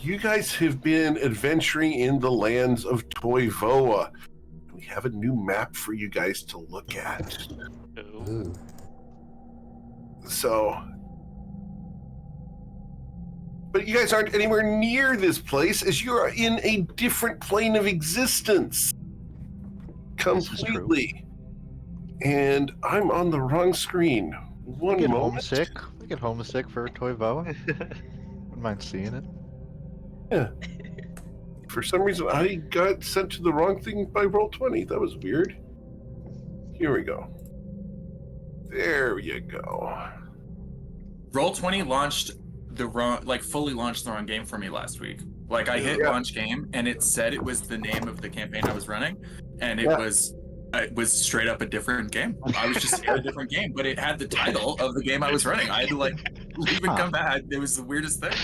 you guys have been adventuring in the lands of Toivoa. We have a new map for you guys to look at. Ooh. So, but you guys aren't anywhere near this place, as you are in a different plane of existence. Completely. And I'm on the wrong screen. One get moment. homesick. I get homesick for Toivoa. Wouldn't mind seeing it. Yeah. For some reason, I got sent to the wrong thing by Roll20. That was weird. Here we go. There you go. Roll20 launched the wrong, fully launched the wrong game for me last week. Like, I hit launch game, and it said it was the name of the campaign I was running, and it was straight up a different game. I was just in a different game, but it had the title of the game I was running. I had to leave and come back. It was the weirdest thing.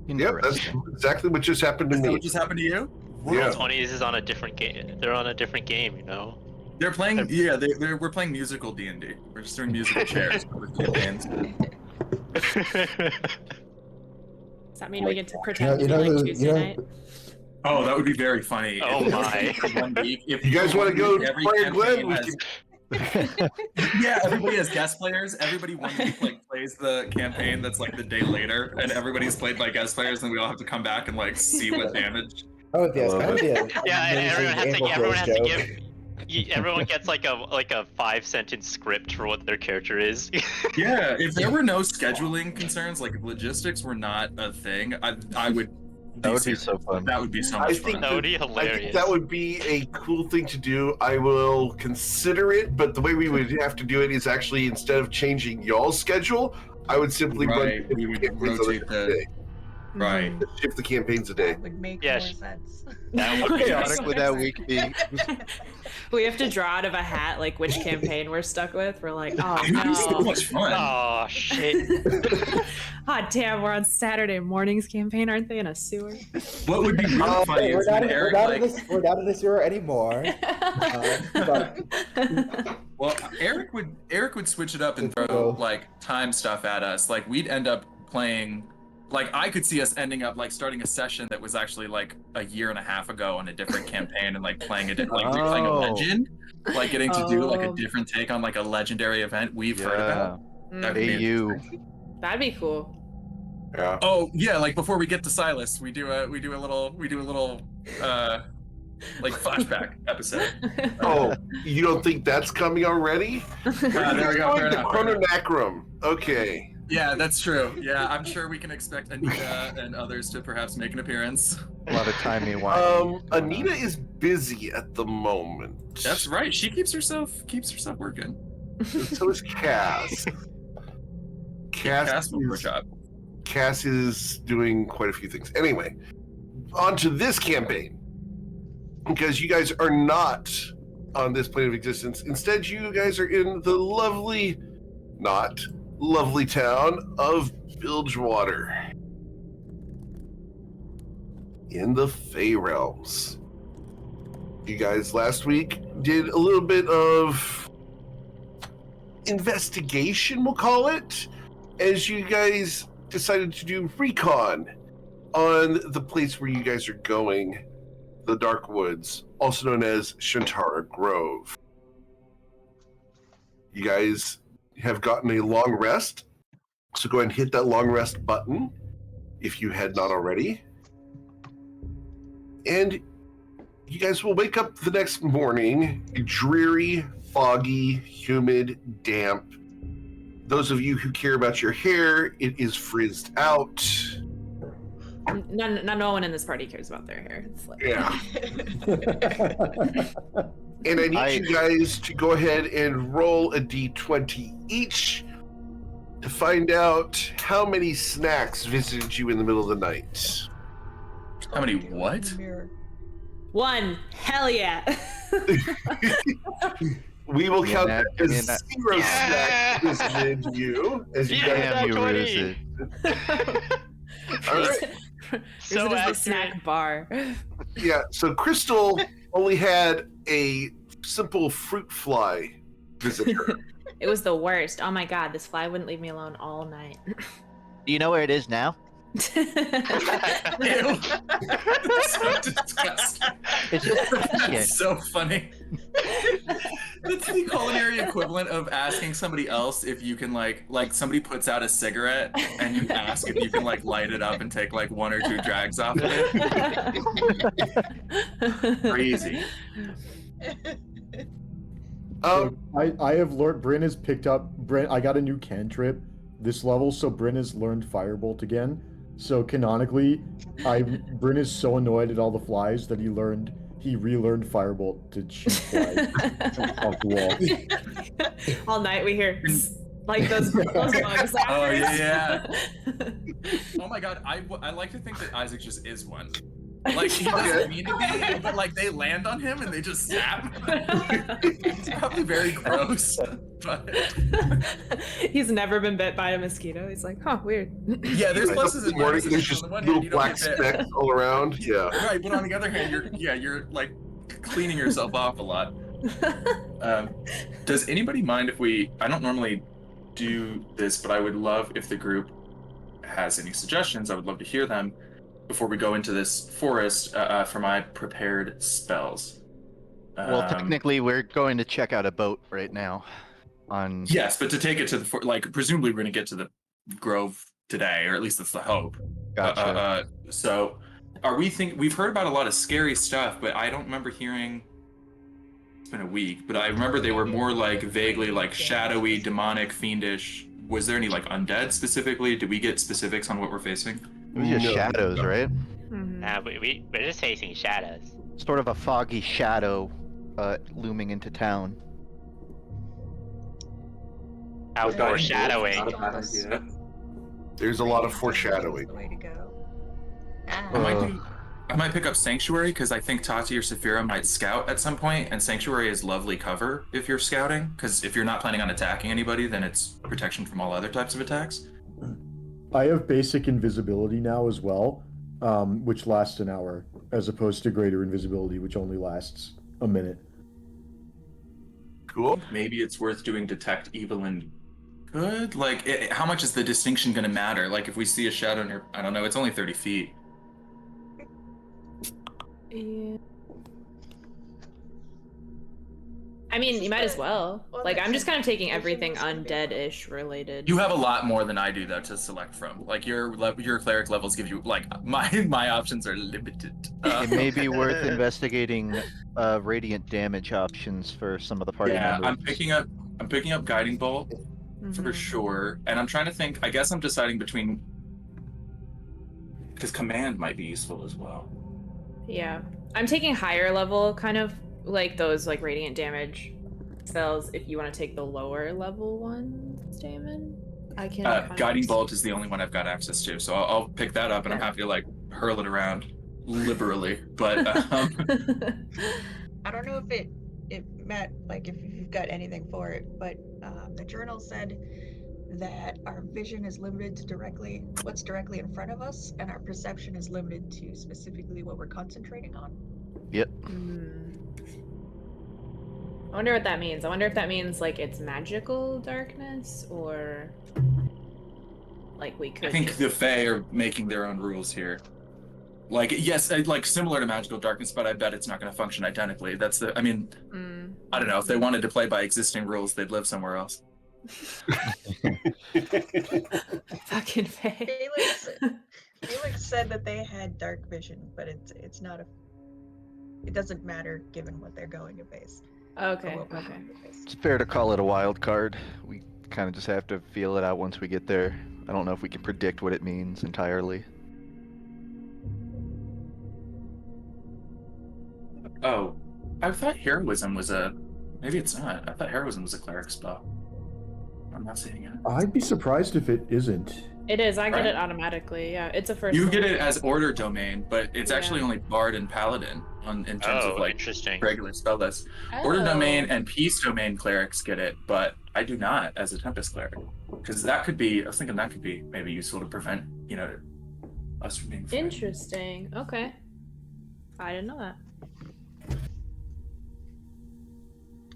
Yep, that's exactly what just happened to me. What just happened to you? Yeah. Roll20 is on a different game. They're on a different game, you know. They're playing. Yeah, we're playing musical D&D. We're just doing musical chairs with campaigns. Does that mean we get to pretend to be like Tuesday night? Oh, that would be very funny. Oh my! If you guys want to go play Glenn, we can. Yeah, everybody has guest players. Everybody one week plays the campaign that's the day later, and everybody's played by guest players, and we all have to come back and see what damage. Oh, yes, yeah, and everyone has to give. Everyone gets like a 5-sentence script for what their character is. Yeah, if there were no scheduling concerns, if logistics were not a thing, I would. That would be so fun. That would be so much fun. That would be hilarious. I think that would be a cool thing to do. I will consider it, but the way we would have to do it is actually, instead of changing y'all's schedule, I would simply we would rotate the. Right. Shift the campaigns a day. That would make more sense. How chaotic would that week be? We have to draw out of a hat which campaign we're stuck with. We're like, oh It would be so no. much fun. Oh shit! Oh damn, we're on Saturday morning's campaign, aren't they in a sewer? What would be really funny is when Eric we're not in the sewer anymore. Well, Eric would switch it up and throw time stuff at us. We'd end up playing. I could see us ending up starting a session that was actually a year and a half ago on a different campaign and playing a playing a legend, getting to do a different take on a legendary event we've heard about. That'd be cool. Yeah. Oh yeah, before we get to Silas, we do a little flashback episode. Oh, you don't think that's coming already? There we go. The Chrononacrum. Okay. Yeah, that's true. Yeah, I'm sure we can expect Anita and others to perhaps make an appearance. A lot of timey-wimey. Anita is busy at the moment. That's right. She keeps herself working. So is Cass. Cass is doing quite a few things. Anyway, on to this campaign. Because you guys are not on this plane of existence. Instead, you guys are in the lovely town of Bilgewater in the Fey Realms. You guys last week did a little bit of investigation, we'll call it, as you guys decided to do recon on the place where you guys are going, the Dark Woods, also known as Shantara Grove. You guys have gotten a long rest, so go ahead and hit that long rest button if you had not already. And you guys will wake up the next morning dreary, foggy, humid, damp. Those of you who care about your hair, it is frizzed out. No one in this party cares about their hair. It's Yeah. And I need you guys to go ahead and roll a d20 each to find out how many snacks visited you in the middle of the night. How many what? 1. Hell yeah. We will count that as 0 snacks visited you. As you Damn, you lose it. All right. So the snack bar. Yeah, so Crystal only had a simple fruit fly visitor. It was the worst. Oh my god, this fly wouldn't leave me alone all night. Do you know where it is now? Ew. That's so disgusting. It's just That's so funny. It's the culinary equivalent of asking somebody else if you can like somebody puts out a cigarette and you ask if you can like light it up and take like 1 or 2 drags off of it. Crazy. So I have learned. Bryn has picked up. Bryn, I got a new cantrip this level, so Bryn has learned Firebolt again. So canonically, Bryn is so annoyed at all the flies that he relearned Firebolt to shoot flies off the wall. All night we hear like those bugs. Oh yeah. Oh my god, I like to think that Isaac just is one. Like he doesn't mean to be, but like they land on him and they just zap. It's probably very gross. But he's never been bit by a mosquito. He's like, huh, weird. yeah, there's pluses and Morning, minuses. there's just On the one little hand, you don't black get bit. specks all around. Yeah. Right, but on the other hand, you're like cleaning yourself off a lot. Does anybody mind if I don't normally do this, but I would love if the group has any suggestions. I would love to hear them before we go into this forest for my prepared spells. Well, technically, we're going to check out a boat right now. Yes, but to take it to the presumably we're going to get to the grove today, or at least that's the hope. Gotcha. So, we've heard about a lot of scary stuff, but I don't remember hearing. It's been a week, but I remember they were more like vaguely like shadowy, demonic, fiendish. Was there any like undead specifically? Did we get specifics on what we're facing? It was just shadows, right? Nah, we're just facing shadows. Sort of a foggy shadow looming into town. How foreshadowing. Not a bad idea. There's a lot of foreshadowing. The way to go. I might pick up Sanctuary because I think Tati or Saphira might scout at some point, and Sanctuary is lovely cover if you're scouting, because if you're not planning on attacking anybody, then it's protection from all other types of attacks. I have basic invisibility now as well, which lasts an hour, as opposed to greater invisibility, which only lasts a minute. Cool. Maybe it's worth doing detect evil and good. Like, how much is the distinction going to matter? Like, if we see a shadow near, I don't know, it's only 30 feet. Yeah. I mean, you might as well. Like, I'm just kind of taking everything undead-ish related. You have a lot more than I do, though, to select from. Like, your cleric levels give you, like, my options are limited. It may be worth investigating radiant damage options for some of the party members. I'm picking up Guiding Bolt for sure, and I'm trying to think. I guess I'm deciding between, because Command might be useful as well. Yeah, I'm taking higher level, kind of like those like radiant damage spells. If you want to take the lower level ones, Damon, I can. Guiding Bolt is the only one I've got access to, so I'll pick that up, and I'm happy to like hurl it around liberally. But I don't know if it Matt, like if you've got anything for it, but the journal said that our vision is limited to what's directly in front of us, and our perception is limited to specifically what we're concentrating on. Yep. I wonder what that means. I wonder if that means like it's magical darkness, or like we could. I think the Fae are making their own rules here. Like, yes, like similar to magical darkness, but I bet it's not going to function identically. That's the. I mean, I don't know. If they wanted to play by existing rules, they'd live somewhere else. Fucking Fae. Felix said that they had dark vision, but it's not it doesn't matter given what they're going to face. Okay. It's fair to call it a wild card. We kind of just have to feel it out once we get there. I don't know if we can predict what it means entirely. Oh, I thought heroism was maybe it's not. I thought heroism was a cleric spell. I'm not seeing it. I'd be surprised if it isn't. It is. I get it automatically. Yeah, it's a first. You get it as order domain, but it's actually only bard and paladin in terms of like regular spell lists. Order domain and peace domain clerics get it, but I do not as a tempest cleric, because that could be. I was thinking that could be maybe useful to prevent us from being frightened. Interesting. Okay, I didn't know that.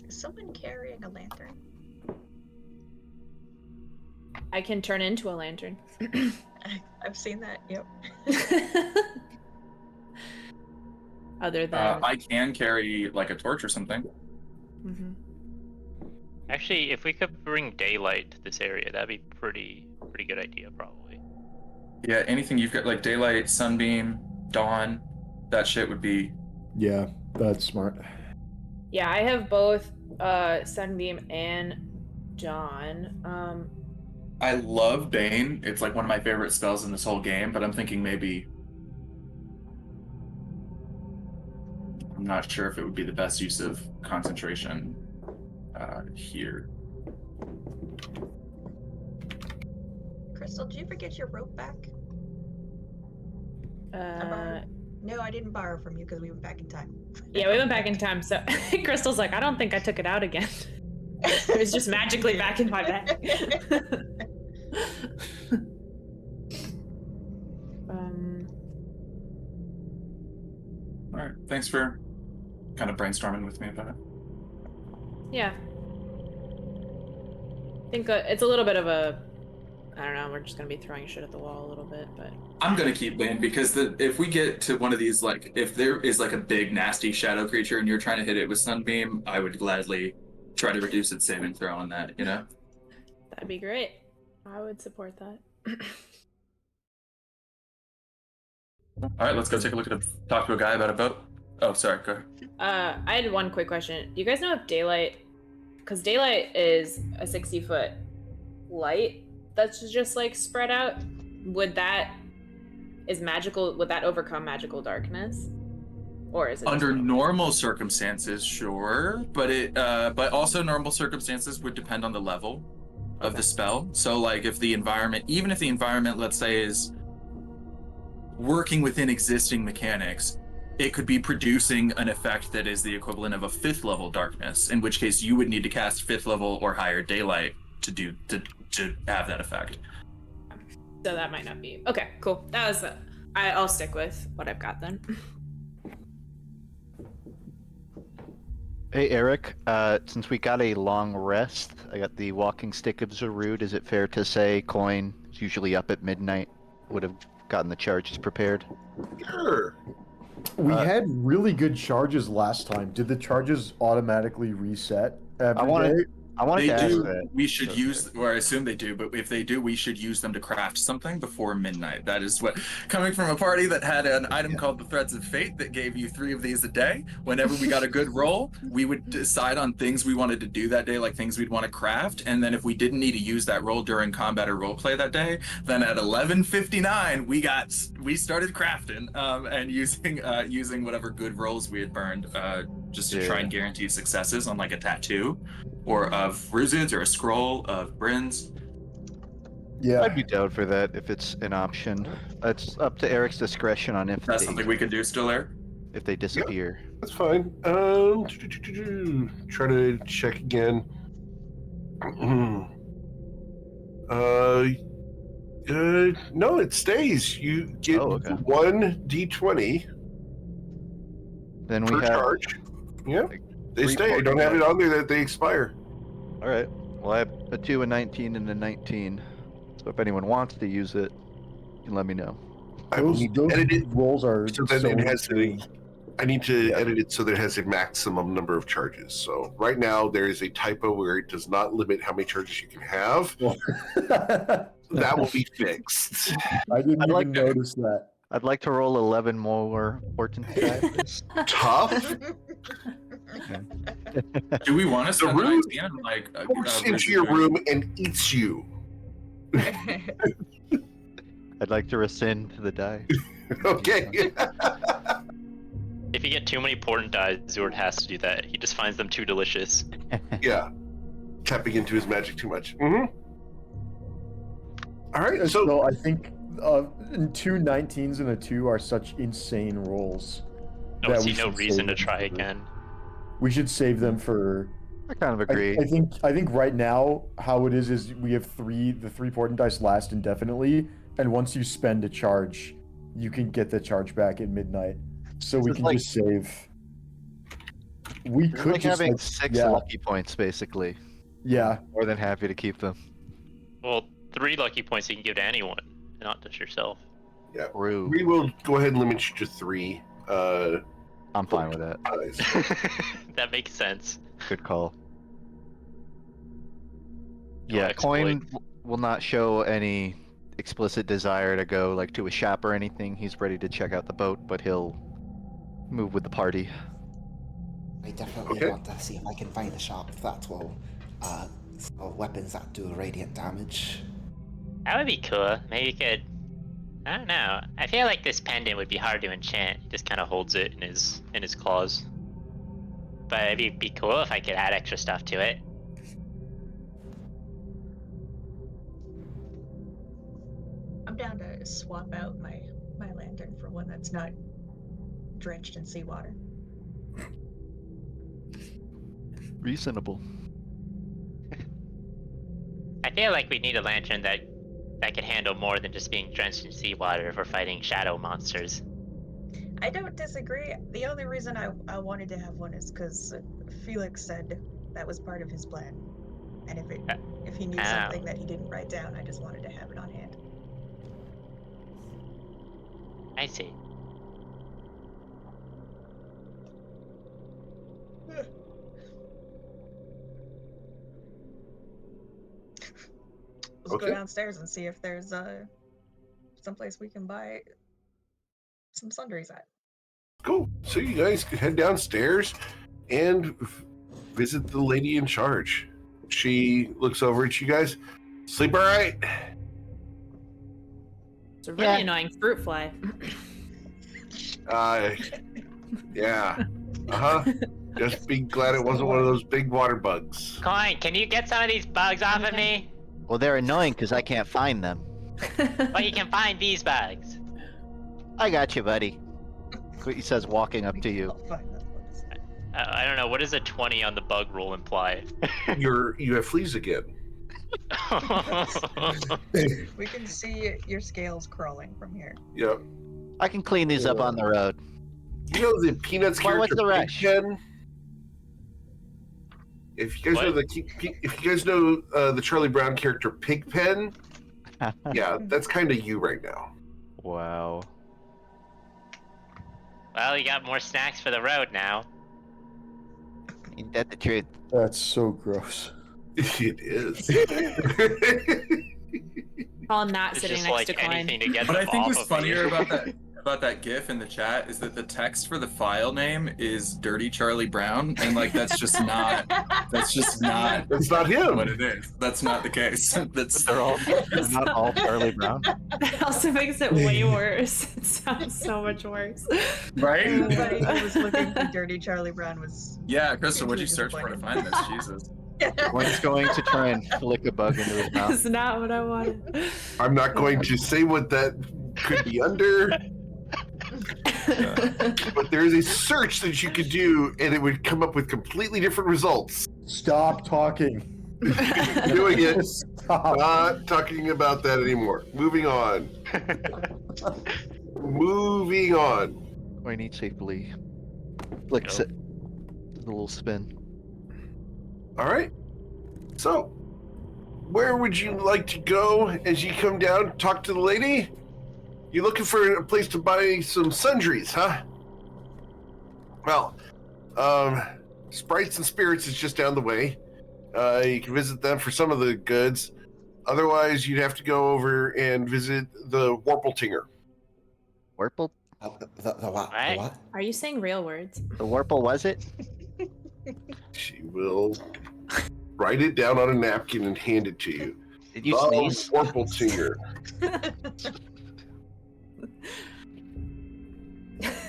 Is someone carrying a lantern? I can turn into a lantern. I've seen that. Yep. Other than I can carry like a torch or something. Mhm. Actually, if we could bring daylight to this area, that'd be pretty good idea, probably. Yeah, anything you've got like daylight, sunbeam, dawn, that shit would be. Yeah, that's smart. Yeah, I have both Sunbeam and Dawn. I love Bane. It's like one of my favorite spells in this whole game, but I'm thinking maybe. I'm not sure if it would be the best use of concentration here. Crystal, did you ever get your rope back? Uh, No, I didn't borrow from you because we went back in time. yeah, we went back in time. So Crystal's like, I don't think I took it out again. It was just magically back in my bag. All right, thanks for kind of brainstorming with me about it. Yeah. I think it's a little bit of a, I don't know, we're just going to be throwing shit at the wall a little bit, but... I'm going to keep Bane because if we get to one of these, like, if there is like a big nasty shadow creature and you're trying to hit it with Sunbeam, I would gladly try to reduce its saving throw on that, you know? That'd be great. I would support that. All right, let's go take a look at talk to a guy about a boat. Oh, sorry, go ahead. I had one quick question. Do you guys know if daylight, because daylight is a 60-foot light that's just like spread out, would that overcome magical darkness? Or is it Under normal circumstances, sure, but also normal circumstances would depend on the level of the spell. So like if the environment, even if the environment, let's say, is working within existing mechanics, it could be producing an effect that is the equivalent of a 5th level darkness, in which case you would need to cast 5th level or higher daylight to have that effect. So that might not be okay. Cool. That was I'll stick with what I've got then. Hey Eric, since we got a long rest, I got the walking stick of Zarud. Is it fair to say Coin is usually up at midnight? Would have gotten the charges prepared. Sure. We had really good charges last time. Did the charges automatically reset every day? I wanted They to ask do. that. We should use, or I assume they do, but if they do, we should use them to craft something before midnight. That is what, coming from a party that had an item called the Threads of Fate that gave you 3 of these a day, whenever we got a good roll, we would decide on things we wanted to do that day, like things we'd want to craft, and then if we didn't need to use that roll during combat or roleplay that day, then at 11:59 we started crafting and using whatever good rolls we had burned just to try and guarantee successes on like a tattoo or of Ruzids or a scroll of Brins. Yeah. I'd be down for that if it's an option. It's up to Eric's discretion on if That's they, something we could do still, Eric. if they disappear. That's fine. Try to check again. No, it stays. You get 1 d20 Then we per have charge. Yeah, like, they 3 stay. I don't have it on there that they expire. All right. Well, I have a 2, a 19, and a 19. So if anyone wants to use it, you can let me know. I will need to edit it rolls are so that it has I need to edit it so that it has a maximum number of charges. So right now there is a typo where it does not limit how many charges you can have. That will be fixed. I didn't even notice that. I'd like to roll 11 more fortune dice. Tough. Do we want to The spend the room 19 on like goes into your room and eats you. I'd like to rescind the die. Okay. If you get too many important dies, Zord has to do that. He just finds them too delicious. Yeah. Tapping into his magic too much. Mm-hmm. All right. So I think 2 19s and a 2 are such insane rolls. I don't that see we no should reason save to them try for- again. We should save them for. I kind of agree. I think right now how it is we have the 3 portent dice last indefinitely, and once you spend a charge, you can get the charge back at midnight. So we It's can like- just save. We It's could like just having 6 lucky points, basically. Yeah. More than happy to keep them. Well, 3 lucky points you can give to anyone, not just yourself. Yeah. True. We will go ahead and limit you to 3. I'm fine with that. That makes sense. Good call. No Yeah, exploit. Coin will not show any explicit desire to go like to a shop or anything. He's ready to check out the boat, but he'll move with the party. I definitely Okay. want to see if I can find a shop that will sell weapons that do radiant damage. That would be cool. Maybe you could. I don't know. I feel like this pendant would be hard to enchant. He just kind of holds it in his claws. But it'd be cool if I could add extra stuff to it. I'm down to swap out my lantern for one that's not drenched in seawater. Reasonable. I feel like we need a lantern that can handle more than just being drenched in seawater if we're fighting shadow monsters. I don't disagree. The only reason I wanted to have one is because Felix said that was part of his plan. And if he knew something that he didn't write down, I just wanted to have it on hand. I see. Let's Okay. go downstairs and see if there's someplace we can buy some sundries at. Cool. So you guys can head downstairs and visit the lady in charge. She looks over at you guys. Sleep all right? It's a really annoying fruit fly. Yeah. Uh-huh. Just be glad it wasn't one of those big water bugs. Coin, can you get some of these bugs off of me? Well, they're annoying because I can't find them. But you can find these bugs. I got you, buddy. He says, walking up to you. I'll find those ones. I don't know. What does a 20 on the bug roll imply? You have fleas again. We can see your scales crawling from here. Yep. I can clean these up on the road. You know the Peanuts Well, what's character the rush? Pigpen? If you guys know the Charlie Brown character Pigpen, yeah, that's kind of you right now. Wow. Well, you got more snacks for the road now. Ain't that the truth? That's so gross. It is. While not It's sitting just next like to Coin. anything to get What them I think off was of funnier me. about that GIF in the chat is that the text for the file name is Dirty Charlie Brown, and like that's just not It's not what him. it is. That's not the case. That's They're not all Charlie Brown. That also makes it way worse. It sounds so much worse. right. Everybody who was looking for Dirty Charlie Brown was. Yeah, Crystal, what'd you search for to find this? Jesus. One's going to try and flick a bug into his mouth. That's not what I wanted. I'm not going to say what that could be under, but there is a search that you could do, and it would come up with completely different results. Stop talking. Doing it. Stop. Not talking about that anymore. Moving on. Moving on. Coin eats safely. Flicks it. A little spin. All right. So, where would you like to go as you come down? Talk to the lady? You looking for a place to buy some sundries, huh? Well, Sprites and Spirits is just down the way. You can visit them for some of the goods. Otherwise, you'd have to go over and visit the Warpletinger. Warple? The what? Right. The what? Are you saying real words? The Warple was it? She will write it down on a napkin and hand it to you. Did you The sneeze? Warpletinger.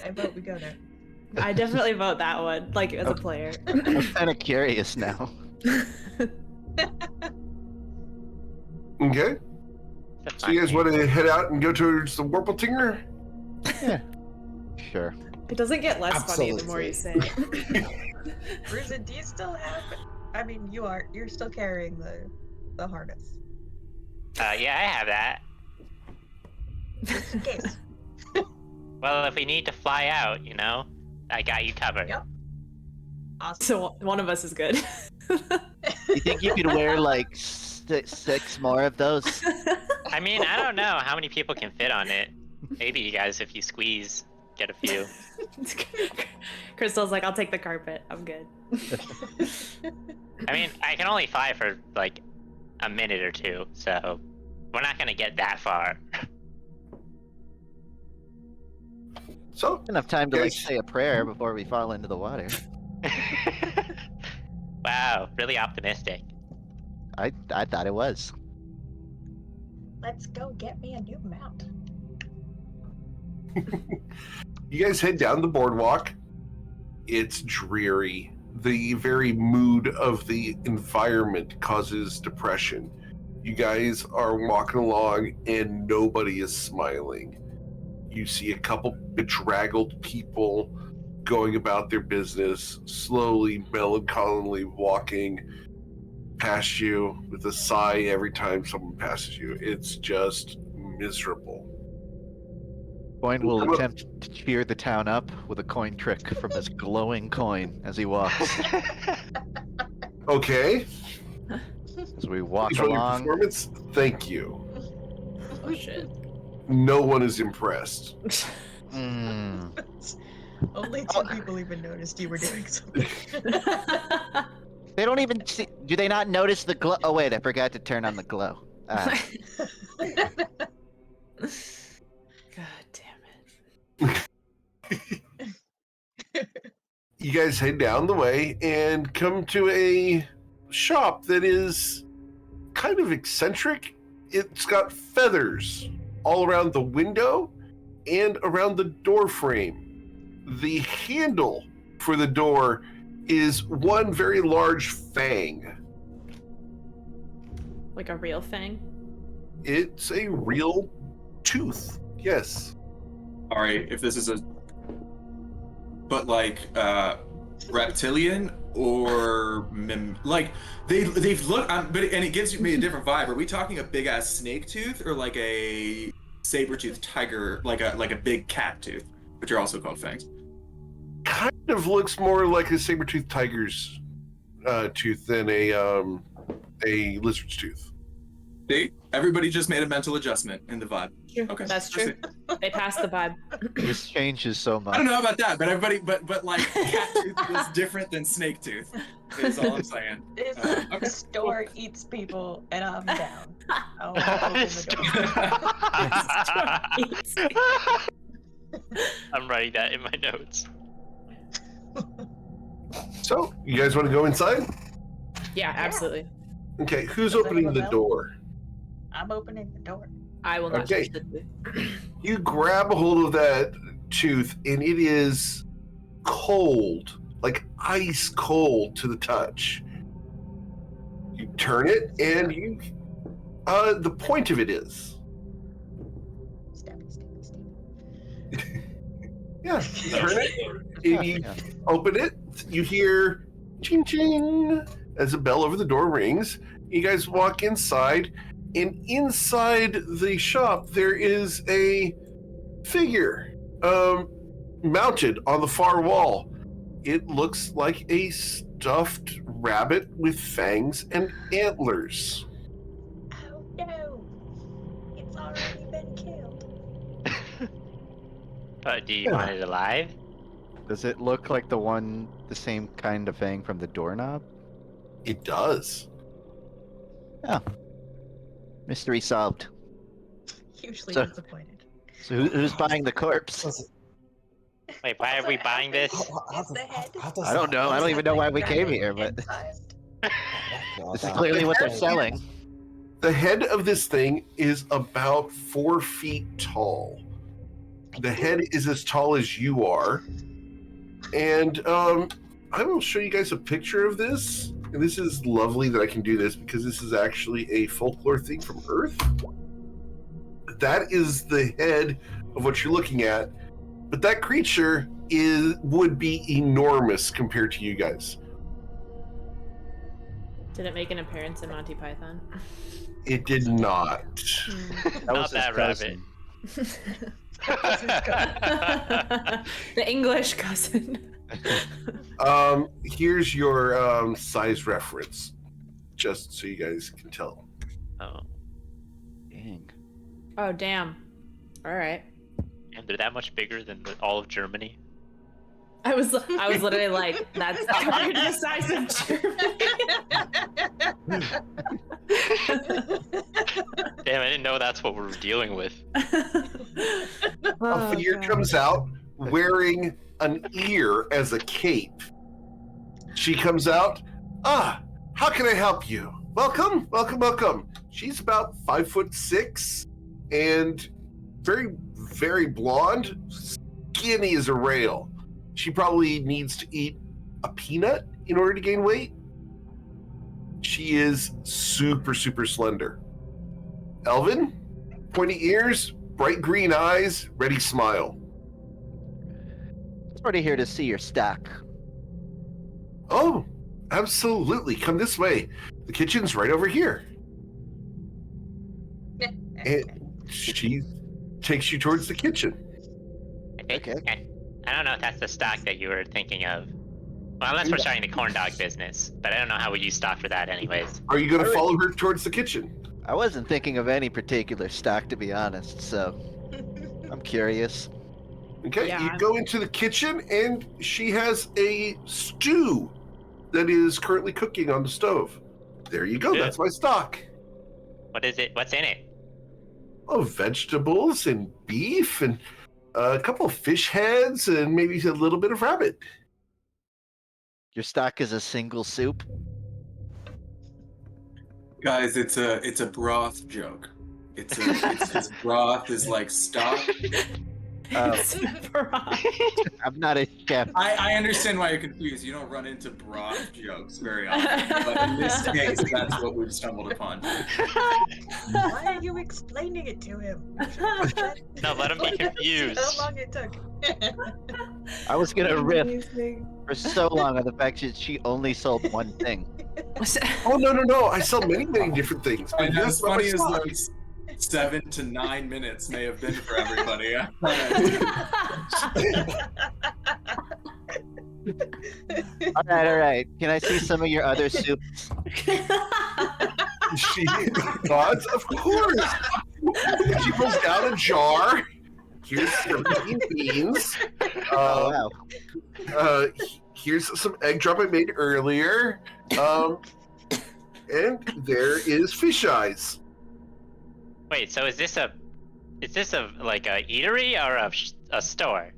I vote we go there. I definitely vote that one, like as a player. I'm kind of curious now. Okay. So you guys want to head out and go towards the Warpletinger? Yeah. Sure. It doesn't get less funny the more you say it. Bruiser, do you still have? I mean, you're still carrying the harness. Yeah, I have that. Just in case. Well, if we need to fly out, I got you covered. Yep. Awesome. So one of us is good. You think you could wear like six more of those. I mean, I don't know how many people can fit on it. Maybe you guys, if you squeeze, get a few. Crystal's like, I'll take the carpet. I'm good. I mean, I can only fly for like a minute or two, so we're not gonna get that far. So Enough time to like Guys- say a prayer before we fall into the water. Wow, really optimistic. I thought it was. Let's go get me a new mount. you guys head down the boardwalk. It's dreary. The very mood of the environment causes depression. You guys are walking along and nobody is smiling. You see a couple bedraggled people going about their business, slowly, melancholy walking past you with a sigh every time someone passes you. It's just miserable. Coin will attempt to cheer the town up with a coin trick from his glowing coin as he walks. Okay. As we walk Please roll your along, performance. Thank you. Oh shit. No one is impressed. Only two people even noticed you were doing something. they don't even see. Do they not notice the glow? Oh wait, I forgot to turn on the glow. God damn it. You guys head down the way and come to a shop that is kind of eccentric. It's got feathers all around the window and around the door frame. The handle for the door is one very large fang. Like a real thing. It's a real tooth. Yes. All right, if this is a, but like reptilian or like they've looked, but and it gives me a different vibe. Are we talking a big ass snake tooth or like a saber-toothed tiger, like a big cat tooth, which are also called fangs? Kind of looks more like a saber-toothed tiger's tooth than a lizard's tooth. See, everybody just made a mental adjustment in the vibe. True. Okay, That's true. They passed the vibe. This changes so much. I don't know about that, but everybody, but like cat tooth is different than snake tooth. Is all I'm saying. This Okay. store eats people, and I'm down. I'll open the door. I'm writing that in my notes. So, you guys want to go inside? Yeah, absolutely. Okay, who's Does that opening have a the bell? door? I'm opening the door. I will not Okay. touch the tooth. You grab a hold of that tooth, and it is cold, like ice cold to the touch. You turn it, and the point of it is, Stabby. yeah, you turn it, and you Yeah. open it, you hear ching ching as a bell over the door rings. You guys walk inside, and inside the shop there is a figure mounted on the far wall. It looks like a stuffed rabbit with fangs and antlers. Oh no! It's already been killed. But do you want it alive? Does it look like the same kind of fang from the doorknob? It does. Mystery solved. Hugely So- disappointed. So who's buying the corpse? Wait, why are we buying this? Is the head? I don't know. I don't even know why we came here, but this is clearly what they're selling. The head of this thing is about 4 feet tall. The head is as tall as you are. And I will show you guys a picture of this. And this is lovely that I can do this because this is actually a folklore thing from Earth. That is the head of what you're looking at. But that creature would be enormous compared to you guys. Did it make an appearance in Monty Python? It did not. That Not was his that rabbit. cousin. The English cousin. Here's your size reference, just so you guys can tell. Oh, Dang. Oh damn. All right. and they're that much bigger than all of Germany. I was literally like, that's kind of the size of Germany. Damn, I didn't know that's what we're dealing with. Oh, A figure God. comes out wearing an ear as a cape. She comes out. How can I help you? Welcome, welcome, welcome. She's about 5'6" and very, very blonde, skinny as a rail. She probably needs to eat a peanut in order to gain weight. She is super, super slender. Elvin, pointy ears, bright green eyes, ready smile. Sort of here to see your stock. Oh, absolutely. Come this way. The kitchen's right over here. And she takes you towards the kitchen. I think, Okay. I don't know if that's the stock that you were thinking of. Well, unless we're starting the corn dog business, but I don't know how we use stock for that anyways. Are you going to follow her towards the kitchen? I wasn't thinking of any particular stock, to be honest, so I'm curious. Okay, Yeah, you I'm- go into the kitchen and she has a stew that is currently cooking on the stove. There you go. Good. That's my stock. What is it? What's in it? Oh, vegetables and beef and a couple of fish heads and maybe a little bit of rabbit. Your stock is a single soup? Guys, it's a broth joke. It's because broth is like stock. It's broth. I'm not a chef. I understand why you're confused. You don't run into broth jokes very often, but in this case, that's what we've stumbled upon. Why are you explaining it to him? No, let him be confused. How long it took. I was gonna riff Amazing. for so long on the fact that she only sold one thing. Oh, no. I sell many, many different things. But And this as is my funny as stock. those 7 to 9 minutes may have been for everybody. All right. Can I see some of your other soups? She nods, of course. She pulls down a jar. Here's some green beans. Oh, wow. Here's some egg drop I made earlier. And there is fish eyes. Wait, so is this a like a eatery or a store?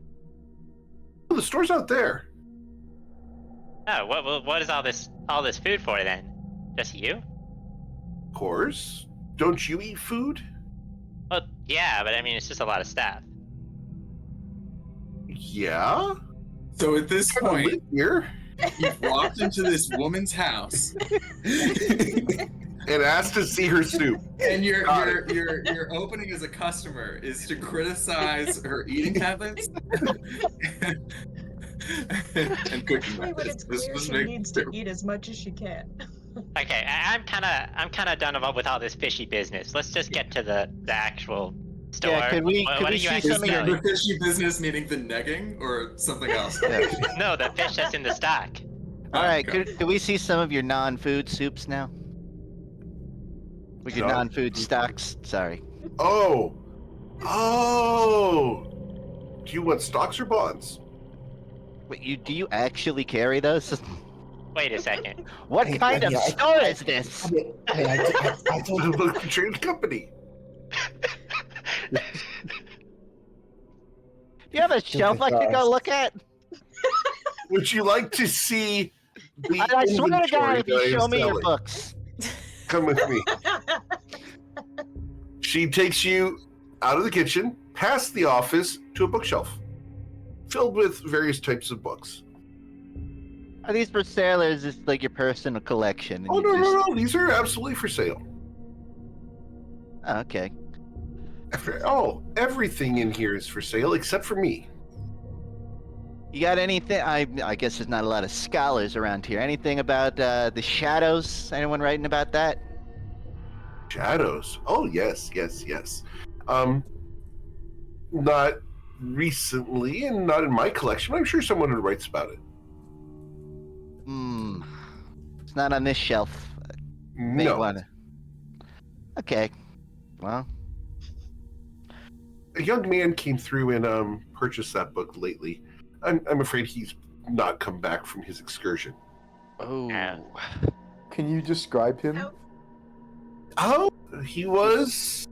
Oh, the store's out there. Oh, what is all this food for then? Just you? Of course. Don't you eat food? Well, yeah, but I mean it's just a lot of staff. Yeah. So at this I live point, here. you've walked into this woman's house, And asked to see her soup. and your Got opening as a customer is to criticize her eating habits and cooking Especially when methods. it's This clear was she make- needs to eat as much as she can. Okay, I'm kind of done with all this fishy business. Let's just get to the actual store. Yeah, could we what are you see actually some of your- The selling? fishy business meaning the negging or something else? Yeah. No, the fish that's in the stock. All right. Okay. Could we see some of your non-food soups now? With your No. non-food stocks? Sorry. Oh. Do you want stocks or bonds? Wait, do you actually carry those? Wait a second. What Hey, kind of yeah, I- store is this? I mean, I told The you. book trade company. Do you have a shelf I could go look at? Would you like to see the I swear to God, inventory if you that I am show me your selling? books. Come with me. She takes you out of the kitchen, past the office, to a bookshelf filled with various types of books. Are these for sale or is this like your personal collection? and Oh, you no. These are absolutely for sale. Oh, okay. Everything in here is for sale except for me. You got anything? I guess there's not a lot of scholars around here. Anything about the shadows? Anyone writing about that? Shadows. Oh, yes. Not recently and not in my collection. I'm sure someone who writes about it. It's not on this shelf. May No. wanna. Okay. Well, A young man came through and purchased that book lately. I'm afraid he's not come back from his excursion. oh. Can you describe him? How- Oh, he was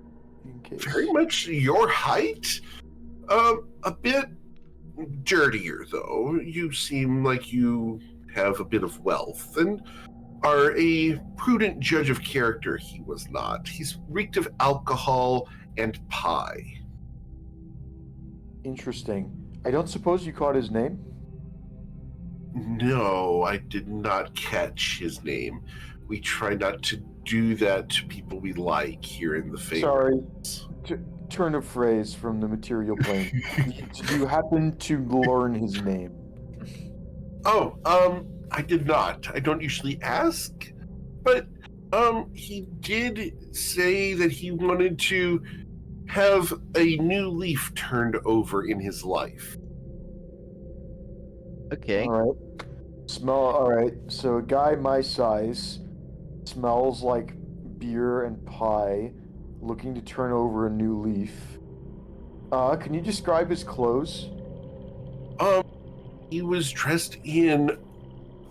In case. very much your height. A bit dirtier, though. You seem like you have a bit of wealth and are a prudent judge of character. He was not. He's reeked of alcohol and pie. Interesting. I don't suppose you caught his name? No, I did not catch his name. We try not to do that to people we like here in the favorites. Sorry. Turn of phrase from the material plane. Did you happen to learn his name? Oh, I did not. I don't usually ask, but he did say that he wanted to have a new leaf turned over in his life. Okay. All right. All right. So a guy my size smells like beer and pie, looking to turn over a new leaf. Can you describe his clothes? He was dressed in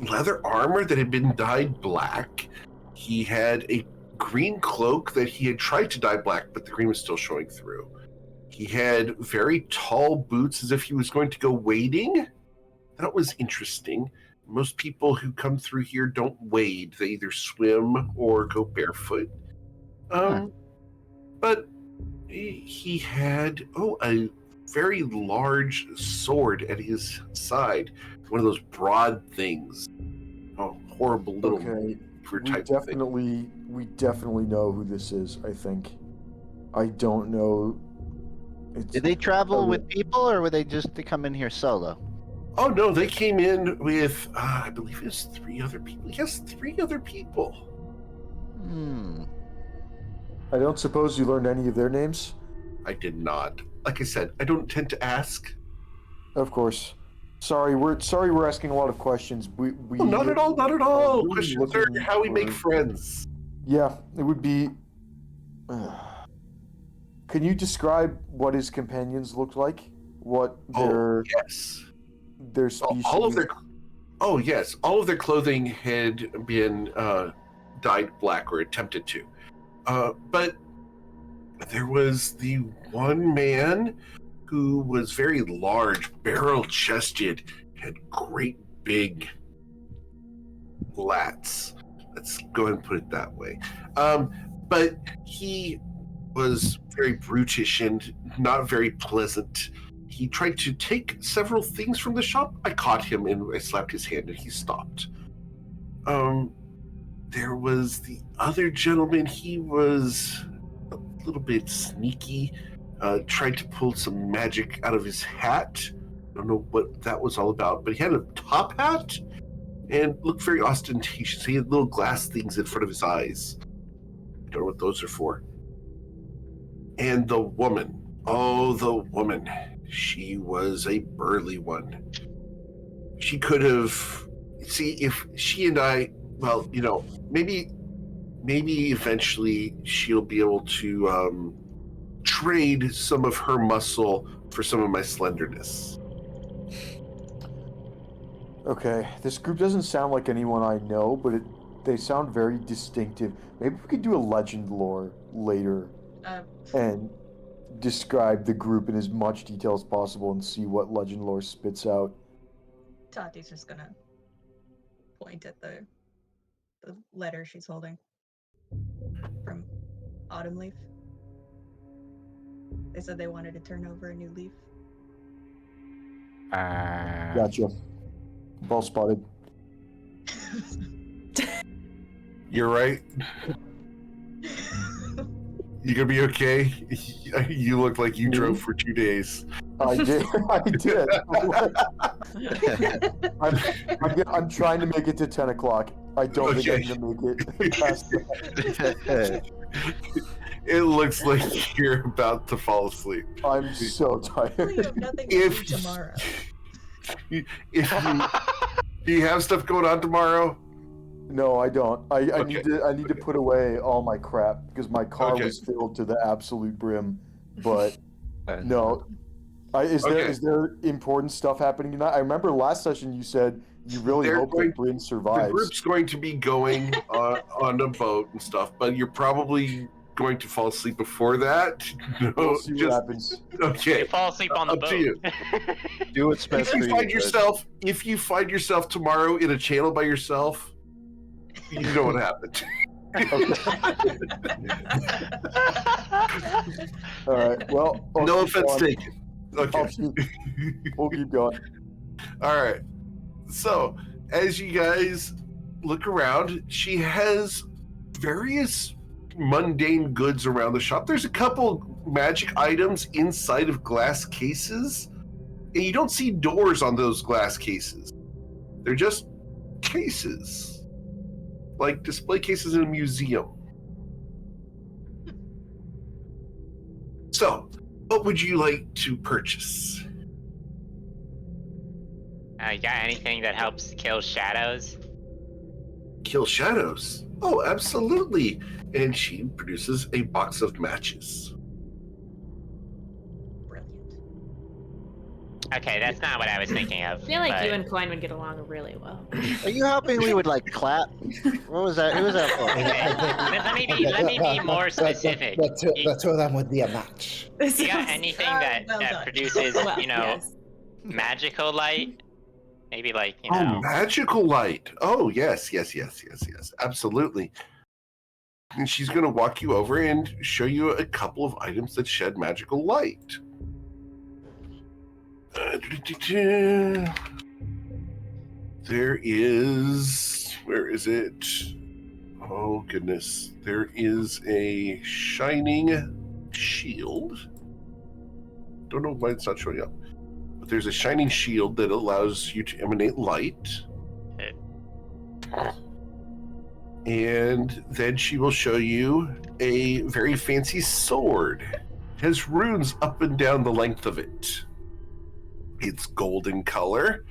leather armor that had been dyed black. He had a green cloak that he had tried to dye black, but the green was still showing through. He had very tall boots as if he was going to go wading. That was interesting. Most people who come through here don't wade. They either swim or go barefoot. But he had, a very large sword at his side. One of those broad things. Oh, horrible little Okay. for We type of thing. definitely know who this is, I think. I don't know. Did they travel with people, or were they just to come in here solo? Oh no, they came in with, I believe it was 3 other people. Yes, 3 other people. I don't suppose you learned any of their names? I did not. Like I said, I don't tend to ask. Of course. Sorry, we're asking a lot of questions. We Oh, not at all, not at all. really Questions are looking how we make for- friends. Yeah, it would be. Can you describe what his companions looked like? What Oh, yes. their species? All of their... Oh, yes. All of their clothing had been dyed black or attempted to. But there was the one man who was very large, barrel-chested, had great big lats. Let's go ahead and put it that way. But he was very brutish and not very pleasant. He tried to take several things from the shop. I caught him and I slapped his hand and he stopped. There was the other gentleman. He was a little bit sneaky. Tried to pull some magic out of his hat. I don't know what that was all about, but he had a top hat and looked very ostentatious. He had little glass things in front of his eyes. I don't know what those are for. And the woman. Oh, the woman. She was a burly one. She could have... See, if she and I... Well, maybe eventually she'll be able to trade some of her muscle for some of my slenderness. Okay, this group doesn't sound like anyone I know, but they sound very distinctive. Maybe we could do a legend lore later and describe the group in as much detail as possible and see what legend lore spits out. Tati's just gonna point at the letter she's holding from Autumn Leaf. They said they wanted to turn over a new leaf. Gotcha. Well spotted. You're right. You gonna be okay? You look like you drove for 2 days. I did. I did. I'm trying to make it to 10 o'clock. I don't think I'm going to make it past that. It looks like you're about to fall asleep. I'm so tired. You have nothing to do tomorrow. Do you have stuff going on tomorrow? No, I don't. I Okay. need to put away all my crap because my car Okay. was filled to the absolute brim. But Uh, no, is Okay. there important stuff happening tonight? I remember last session you said you really They're hope going- that Bryn The survives. group's going to be going on a boat and stuff, but you're probably going to fall asleep before that. No, We'll see what just happens. okay. You fall asleep on the Up to boat. you. Do what's best for you. If you find yourself tomorrow in a channel by yourself, you know what happened. All right. Well, I'll No keep offense going. taken. Okay. We'll keep going. All right. So, as you guys look around, she has various mundane goods around the shop. There's a couple magic items inside of glass cases, and you don't see doors on those glass cases. They're just cases, like display cases in a museum. So, what would you like to purchase? You got anything that helps kill shadows? Kill shadows? Oh, absolutely. And she produces a box of matches. Brilliant. Okay, that's not what I was thinking of. I feel like but- you and Coin would get along really well. Are you hoping we would like clap? What was that? Who was that for? Okay, let me be more specific. The two of them would be a match. You got anything that, well that done. produces, Well, yes. magical light? Maybe like, Oh, magical light. Oh, yes, absolutely. And she's going to walk you over and show you a couple of items that shed magical light. There is... Where is it? Oh, goodness. There is a shining shield. Don't know why it's not showing up. But there's a shining shield that allows you to emanate light. And then she will show you a very fancy sword. It has runes up and down the length of it. It's golden color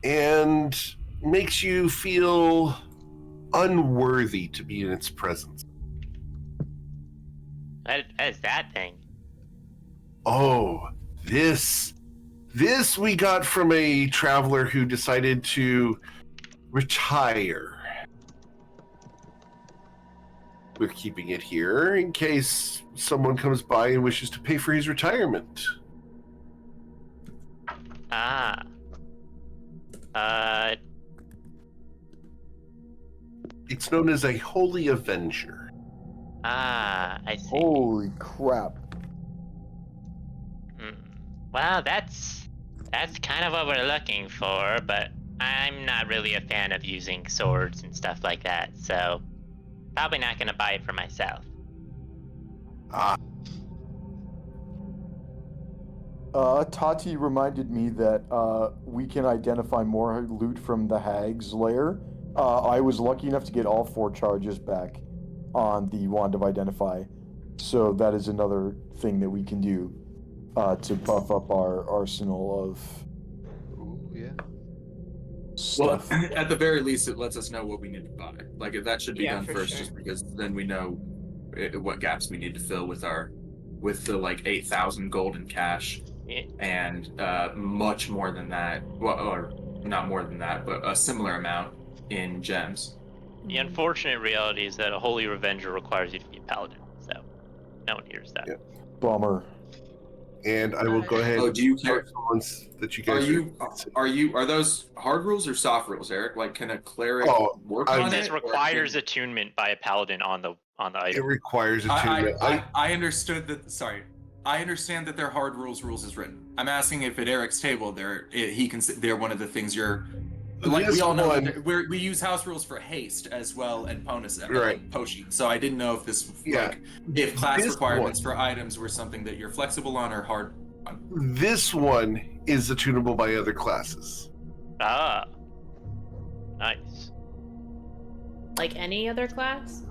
and makes you feel unworthy to be in its presence. What is that thing? Oh, this we got from a traveler who decided to retire. We're keeping it here in case someone comes by and wishes to pay for his retirement. Ah. It's known as a Holy Avenger. I see. Holy crap. Well, that's kind of what we're looking for, but I'm not really a fan of using swords and stuff like that, so probably not going to buy it for myself. Tati reminded me that we can identify more loot from the Hag's lair. I was lucky enough to get all 4 charges back on the Wand of Identify, so that is another thing that we can do to buff up our arsenal of stuff. Well, at the very least, it lets us know what we need to buy. Like, that should be Yeah, done for first, sure. just because then we know what gaps we need to fill with the like 8,000 gold in cash, Yeah. and much more than that. Well, or not more than that, but a similar amount in gems. The unfortunate reality is that a Holy Revenger requires you to be a paladin, so no one hears that. Yeah. Bummer. And I will go ahead Oh, do you care? and ones that you Are guys are those hard rules or soft rules, Eric? Like, can a cleric work I- on This it? requires attunement by a paladin on the It item. requires attunement. I understood that. Sorry, I understand that they're hard rules. Rules is written. I'm asking if at Eric's table, they're one of the things you're. Like, This we all know one- that we use house rules for haste as well and bonus Right. potion. So I didn't know if this Yeah. like if class This requirements for items were something that you're flexible on or hard on. This one is attunable by other classes. Ah. Nice. Like any other class?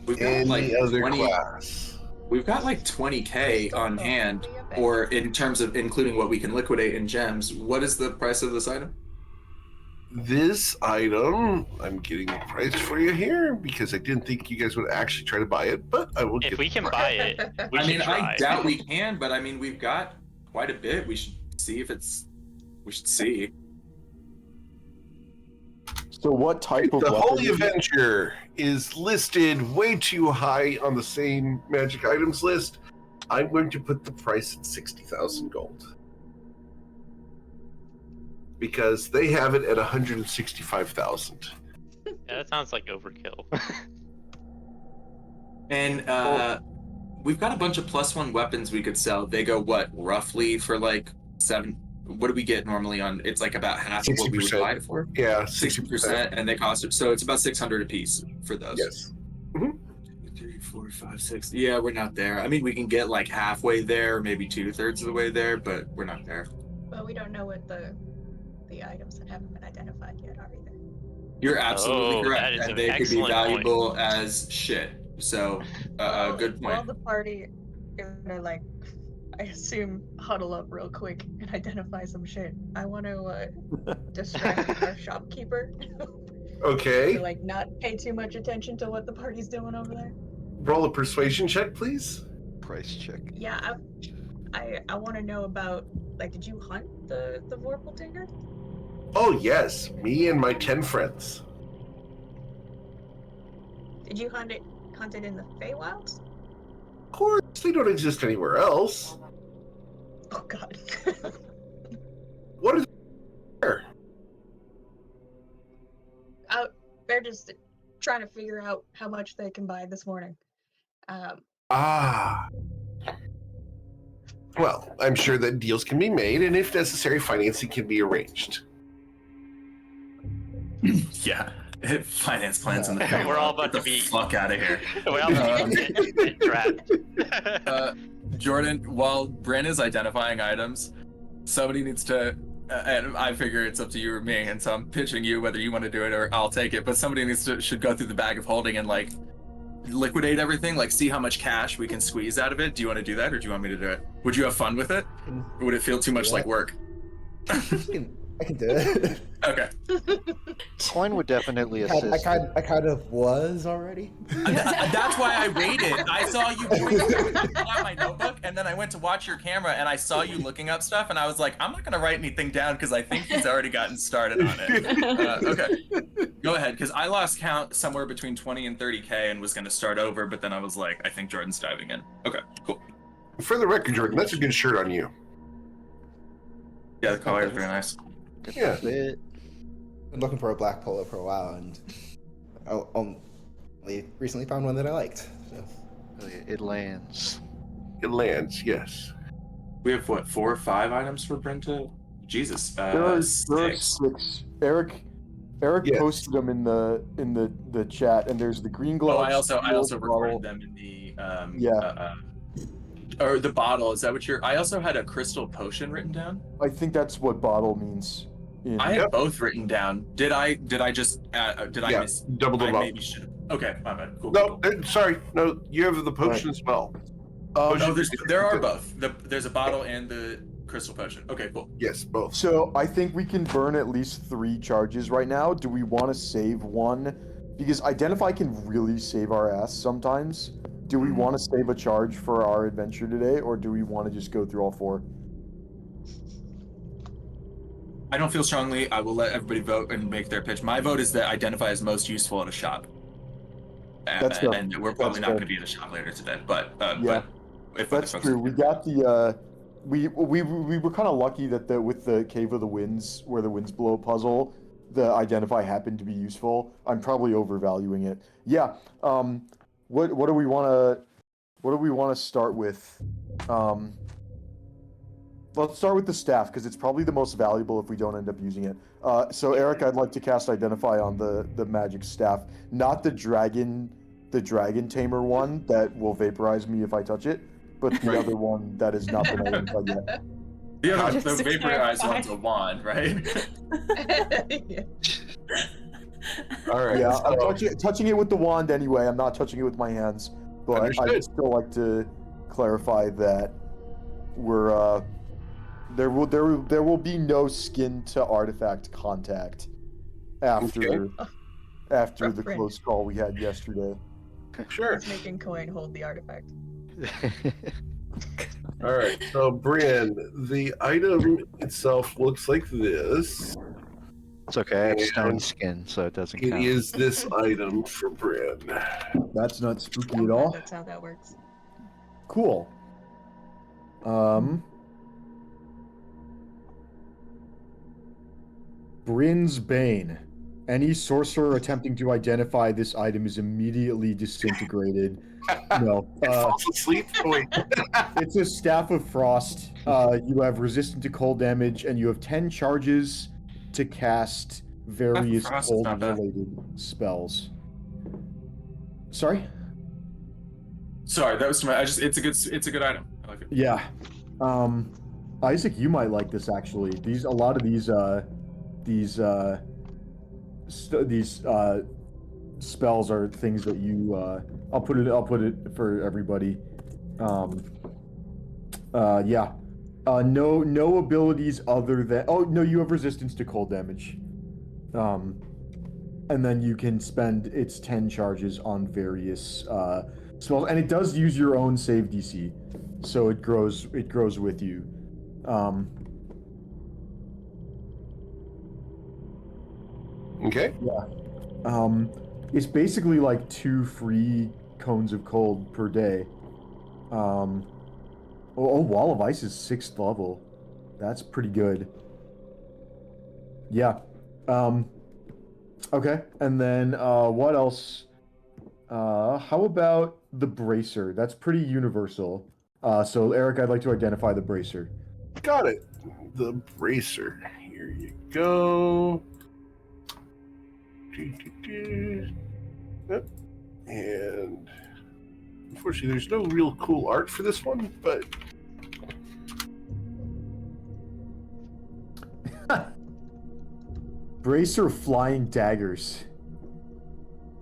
We've got Any like other 20, class. We've got like 20k on hand, or in terms of including what we can liquidate in gems. What is the price of this item? This item, I'm getting a price for you here because I didn't think you guys would actually try to buy it, but I will If get we can buy it, we should try. I doubt we can, but I mean, we've got quite a bit. We should see if it's. We should see. So what type of The weapon Holy is it? Avenger is listed way too high on the same magic items list. I'm going to put the price at 60,000 gold. Because they have it at 165,000. Yeah, that sounds like overkill. And we've got a bunch of +1 weapons we could sell. They go what, roughly for like 7? What do we get normally on? It's like about half of what we would 60%. buy it for. Yeah, 60%, and they cost it. So it's about 600 a piece for those. Yes. 2, 3, 4, 5, 6. Yeah, we're not there. I mean, we can get like halfway there, maybe 2/3 of the way there, but we're not there. But we don't know what the items that haven't been identified yet are either. You're absolutely Oh, correct, that is and an they could be excellent valuable point. as shit. So, good Well, point. the party is gonna, like, I assume, huddle up real quick and identify some shit. I want to distract our shopkeeper Okay. to, like, not pay too much attention to what the party's doing over there. Roll a persuasion check, please. Price check. Yeah, I want to know about, like, did you hunt the Vorpaltinger? Oh, yes. Me and my 10 friends. Did you hunt it in the Feywilds? Of course, they don't exist anywhere else. Oh god. What is there? They're just trying to figure out how much they can buy this morning. Ah. Well, I'm sure that deals can be made, and if necessary, financing can be arranged. Yeah, finance plans in the We're all about Get to the be- fuck out of here. We're all get trapped. Jordan, while Bryn is identifying items, somebody needs to, and I figure it's up to you or me, and so I'm pitching you whether you want to do it or I'll take it, but somebody should go through the bag of holding and, like, liquidate everything, like, see how much cash we can squeeze out of it. Do you want to do that, or do you want me to do it? Would you have fun with it? Or would it feel too much like work? I can do it. Okay. Coin would definitely assist. I kind of was already. That's why I waited. I saw you pull out my notebook, and then I went to watch your camera, and I saw you looking up stuff, and I was like, I'm not gonna write anything down because I think he's already gotten started on it. Okay, go ahead, because I lost count somewhere between 20 and 30K and was gonna start over, but then I was like, I think Jordan's diving in. Okay, cool. For the record, Jordan, that's a good shirt on you. Yeah, the color is very nice. Yeah. Been looking for a black polo for a while, and I only recently found one that I liked. So. It lands. It lands, yes. We have what, 4 or 5 items for Brenta? Jesus, There are 6. 6. Eric Yes. posted them in the chat, and there's the green gloves. Oh, I also the recorded bottle. them in the Yeah. or the bottle. Is that what you're? I also had a crystal potion written down. I think that's what bottle means. I had both written down. Did I just I Yeah, miss? double them I up. maybe should. Okay, my bad. Cool. No, sorry. No, you have the potion as well. Oh, Potion- no, there are both. There's a bottle and the crystal potion. Okay, cool. Yes, both. So I think we can burn at least 3 charges right now. Do we want to save one? Because Identify can really save our ass sometimes. Do we want to save a charge for our adventure today, or do we want to just go through all 4? I don't feel strongly. I will let everybody vote and make their pitch. My vote is that Identify is most useful at a shop. That's fair. And we're probably That's not fair. going to be at a shop later today. But Yeah. if That's folks- true. We got the we were kind of lucky that with the Cave of the Winds, where the winds blow puzzle, the Identify happened to be useful. I'm probably overvaluing it. Yeah. What do we want to start with? Let's start with the staff, because it's probably the most valuable if we don't end up using it. So Eric, I'd like to cast Identify on the magic staff, not the dragon tamer one that will vaporize me if I touch it, but the other one that has not been identified yet. The other, Just the to vaporized clarify. one's a wand, right? Yeah. All right. Yeah, I'm so- touching it with the wand anyway. I'm not touching it with my hands, but Understood. I'd still like to clarify that we're there will be no skin to artifact contact after after the Bryn. close call we had yesterday. Sure. He's making Coin hold the artifact. All right. So, Bryn, the item itself looks like this. It's okay. I have stone And skin, so it doesn't It count. is this item for Bryn. That's not spooky I'm at glad all. that's how that works. Cool. Bryn's Bane. Any sorcerer attempting to identify this item is immediately disintegrated. No. It falls asleep. Oh, wait. It's a Staff of Frost. You have resistant to cold damage, and you have 10 charges to cast various Frost is not bad. cold-related spells. Sorry? Sorry, that was too much. It's a good item. I like it. Yeah. Isaac, you might like this actually. A lot of these spells are things that you I'll put it for everybody. Yeah. No abilities other than you have resistance to cold damage. And then you can spend its 10 charges on various spells, and it does use your own save DC, so it grows with you. Okay. It's basically like 2 free cones of cold per day. Wall of Ice is 6th level. That's pretty good. Yeah. Okay, and then what else? How about the Bracer? That's pretty universal. So Eric, I'd like to identify the Bracer. Got it. The Bracer. Here you go. Yep. And unfortunately, there's no real cool art for this one, but Bracer Flying Daggers.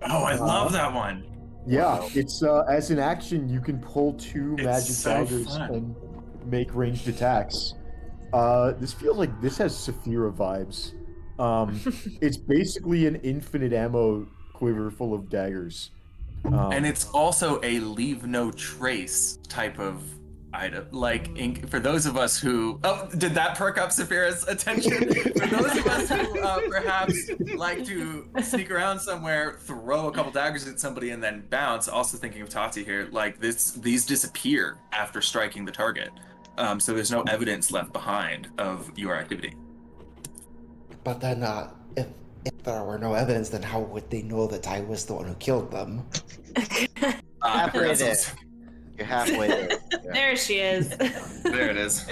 Oh, I love that one. Yeah, Wow. it's as an action you can pull 2 It's magic so daggers fun. and make ranged attacks. This feels like this has Saphira vibes. It's basically an infinite ammo quiver full of daggers. And it's also a leave no trace type of item. Like, for those of us who... Oh, did that perk up Saphira's attention? For those of us who perhaps like to sneak around somewhere, throw a couple daggers at somebody, and then bounce, also thinking of Tati here, like, these disappear after striking the target. So there's no evidence left behind of your activity. But then, if there were no evidence, then how would they know that I was the one who killed them? Halfway Perhaps there. also- You're halfway there. Yeah. There she is. There it is.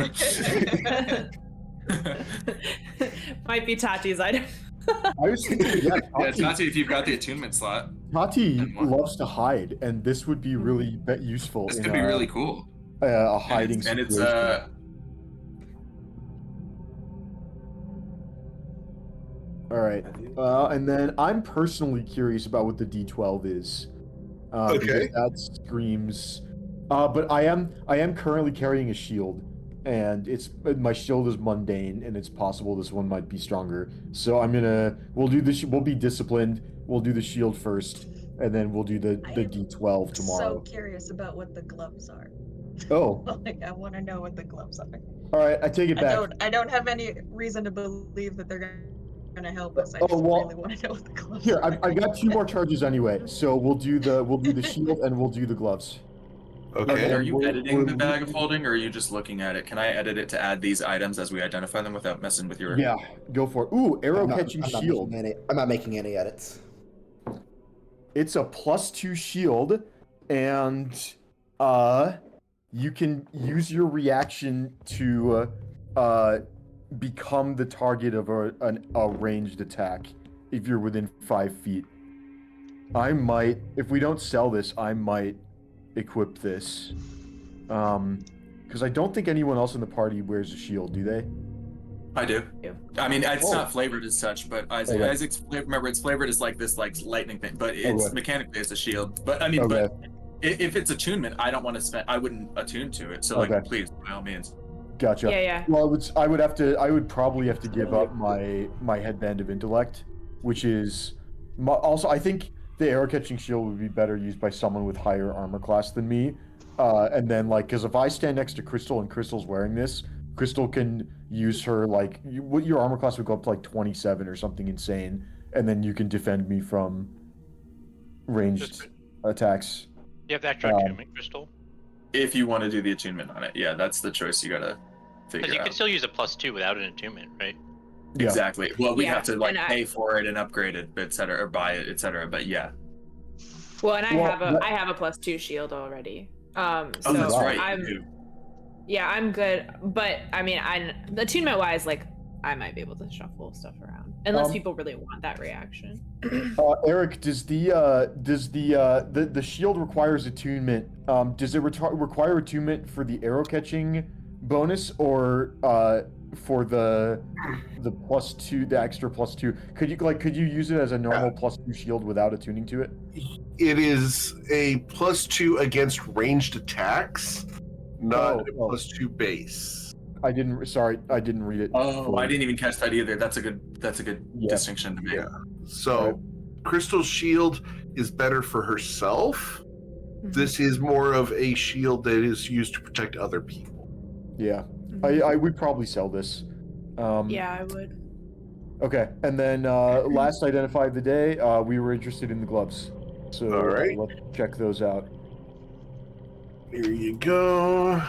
Might be Tati's item. I was thinking, yeah, Yeah, Tati, if you've got the attunement slot, Tati And what? loves to hide, and this would be really useful. this in could be really cool. a hiding And it's situation. All right, and then I'm personally curious about what the D12 is. Okay. Because that screams. But I am currently carrying a shield, and my shield is mundane, and it's possible this one might be stronger. So we'll do this. We'll be disciplined. We'll do the shield first, and then we'll do the I am D12 So tomorrow. curious about what the gloves are. Oh, Like, I want to know what the gloves are. all right. I take it back. I don't have any reason to believe that they're gonna help us. I Oh, just well, really want to know what the gloves Here, are. I got 2 more charges anyway. So we'll do the shield and we'll do the gloves. okay. Are you We're- editing we're the bag of leaving- holding, or are you just looking at it? Can I edit it to add these items as we identify them without messing with your... Yeah, go for it. Ooh, arrow catching shield. I'm not making any edits. It's a +2 shield, and you can use your reaction to become the target of a ranged attack if you're within 5 feet. I might, if we don't sell this, I might equip this. Because I don't think anyone else in the party wears a shield, do they? I do. Yeah. I mean, it's Oh. not flavored as such, but Okay. Isaac's remember it's flavored as like this lightning thing, but it's Okay. mechanically it's a shield. But I mean, Okay. but if it's attunement, I don't want to spend. I wouldn't attune to it. So Okay. like, please, by all means. Gotcha. Yeah, yeah. Well, I would probably have to give up my headband of intellect which is also I think the arrow catching shield would be better used by someone with higher armor class than me. And then like, because if I stand next to Crystal and Crystal's wearing this, Crystal can use her like your armor class would go up to like 27 or something insane, and then you can defend me from ranged attacks. You have the extra attunement crystal. If you want to do the attunement on it, yeah, that's the choice you gotta figure Because you out. can still use a +2 without an attunement, right? Yeah. Exactly. Well, we Yeah, have to like and pay for it and upgrade it, etc., or buy it, etc. But yeah. Well, and I Well, have a +2 shield already. So Oh, that's right. I'm you do. yeah, I'm good. But I mean, attunement wise, like I might be able to shuffle stuff around unless people really want that reaction. Eric, does the shield requires attunement? Does it require attunement for the arrow catching bonus or for the +2, the extra +2? Could you use it as a normal +2 shield without attuning to it? It is a +2 against ranged attacks, not a +2 base. I didn't read it. Oh, I didn't even catch that either. That's a good distinction to make. Yeah. So, Crystal's shield is better for herself. This is more of a shield that is used to protect other people. Yeah, I would probably sell this. Yeah, I would. Okay, and then last identify of the day, we were interested in the gloves. So All right. let's check those out. Here you go.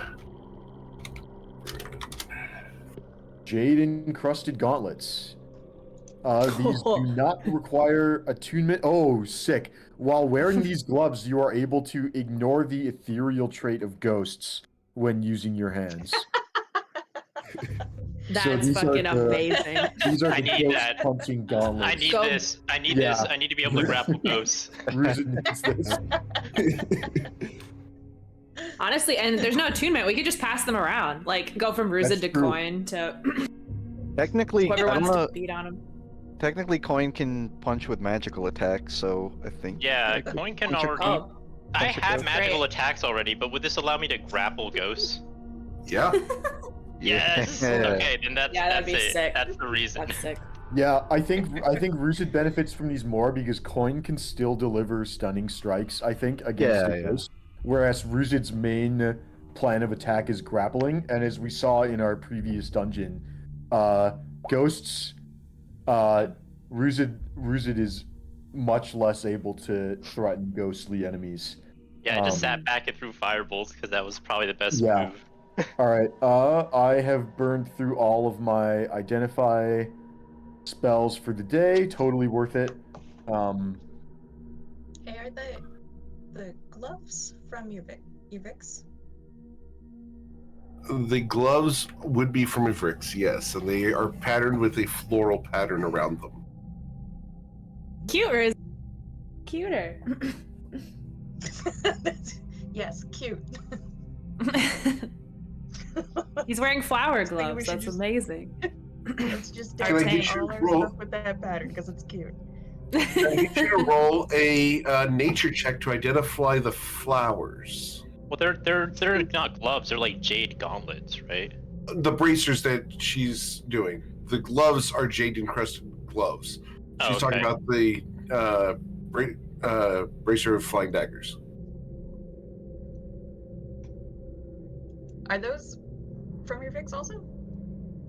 Jade encrusted gauntlets. These do not require attunement. Oh, sick. While wearing these gloves, you are able to ignore the ethereal trait of ghosts when using your hands. That's fucking amazing. These are I the need ghost that. punching gauntlets. I need Go. this. I need this. I need to be able to grapple ghosts. Ruzin needs this. Honestly, and there's no attunement. We could just pass them around. Like go from Ruzid That's to true. Coin to Technically, whoever I don't wants know. to beat on him. Technically, Coin can punch with magical attacks, so I think. Yeah, Coin can punch a already. ghost. I punch a have ghost. magical Great. attacks already, but would this allow me to grapple ghosts? Yeah. Yes. Okay, then that's that'd be it. sick. That's the reason. That's sick. Yeah, I think Ruzid benefits from these more because Coin can still deliver stunning strikes, I think, against the ghost. Whereas Ruzid's main plan of attack is grappling, and as we saw in our previous dungeon, ghosts, Ruzid is much less able to threaten ghostly enemies. Yeah, I just sat back and threw firebolts because that was probably the best Yeah. move. All right, I have burned through all of my identify spells for the day. Totally worth it. Hey, are the gloves from Uvix? The gloves would be from Ivrix, yes, and they are patterned with a floral pattern around them. Cute Ruzid. Cuter. Yes, cute. He's wearing flower I think we gloves. should That's just- amazing. Let's just Can I decorate get you all to our roll- stuff with that pattern because it's cute. I need you to roll a nature check to identify the flowers. Well, they're not gloves. They're like jade gauntlets, right? The bracers that she's doing. The gloves are jade encrusted gloves. She's talking about the bracer of flying daggers. Are those from your Vix also?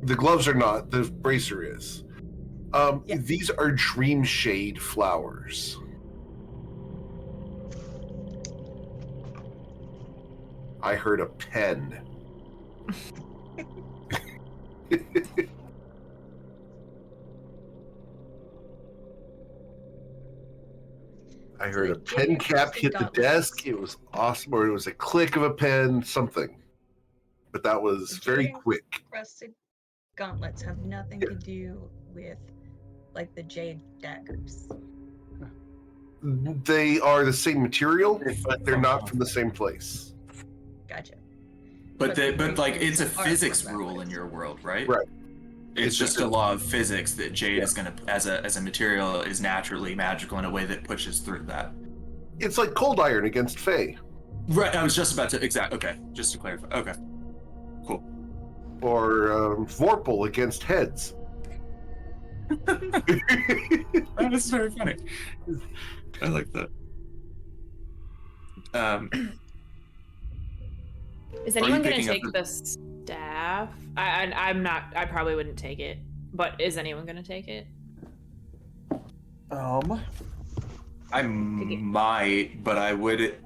The gloves are not. The bracer is. These are dream shade flowers. I heard a pen. I heard a pen cap hit the desk. It was awesome, or it was a click of a pen, something. But that was very quick. Rusted gauntlets have nothing to do with like the jade daggers. They are the same material, but they're not from the same place. Gotcha. But like it's a Art physics from that rule place. in your world, right? Right. It's just a law of physics that jade is gonna, as a material, is naturally magical in a way that pushes through that. It's like cold iron against Fae. Right. I was just about to Okay. Just to clarify. Okay. Cool. Or Vorpal against heads. That's very funny. I like that. Is Are you anyone gonna picking up take the staff? I'm not. I probably wouldn't take it. But is anyone gonna take it? I might, but I would.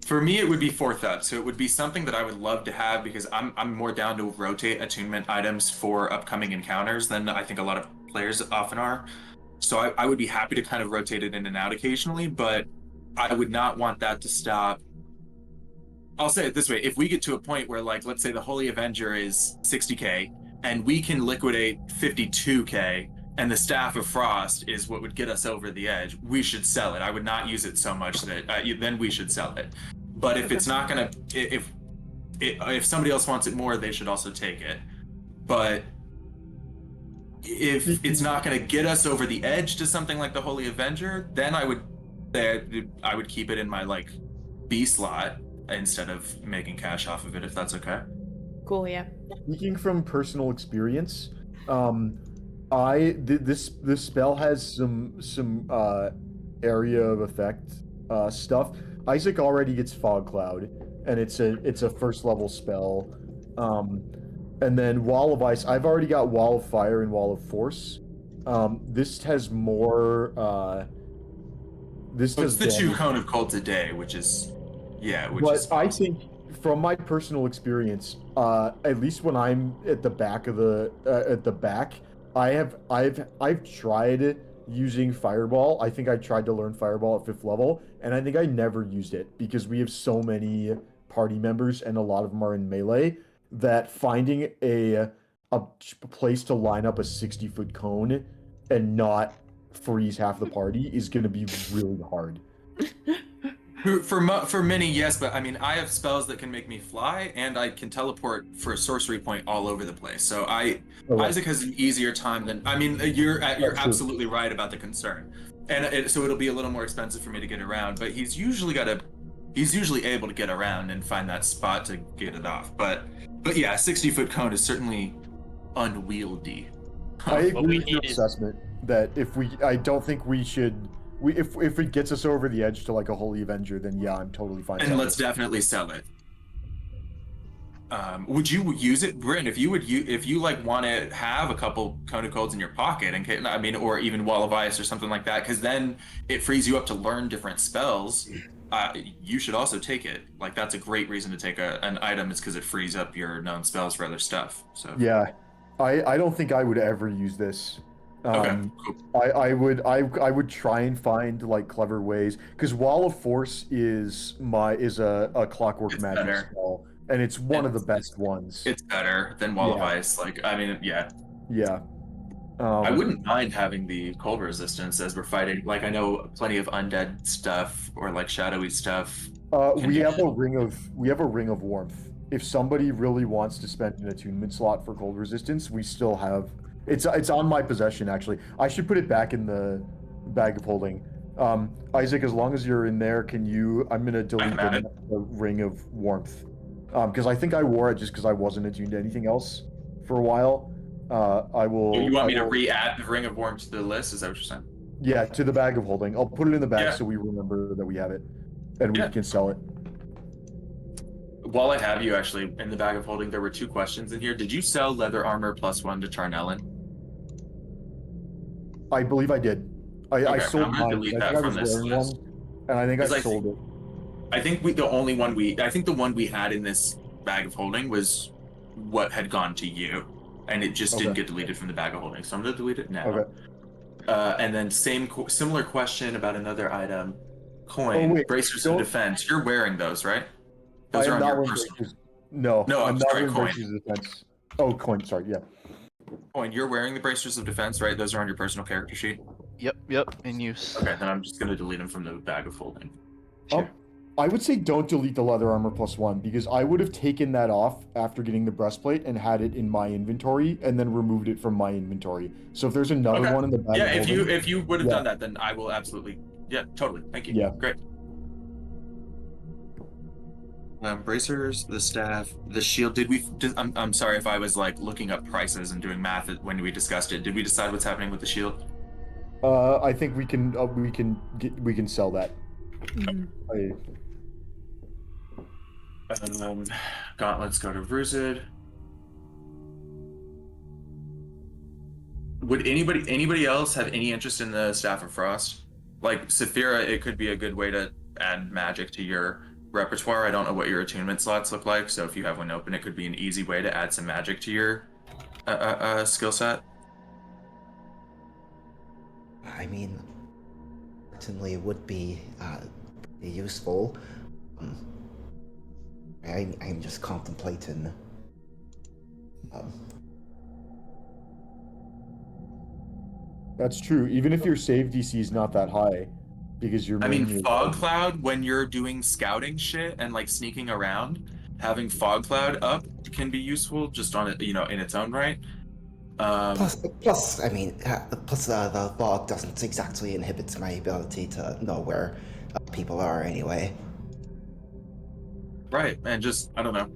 For me, it would be fourth up, so it would be something that I would love to have because I'm more down to rotate attunement items for upcoming encounters than I think a lot of players often are. So I would be happy to kind of rotate it in and out occasionally, but I would not want that to stop. I'll say it this way: if we get to a point where, like, let's say the Holy Avenger is 60k, and we can liquidate 52k, and the Staff of Frost is what would get us over the edge, we should sell it. I would not use it so much that then we should sell it. But if it's not gonna, if somebody else wants it more, they should also take it. But if it's not gonna get us over the edge to something like the Holy Avenger, then I would keep it in my like B slot instead of making cash off of it, if that's okay. Cool. Yeah. Speaking from personal experience, this spell has some area of effect stuff. Isaac already gets Fog Cloud, and it's a first level spell. And then Wall of Ice. I've already got Wall of Fire and Wall of Force. This has more. This So it's does the 2 damage. cone of cold a day, which is But I think, from my personal experience, at least when I'm at the back of the back, I've tried using Fireball. I think I tried to learn Fireball at 5th level, and I think I never used it because we have so many party members and a lot of them are in melee that finding a place to line up a 60-foot cone and not freeze half the party is going to be really hard. For many, yes, but I mean, I have spells that can make me fly, and I can teleport for a sorcery point all over the place. So Isaac has an easier time than. I mean, you're absolutely right about the concern, and so it'll be a little more expensive for me to get around. But he's usually able to get around and find that spot to get it off. But yeah, 60-foot cone is certainly unwieldy. I agree with your assessment that I don't think we should. If it gets us over the edge to like a Holy Avenger, then yeah, I'm totally fine. And let's definitely sell it. Would you use it, Bryn? If you like want to have a couple Cone of Colds in your pocket, and I mean, or even Wall of Ice or something like that, because then it frees you up to learn different spells. You should also take it. Like that's a great reason to take an item, is because it frees up your known spells for other stuff. So yeah, I don't think I would ever use this. Okay, cool. I would try and find like clever ways, because Wall of Force is a clockwork magic spell, and it's one of the best ones. It's better than Wall of Ice. Like, I mean, yeah. Yeah. I wouldn't mind having the cold resistance as we're fighting. Like, I know plenty of undead stuff or like shadowy stuff. We have a ring of warmth. If somebody really wants to spend an attunement slot for cold resistance, we still have. It's on my possession, actually. I should put it back in the bag of holding. Isaac, as long as you're in there, can you? I'm gonna delete the ring of warmth, because I think I wore it just because I wasn't attuned to anything else for a while. I will. You want me to re-add the ring of warmth to the list? Is that what you're saying? Yeah, to the bag of holding. I'll put it in the bag so we remember that we have it, and we can sell it. While I have you, actually, in the bag of holding, there were 2 questions in here. Did you sell leather armor +1 to Charnellen? I believe I did. I sold mine. Delete that from this list. And I think I sold it. I think the one we had in this bag of holding was what had gone to you, and it just didn't get deleted from the bag of holding. So I'm gonna delete it now. Okay. And then similar question about another item. Coin, bracers of defense. You're wearing those, right? Those are on your personal. No, I'm not wearing coin. bracers of defense. Oh, coin. Sorry, yeah. Coin, you're wearing the bracers of defense, right? Those are on your personal character sheet. Yep, in use. Okay, then I'm just gonna delete them from the bag of holding. Sure. I would say don't delete the leather armor +1, because I would have taken that off after getting the breastplate and had it in my inventory, and then removed it from my inventory. So if there's another one in the bag, if you would have done that, then I will absolutely. Yeah, totally. Thank you. Yeah, great. Bracers, the staff, the shield. I'm sorry if I was like looking up prices and doing math when we discussed it. Did we decide what's happening with the shield? I think we can sell that. Gauntlets go to Ruzid. Would anybody else have any interest in the Staff of Frost? Like Saphira, it could be a good way to add magic to your repertoire. I don't know what your attunement slots look like, so if you have one open, it could be an easy way to add some magic to your skill set. I mean, certainly it would be useful. I'm just contemplating. That's true. Even if your save DC is not that high, because you're. I mean, Fog Cloud, when you're doing scouting shit and like sneaking around, having Fog Cloud up can be useful just on it, in its own right. Plus, I mean, the fog doesn't exactly inhibit my ability to know where people are anyway. Right, and just, I don't know.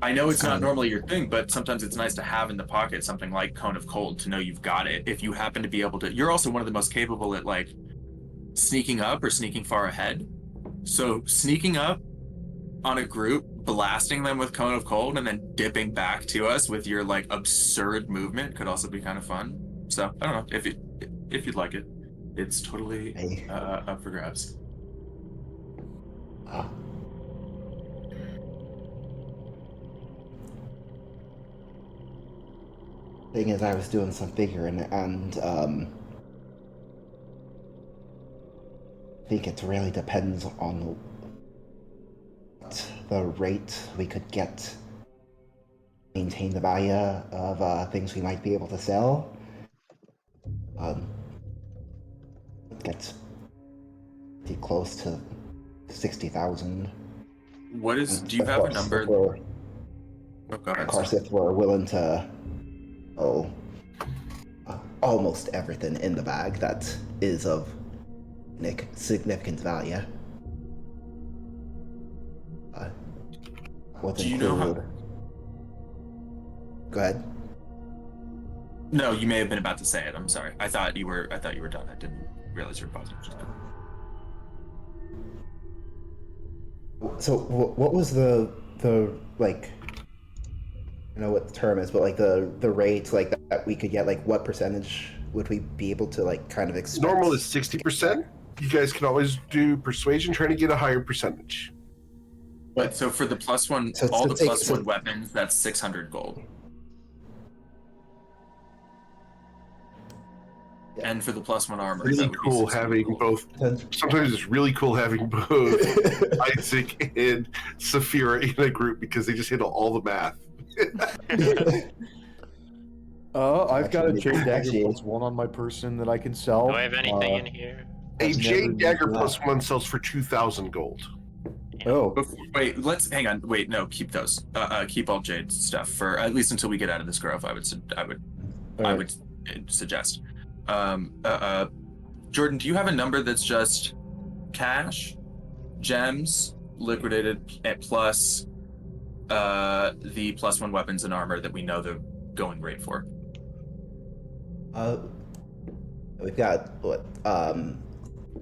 I know it's not normally your thing, but sometimes it's nice to have in the pocket something like Cone of Cold to know you've got it. If you happen to be able to, you're also one of the most capable at like sneaking up or sneaking far ahead. So sneaking up on a group, blasting them with Cone of Cold, and then dipping back to us with your like absurd movement could also be kind of fun. So I don't know if you'd like it. It's totally up for grabs. Thing is, I was doing some figuring, and I think it really depends on the rate we could get, maintain the value of things we might be able to sell. Gets pretty close to 60,000. What is? Do you have a number? Go ahead. Of course, if we're willing to, almost everything in the bag that is of significant value. Do you know how? Go ahead. No, you may have been about to say it. I'm sorry. I thought you were done. I didn't realize you were pausing. So what was the like? I don't know what the term is, but like the rate like that we could get, like what percentage would we be able to like kind of expect? Normal is 60%. You guys can always do persuasion, trying to get a higher percentage. But so for the plus one, one weapons, that's 600 gold. Yeah. And for the plus one armor, really cool having both. Sometimes it's really cool having both Isaac and Saphira in a group because they just handle all the math. I've got a Jade Dagger plus one on my person that I can sell. Do I have anything in here? A Jade Dagger plus one sells for 2,000 gold. Oh. Wait, hang on. Wait, no, keep those. Keep all Jade stuff for at least until we get out of this grove. I would suggest. Jordan, do you have a number that's just cash, gems, liquidated, plus the plus one weapons and armor that we know the going rate for? We've got what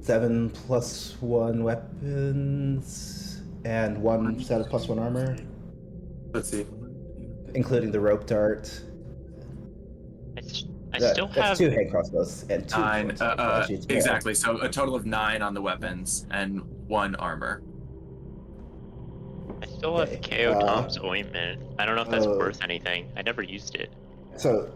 7 plus 1 weapons and 1 set of plus 1 armor. Let's see, including the rope dart. I still have 2 hand crossbows and 2 9. Exactly. So a total of 9 on the weapons and 1 armor. I still have KO Tom's ointment. I don't know if that's worth anything. I never used it. So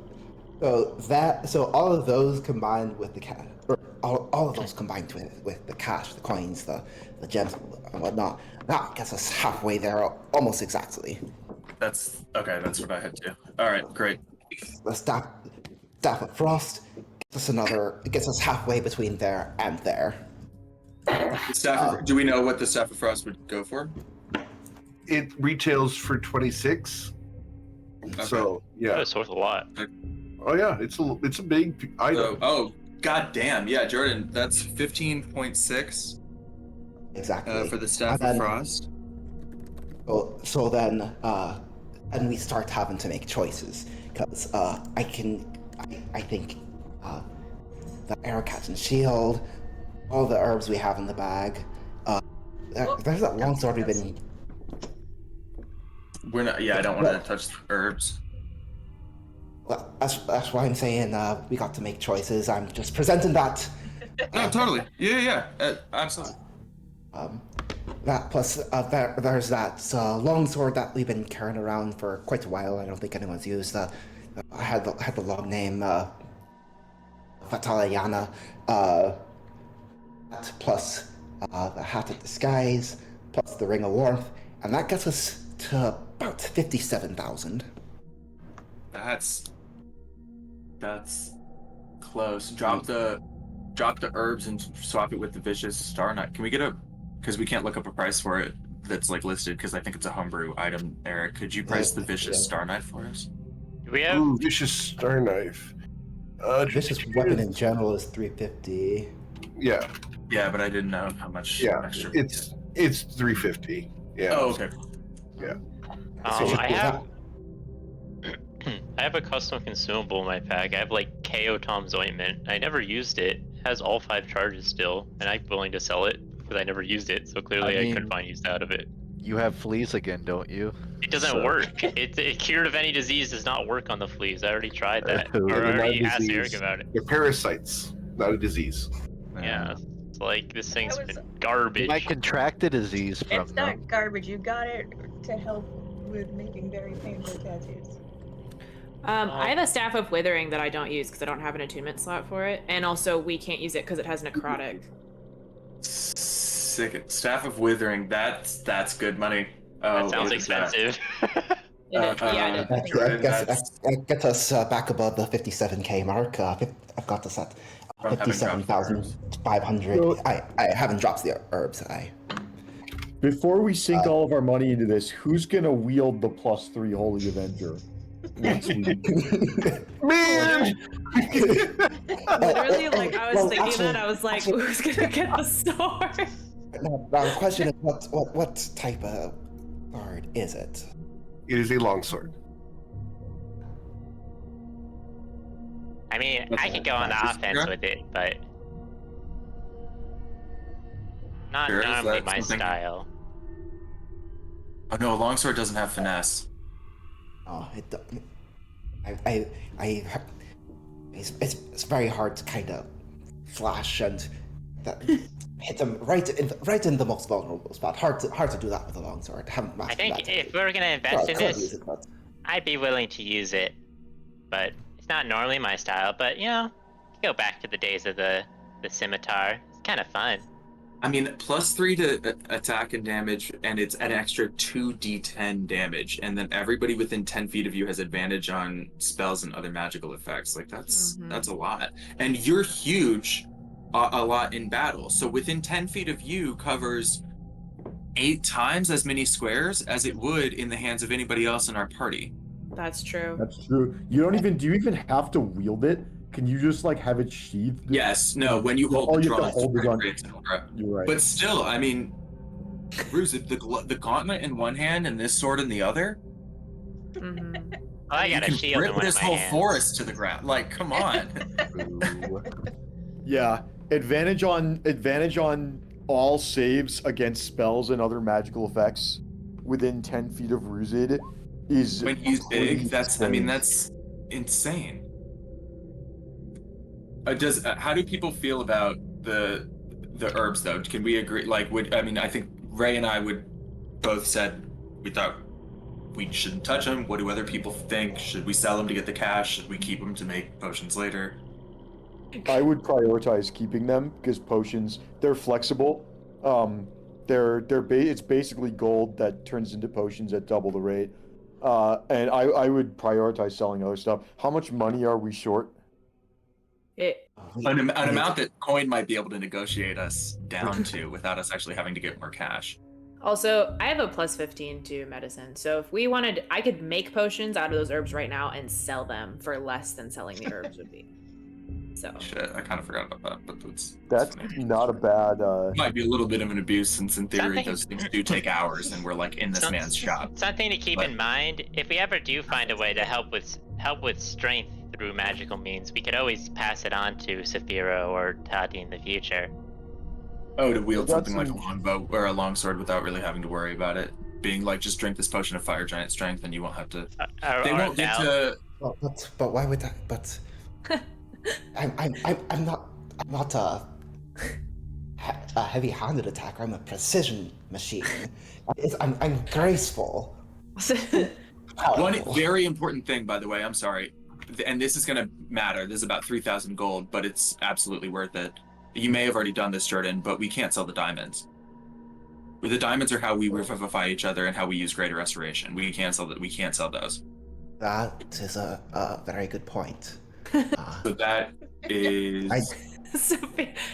all of those combined with the cash, or all of those combined with the cash, the coins, the gems, and whatnot, that gets us halfway there, almost exactly. That's okay. That's what I had to. All right, great. The staff of Frost gets us halfway between there and there. Do we know what the Staff of Frost would go for? It retails for 26. Okay. So yeah, it's worth a lot. Oh yeah, it's a big item. Oh god damn, yeah, Jordan, that's 15.6. Exactly. For the Staff of Frost. So then, and we start having to make choices because I think the Aerocat and Shield, all the herbs we have in the bag. There's that longsword we've been. We're not. Yeah, I don't want to touch the herbs. Well, that's why I'm saying we got to make choices. I'm just presenting that. No, totally. Yeah. Absolutely. That plus there's that longsword that we've been carrying around for quite a while. I don't think anyone's used. I had the long name Fatalayana. That plus the Hat of Disguise, plus the Ring of Warmth, and that gets us to about 57,000. That's close. Drop the herbs and swap it with the Vicious Star Knife. Can we get because we can't look up a price for it that's like listed because I think it's a homebrew item. Eric, could you price the Vicious Star Knife for us? Do we have? Vicious Star Knife. Vicious weapon in general is 350. Yeah. Yeah, but I didn't know how much extra. It's 350. Yeah. Oh, okay. Yeah. I have a custom consumable in my pack. I have like KO Tom's ointment. I never used it. It has all 5 charges still, and I'm willing to sell it because I never used it. So clearly, I couldn't find use out of it. You have fleas again, don't you? It doesn't work. It cured of any disease does not work on the fleas. I already tried that. Oh, Or I They're already not a asked disease. Eric about it. They're parasites, not a disease. Yeah. It's like this thing's That was- been garbage. You might contract a disease from It's them. not garbage. You got it to help with making very painful tattoos. I have a Staff of Withering that I don't use because I don't have an attunement slot for it, and also we can't use it because it has necrotic. Sick. Staff of Withering. That's good money. Oh, That sounds look at expensive. That gets us back above the 57k mark. I've got this at From having dropped the herbs. 57,500. I haven't dropped the herbs. Before we sink all of our money into this, who's gonna wield the +3 Holy Avenger? Next week? Man! Literally, like I was Well, thinking actually- that I was like, who's gonna get the sword? Now, the question is, what type of sword is it? It is a longsword. I mean, What's I that? could go on the Practice, offense yeah? with it, but not Sure, is normally that my something- style. Oh no, a longsword doesn't have finesse. Oh, it. It's very hard to kind of flash and hit them right in the most vulnerable spot. Hard to do that with a longsword. Haven't I mastered think that. if we're gonna invest in Could this, use it, but I'd be willing to use it, but it's not normally my style. But you know, go back to the days of the scimitar. It's kind of fun. I mean, +3 to attack and damage, and it's an extra 2d10 damage, and then everybody within 10 feet of you has advantage on spells and other magical effects. Like that's a lot, and you're huge, a lot in battle. So within 10 feet of you covers 8 times as many squares as it would in the hands of anybody else in our party. That's true. That's true. Do you even have to wield it? Can you just like have it sheathed? Yes, no. When you hold Oh, the you have to draw, hold the gun. You're right. But still, I mean, Bruce, the gauntlet in one hand and this sword in the other. Hmm. I got a you can shield in rip one this of my whole hands. forest to the ground. Like, come on. Yeah, advantage on all saves against spells and other magical effects within 10 feet of Ruzid is When he's big, that's that's insane. How do people feel about the herbs though? Can we agree? Like, I think Ray and I would both said we thought we shouldn't touch them. What do other people think? Should we sell them to get the cash? Should we keep them to make potions later? I would prioritize keeping them because potions, they're flexible. It's basically gold that turns into potions at double the rate. And I would prioritize selling other stuff. How much money are we short? An amount that Coin might be able to negotiate us down to without us actually having to get more cash. Also, I have a +15 to medicine, so if we wanted, I could make potions out of those herbs right now and sell them for less than selling the herbs would be. So Shit, I kind of forgot about that, but That's not a bad. Might be a little bit of an abuse since in theory Something- those things do take hours, and we're like in this Some- man's shop. Something to keep But- in mind: if we ever do find a way to help with strength through magical means, we could always pass it on to Saphira or Tati in the future. Oh, to wield Got something like a some- longbow or a longsword without really having to worry about it. Being like, just drink this potion of fire giant strength, and you won't have to. They won't get now- to. But why would that? But I'm not a heavy-handed attacker. I'm a precision machine. I'm graceful. One Powerful. very important thing, by the way, I'm sorry, and this is going to matter. This is about 3,000 gold, but it's absolutely worth it. You may have already done this, Jordan, but we can't sell the diamonds. The diamonds are how we revivify each other and how we use Greater Restoration. We can't sell that. We can't sell those. That is a very good point. So that is.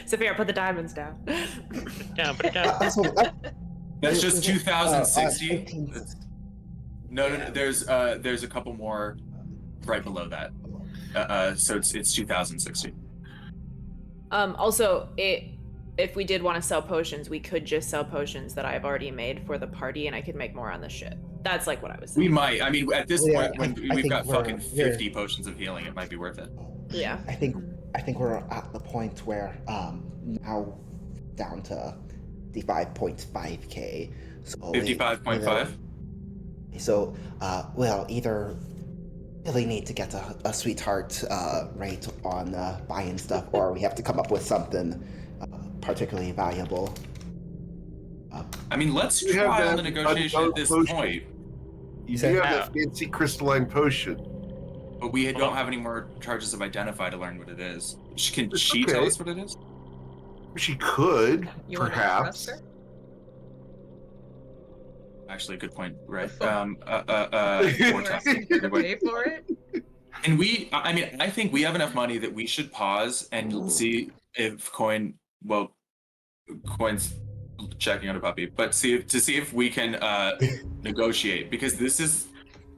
Sophia, put the diamonds down. Down, put it down. That's just 2,060. 18. No, there's a couple more right below that. So it's 2,060. Also, if we did want to sell potions, we could just sell potions that I've already made for the party, and I could make more on the ship. That's like what I was saying. We might. I mean, at this Yeah, point, when I we've think got we're- fucking 50 potions of healing, it might be worth it. Yeah. I think we're at the point where now down to 55.5k. So 55.5. So we'll either really need to get a sweetheart rate on buying stuff, or we have to come up with something particularly valuable. I mean, let's You have try on that the negotiation at this potion. point, You do have that fancy crystalline potion. but we don't have any more charges of identify to learn what it is. Can It's she tell okay. us what it is? She could, You want to perhaps. trust her? Actually, good point. Right. Four Four times. asking her to pay for it? And I mean, I think we have enough money that we should pause and see if Coin's checking on a puppy, but see if we can negotiate, because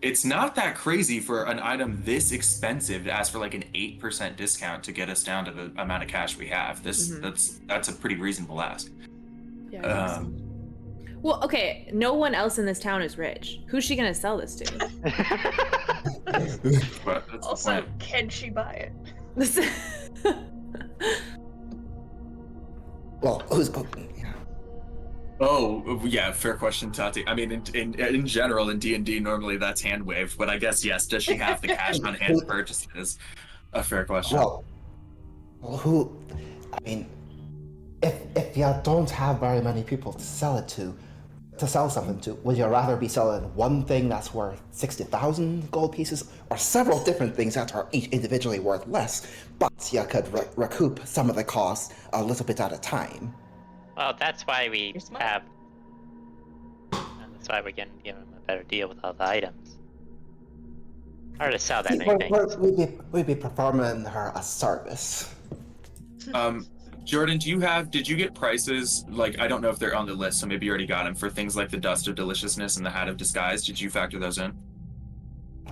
it's not that crazy for an item this expensive to ask for like an 8% discount to get us down to the amount of cash we have. That's a pretty reasonable ask. Yeah, I think so. Well, okay, no one else in this town is rich. Who's she gonna sell this to? But that's Also, the point. can she buy it? Well, who's yeah. Oh yeah, fair question, Tati. I mean, in general, in D&D, normally that's hand waved, but I guess yes. Does she have the cash on hand to purchase it? Is a fair question. Well, who? I mean, if you don't have very many people to sell something to, would you rather be selling one thing that's worth 60,000 gold pieces, or several different things that are each individually worth less, but you could recoup some of the costs a little bit at a time? Well, that's why we You're smart. have. That's why we're getting give them a better deal with all the items. Hard to sell that many things. We'd be performing her a service. Jordan, did you get prices? Like, I don't know if they're on the list, so maybe you already got them for things like the Dust of Deliciousness and the Hat of Disguise. Did you factor those in?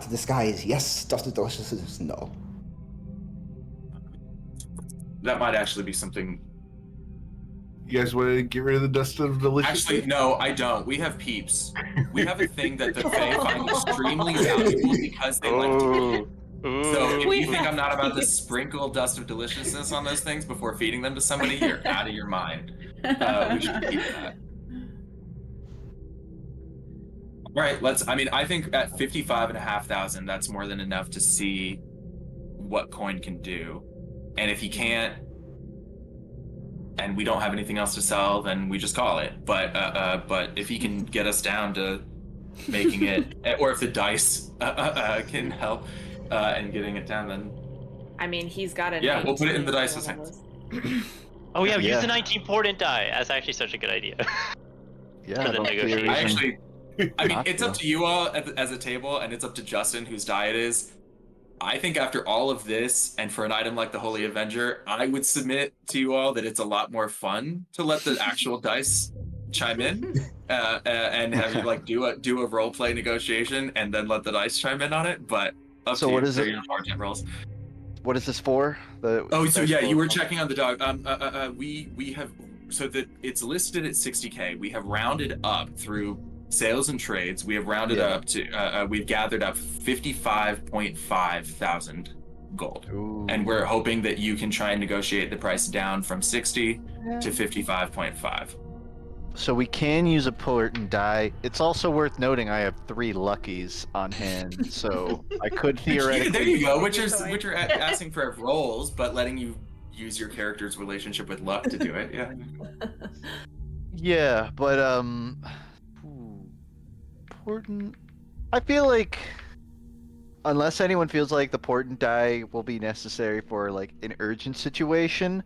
The disguise, yes. Dust of Deliciousness, no. That might actually be something. You guys want to get rid of the dust of delicious? Actually, no, I don't. We have peeps. We have a thing that the Fae find extremely valuable because they like to. So if you think I'm not about to sprinkle Dust of Deliciousness on those things before feeding them to somebody, you're out of your mind. We should keep that. All right, I think at 55,500, that's more than enough to see what Coin can do. And if he can't, and we don't have anything else to sell, then we just call it. But if he can get us down to making it, or if the dice can help in getting it down, then I mean, he's got a. yeah, we'll put it in the 19 dice's hands. Oh yeah, use Yeah. the 19 portent die. That's actually such a good idea. Yeah, For the I don't see a negotiation. reason I mean, not it's to. up to you all as a table, and it's up to Justin, whose die it is. I think after all of this, and for an item like the Holy Avenger, I would submit to you all that it's a lot more fun to let the actual dice chime in, and have you like do a role play negotiation, and then let the dice chime in on it. But up So to what you. is They're it? your bartend rolls. What is this for? So yeah, you were checking on the dog. We have it's listed at 60K. We have rounded up through sales and trades. We have rounded up to we've gathered up 55.5 thousand gold. Ooh. And we're hoping that you can try and negotiate the price down from 60 to 55.5. So we can use a Port die. It's also worth noting I have 3 luckies on hand, so I could theoretically. There you go. Which are asking for rolls, but letting you use your character's relationship with luck to do it. Yeah. Yeah, but important. I feel like unless anyone feels like the Portent die will be necessary for like an urgent situation,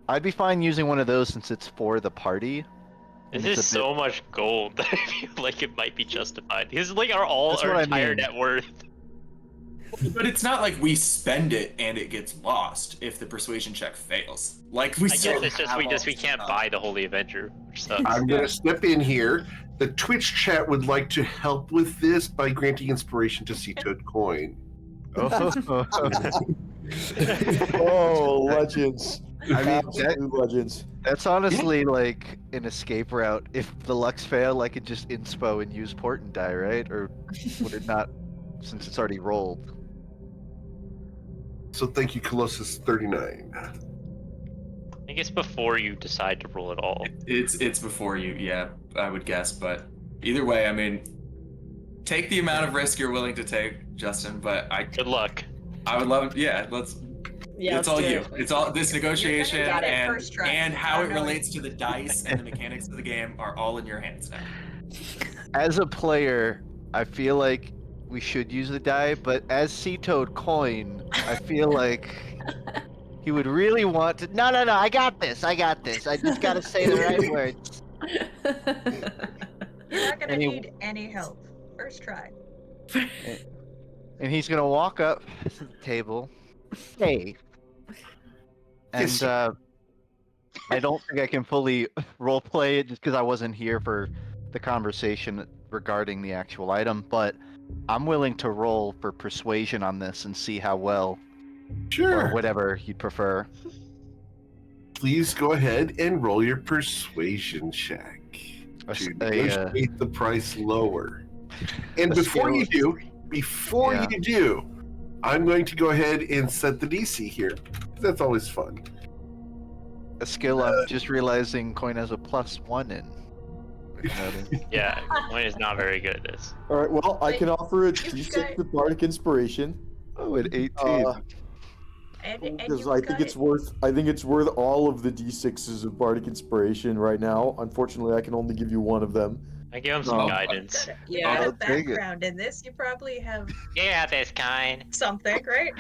I'd be fine using one of those since it's for the party. This is so much gold that I feel like it might be justified. This is like our I entire mean. net worth. But it's not like we spend it and it gets lost if the persuasion check fails. Like we I guess it's just we can't buy the Holy Avenger, which sucks. I'm going to step in here. The Twitch chat would like to help with this by granting inspiration to Toad Coin. Oh, legends. I mean, Absolute legends. that's honestly like an escape route. If the lucks fail, I could just inspo and use Portent die, right? Or would it not, since it's already rolled? So thank you, Colossus39. I think it's before you decide to roll it all. It's before you, yeah, I would guess. But either way, I mean, take the amount of risk you're willing to take, Justin. But Good luck. I would love it. Yeah, it's all you. It's all this negotiation Got it first try. and how I it don't know. relates to the dice and the mechanics of the game are all in your hands now. As a player, I feel like we should use the die, but as Toad Coin, I feel like he would really want to. No, I got this. I just gotta say the right words. You're not gonna And he- need any help. First try. And he's gonna walk up to the table. Hey. Yes. And I don't think I can fully roleplay it just because I wasn't here for the conversation regarding the actual item, but I'm willing to roll for persuasion on this and see how well, Sure. or whatever you'd prefer. Please go ahead and roll your persuasion check to negotiate the price lower. And a before you skill- do, I'm going to go ahead and set the DC here. That's always fun. A skill I'm just realizing Coin has a +1 in. Yeah, Coin is not very good at this. All right, well, I can offer a You've D6 got- of Bardic Inspiration. Oh, at 18. And Because you've I got think it's worth all of the D6s of Bardic Inspiration right now. Unfortunately, I can only give you one of them. I give him some Oh. guidance. You Yeah. got a I'll take it. background in this. You probably have Yeah, this kind. something, right?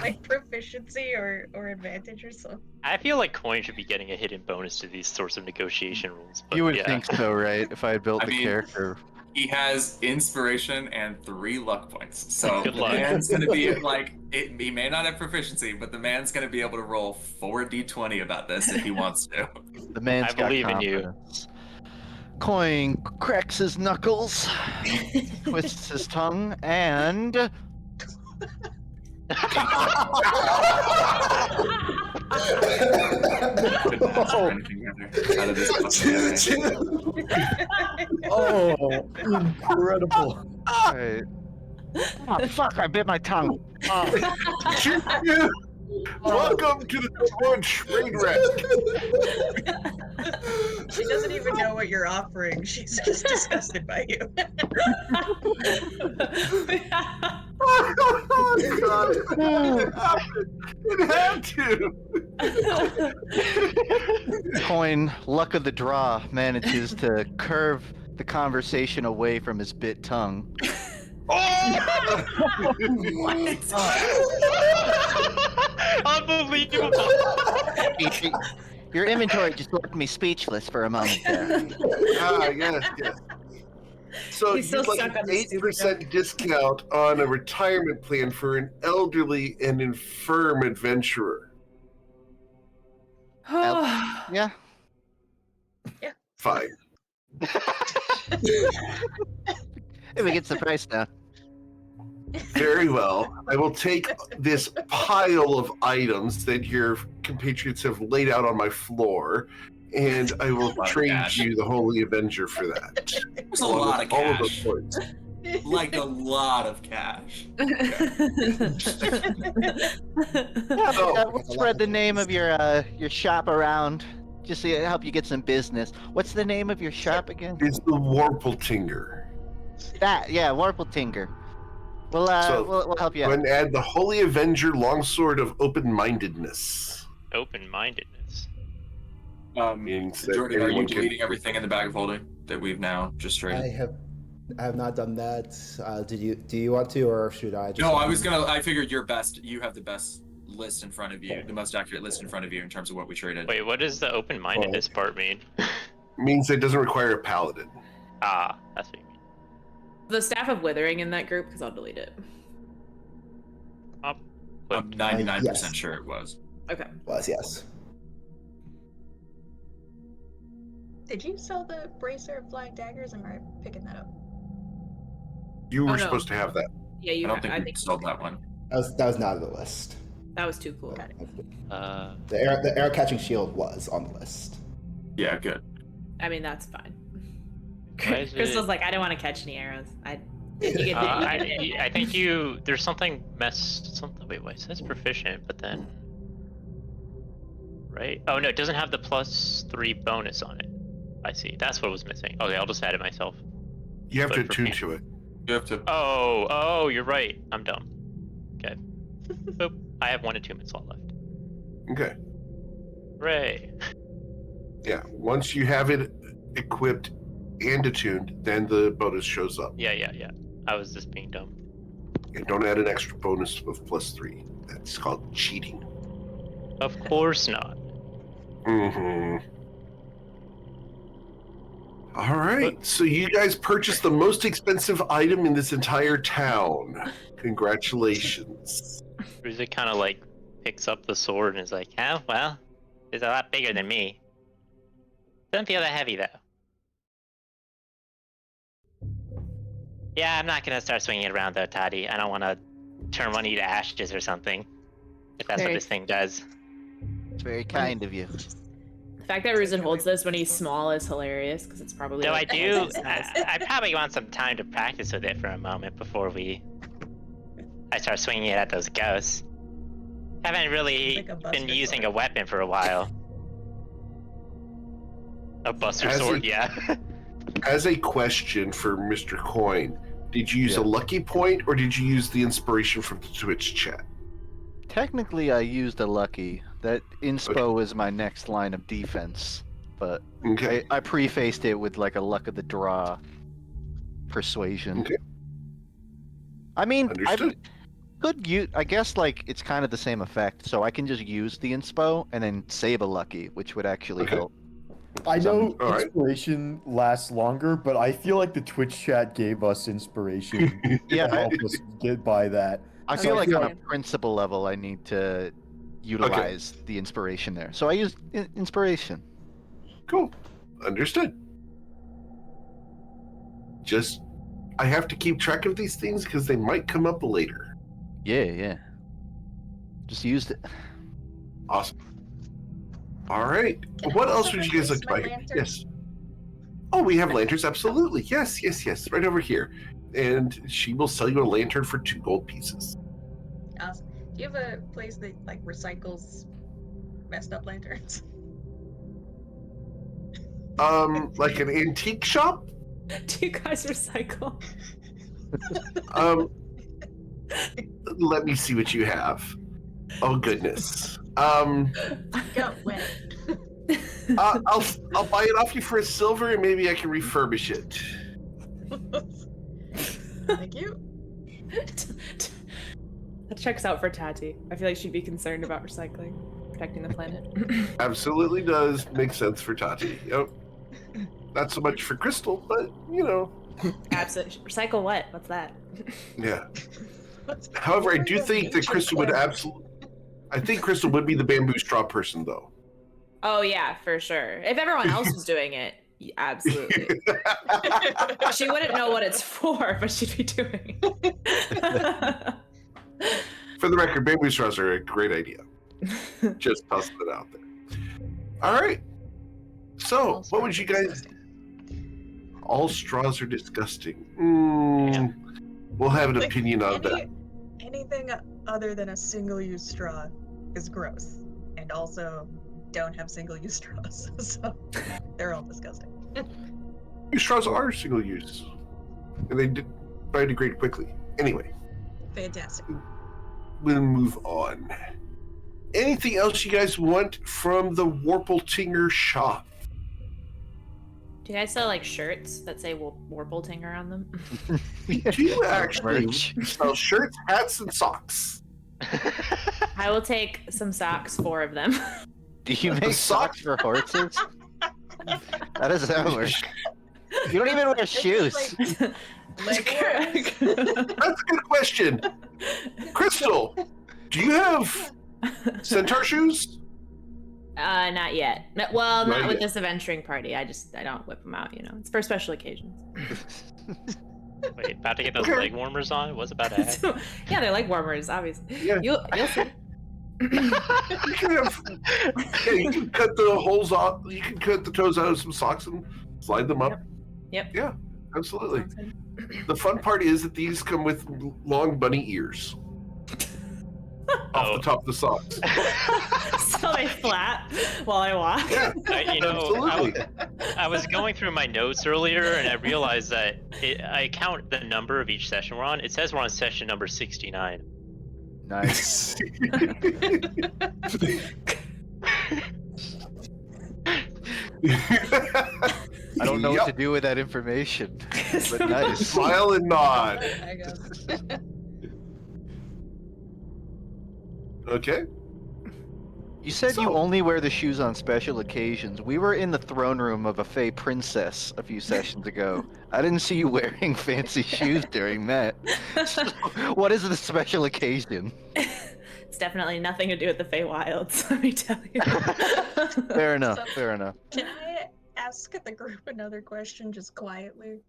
Like proficiency or advantage or something. I feel like Coin should be getting a hidden bonus to these sorts of negotiation rules. But You would yeah. think so, right? If I had built I the mean- character. He has inspiration and 3 luck points. So Good the luck. man's gonna be like, he may not have proficiency, but the man's gonna be able to roll 4d20 about this if he wants to. The man's I got believe in you. confidence. Coin cracks his knuckles, twists his tongue, and Couldn't ask for anything better out of this company. Oh, incredible. Alright. Oh, fuck, I bit my tongue. Oh. Welcome to the Toivoan Trainwreck. She doesn't even know what you're offering. She's just disgusted by you. Oh, God. It had to. Coin, luck of the draw, manages to curve the conversation away from his bit tongue. Unbelievable. Your inventory just left me speechless for a moment there. Yes. So He's still you'd like stuck an on the stupid 8% discount on a retirement plan for an elderly and infirm adventurer. Yeah. Fine. If we get the price down. Very well. I will take this pile of items that your compatriots have laid out on my floor, and I will trade cash. you the Holy Avenger for that. There's a Along lot with of all of those cash. points. Like a lot of cash. We'll spread the name of your shop around just to help you get some business. What's the name of your shop again? It's the Warpletinger. Warpletinger. We'll help you Go out. ahead and add the Holy Avenger Longsword of Open-Mindedness. Open-mindedness. Means that Jordan, are you everyone can- deleting everything in the bag of holding that we've now just traded? I have not done that. Do you want to, or should I? Just No, I figured you have the best list in front of you, the most accurate list in front of you in terms of what we traded. Wait, what does the open-mindedness part mean? Means it doesn't require a paladin. Ah, that's what you mean. The Staff of Withering in that group, because I'll delete it. I'm 99% yes. sure it was. Okay. Was yes. Did you sell the bracer of flying daggers? Am I picking that up? You were no. supposed to have that. Yeah, you. I don't think we sold that one. That was not on the list. That was too cool. Got it. The arrow catching shield was on the list. Yeah, good. I mean, that's fine. Why is Crystal's it- like, I don't want to catch any arrows. I think there's something wait, it says proficient, but then, right? Oh no, it doesn't have the +3 bonus on it. I see, that's what was missing. Okay, I'll just add it myself. You have to But for attune can- to it. You have to. Oh, you're right. I'm dumb. Okay. Boop. I have 1 attunement slot left. Okay. Hooray. Yeah. Once you have it equipped and attuned, then the bonus shows up. Yeah. I was just being dumb. And don't add an extra bonus of +3. That's called cheating. Of course not. Mm-hmm. All right. So you guys purchased the most expensive item in this entire town. Congratulations. Bruiser kind of like picks up the sword and is like, "Oh well, it's a lot bigger than me. Doesn't feel that heavy though." Yeah, I'm not gonna start swinging it around though, Toddy. I don't want to turn one of you to ashes or something. If that's what Very- this thing does. It's very kind of you. The fact that Ruzin holds this when he's small is hilarious, because it's probably. Though I like do, twice his size. I probably want some time to practice with it for a moment before I start swinging it at those ghosts. Haven't really Like a been buster using sword. a weapon for a while. A buster As sword, a- yeah. As a question for Mr. Coin, did you use Yeah. a lucky point or did you use the inspiration from the Twitch chat? Technically, I used a lucky. That inspo was my next line of defense, but Okay. I prefaced it with like a luck of the draw persuasion. Okay. I mean, Understood. I guess like it's kind of the same effect, so I can just use the inspo and then save a lucky, which would actually Okay. help. I know All right. inspiration lasts longer, but I feel like the Twitch chat gave us inspiration Yeah, to help us get by that. I Okay. feel like on a Okay. principle level, I need to utilize the inspiration there. So I used inspiration. Cool. Understood. Just, I have to keep track of these things because they might come up later. Yeah. Just used it. Awesome. All right. What I else also would you guys like to buy? replace my lantern? Yes. Oh, we have lanterns. Absolutely. Yes. Right over here. And she will sell you a lantern for 2 gold pieces. Awesome. Do you have a place that like recycles messed up lanterns? Like an antique shop? Do you guys recycle? Let me see what you have. Oh goodness. Go wet. I'll buy it off you for a silver, and maybe I can refurbish it. Thank you. That checks out for Tati. I feel like she'd be concerned about recycling, protecting the planet. Absolutely does make sense for Tati. Yep. Not so much for Crystal, but you know. Absolutely. Recycle what? What's that? Yeah. However, I do think that Crystal would absolutely. I think Crystal would be the bamboo straw person, though. Oh yeah, for sure. If everyone else was doing it, absolutely. She wouldn't know what it's for, but she'd be doing it. For the record, baby straws are a great idea. Just tossing it out there. All right. So, what would you guys? All straws are disgusting. We'll have an opinion on that. Anything other than a single-use straw is gross, and also don't have single-use straws, so they're all disgusting. Straws are single use, and they biodegrade quickly. Anyway, Fantastic. we'll move on. Anything else you guys want from the Warpletinger shop? Do you guys sell like shirts that say Warpletinger on them? We do actually Merch. sell shirts, hats, and socks. I will take some socks, 4 of them. Do you make socks for horses? That does that work. You don't even wear shoes. Like, That's a good question. Crystal, do you have centaur shoes? Not yet. Well, Not not with yet. this adventuring party. I don't whip them out. It's for special occasions. Wait, about to get those Okay. leg warmers on? What's about to happen? Yeah, they're like warmers, obviously. Yeah. You'll see. You can have. Yeah, you can cut the holes off. You can cut the toes out of some socks and slide them up. Yep. Yeah, absolutely. Sounds good. The fun part is that these come with long bunny ears off the top of the socks. So they flap while I walk. Yeah, absolutely. I was going through my notes earlier and I realized that I count the number of each session we're on. It says we're on session number 69. Nice. I don't know what to do with that information, but nice. Smile and nod. I guess. Okay. You said you So- only wear the shoes on special occasions. We were in the throne room of a Fey princess a few sessions ago. I didn't see you wearing fancy shoes during that. So, what is the special occasion? It's definitely nothing to do with the Feywilds, let me tell you. Fair enough, So- fair enough. Can I ask the group another question just quietly?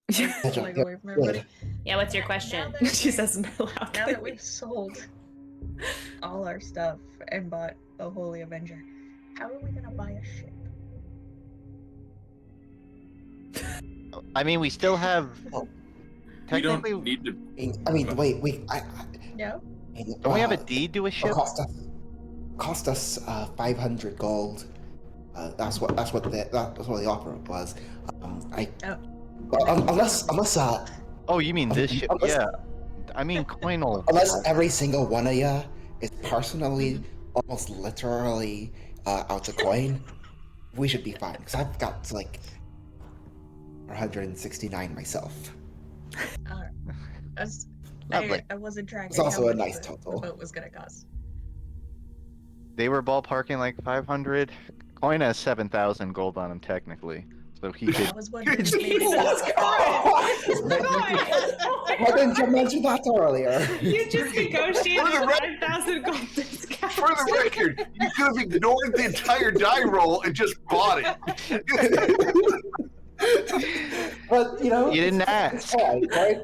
Yeah, Like away from everybody. Yeah, what's your question? Now that- She says Now that loudly. we've sold all our stuff and bought a Holy Avenger, how are we gonna buy a ship? I mean, we still have. You Technically, don't need to. I mean, wait, No? don't we have a deed to a ship? Cost us 500 gold. That's what the offer was. Unless Oh, you mean this ship? Unless- Yeah. I mean, Coinal. unless every single one of you is personally, almost literally out to coin, we should be fine. Because I've got like 169 myself. Lovely. I wasn't tracking It's also how a much nice the total. boat was gonna cost. They were ballparking like 500. Coin has 7,000 gold on him technically, so he could. I was wondering if maybe Jesus Why didn't you mention that earlier? You just negotiated For the a rec- 5,000 gold discount. For the record, you could have ignored the entire die roll and just bought it. But you know, You didn't ask. coin, right?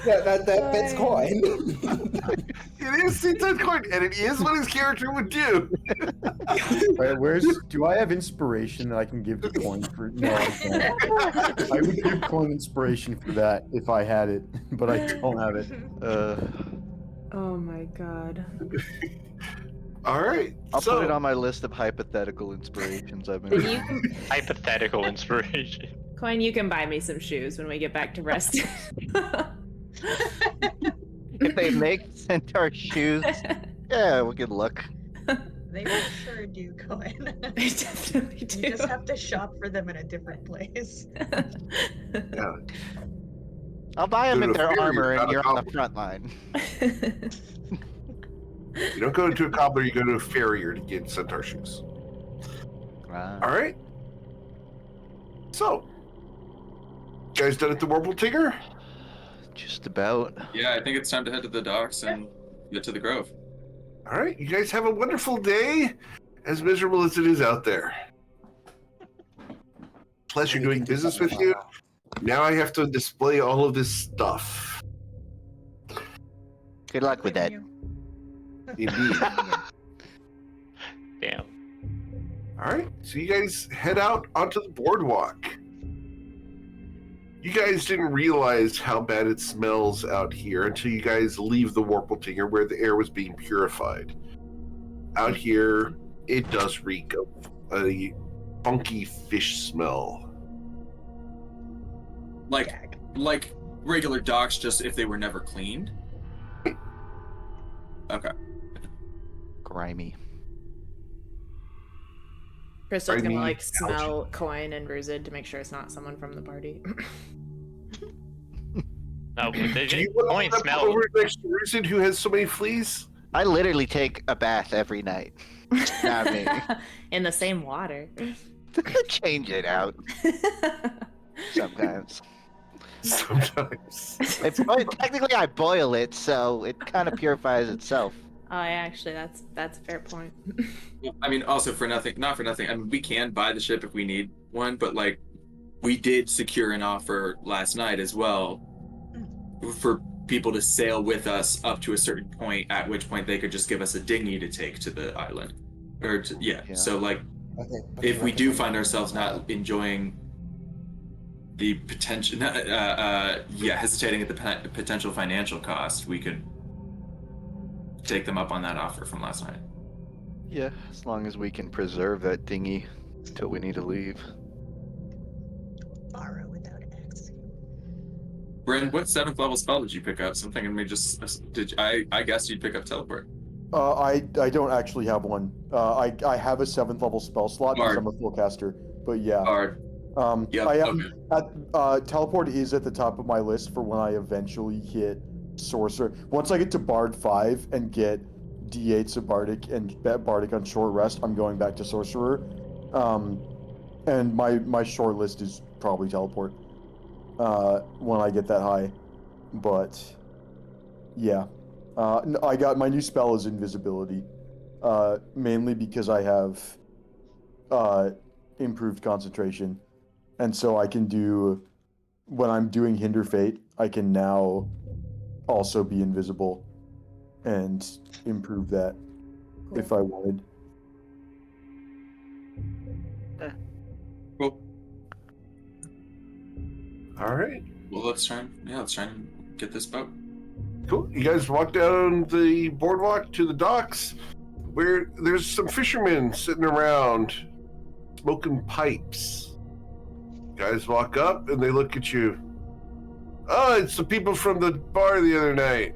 that fits coin. It is Seaton's coin, and it is what his character would do. Alright, do I have inspiration that I can give to coin for? No, I don't. I would give coin inspiration for that if I had it, but I don't have it. Oh my god. All right. I'll so, put it on my list of hypothetical inspirations I've been. You can, Hypothetical inspiration. Coin, you can buy me some shoes when we get back to rest. If they make centaur shoes, yeah, well, good luck. They for sure do, Coin. They definitely do. You just have to shop for them in a different place. yeah. I'll buy them Go in to a their farrier, armor, not and a you're on the cobbler. front line. You don't go to a cobbler, you go to a farrier to get centaur shoes. Ah. All right. So, you guys done at the Warpletinger? Just about. Yeah, I think it's time to head to the docks and get to the Grove. All right. You guys have a wonderful day, as miserable as it is out there. Pleasure We doing can do business something with you. about Now I have to display all of this stuff. Good luck with that. Indeed. Damn. All right, so you guys head out onto the boardwalk. You guys didn't realize how bad it smells out here until you guys leave the Warpletinger where the air was being purified. Out here, it does reek of a funky fish smell. Like regular docks, just if they were never cleaned. Okay. Grimy. Crystal's gonna Grimy like smell Coin and Ruzid to make sure it's not someone from the party. No, Do the you want point to smell. over next to Ruzid who has so many fleas? I literally take a bath every night. Not me. In the same water. Change it out sometimes. Sometimes. Technically, I boil it, so it kind of purifies itself. Oh, yeah, actually, that's a fair point. I mean, also not for nothing. I mean, we can buy the ship if we need one, but like, we did secure an offer last night as well for people to sail with us up to a certain point, at which point they could just give us a dinghy to take to the island. Yeah. So like, if we do find ourselves not enjoying the potential, hesitating at the potential financial cost, we could take them up on that offer from last night. Yeah, as long as we can preserve that dinghy till we need to leave. Borrow without asking. Bryn, what 7th level spell did you pick up? Something in me just I guess you'd pick up teleport. I don't actually have one. I have a 7th level spell slot because Bard. I'm a full caster. But yeah. Bard. Yep, I am teleport is at the top of my list for when I eventually hit sorcerer. Once I get to Bard 5 and get D8s of Bardic and Bardic on short rest, I'm going back to sorcerer. And my short list is probably teleport. When I get that high. But yeah. I got my new spell is invisibility. Mainly because I have improved concentration. And so I can do, when I'm doing Hinder Fate, I can now also be invisible and improve that if I wanted. Cool. All right. Well, let's try and get this boat. Cool. You guys walk down the boardwalk to the docks where there's some fishermen sitting around smoking pipes. You guys walk up and they look at you. Oh, it's the people from the bar the other night.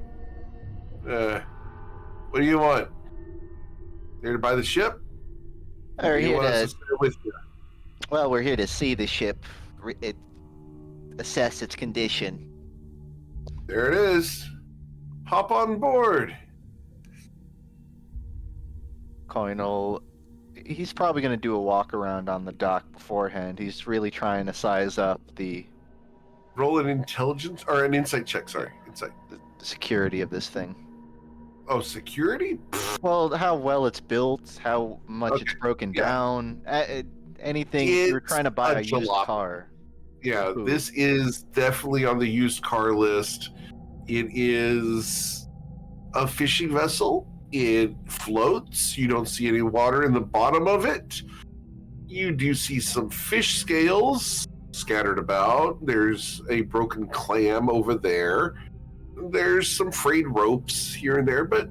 What do you want? There to buy the ship? We're You here want us to, to stay with you? well, we're here to see the ship, assess its condition. There it is. Hop on board. Coin'll, he's probably going to do a walk around on the dock beforehand. He's really trying to size up the Roll an intelligence or an insight check. Sorry, insight. security of this thing. Oh, security? Well, how well it's built, how much it's broken yeah. down, anything. You're It's trying to buy a a used jalopy. car. Yeah, Ooh. this is definitely on the used car list. It is a fishing vessel. It floats. You don't see any water in the bottom of it. You do see some fish scales scattered about. There's a broken clam over there. There's some frayed ropes here and there, but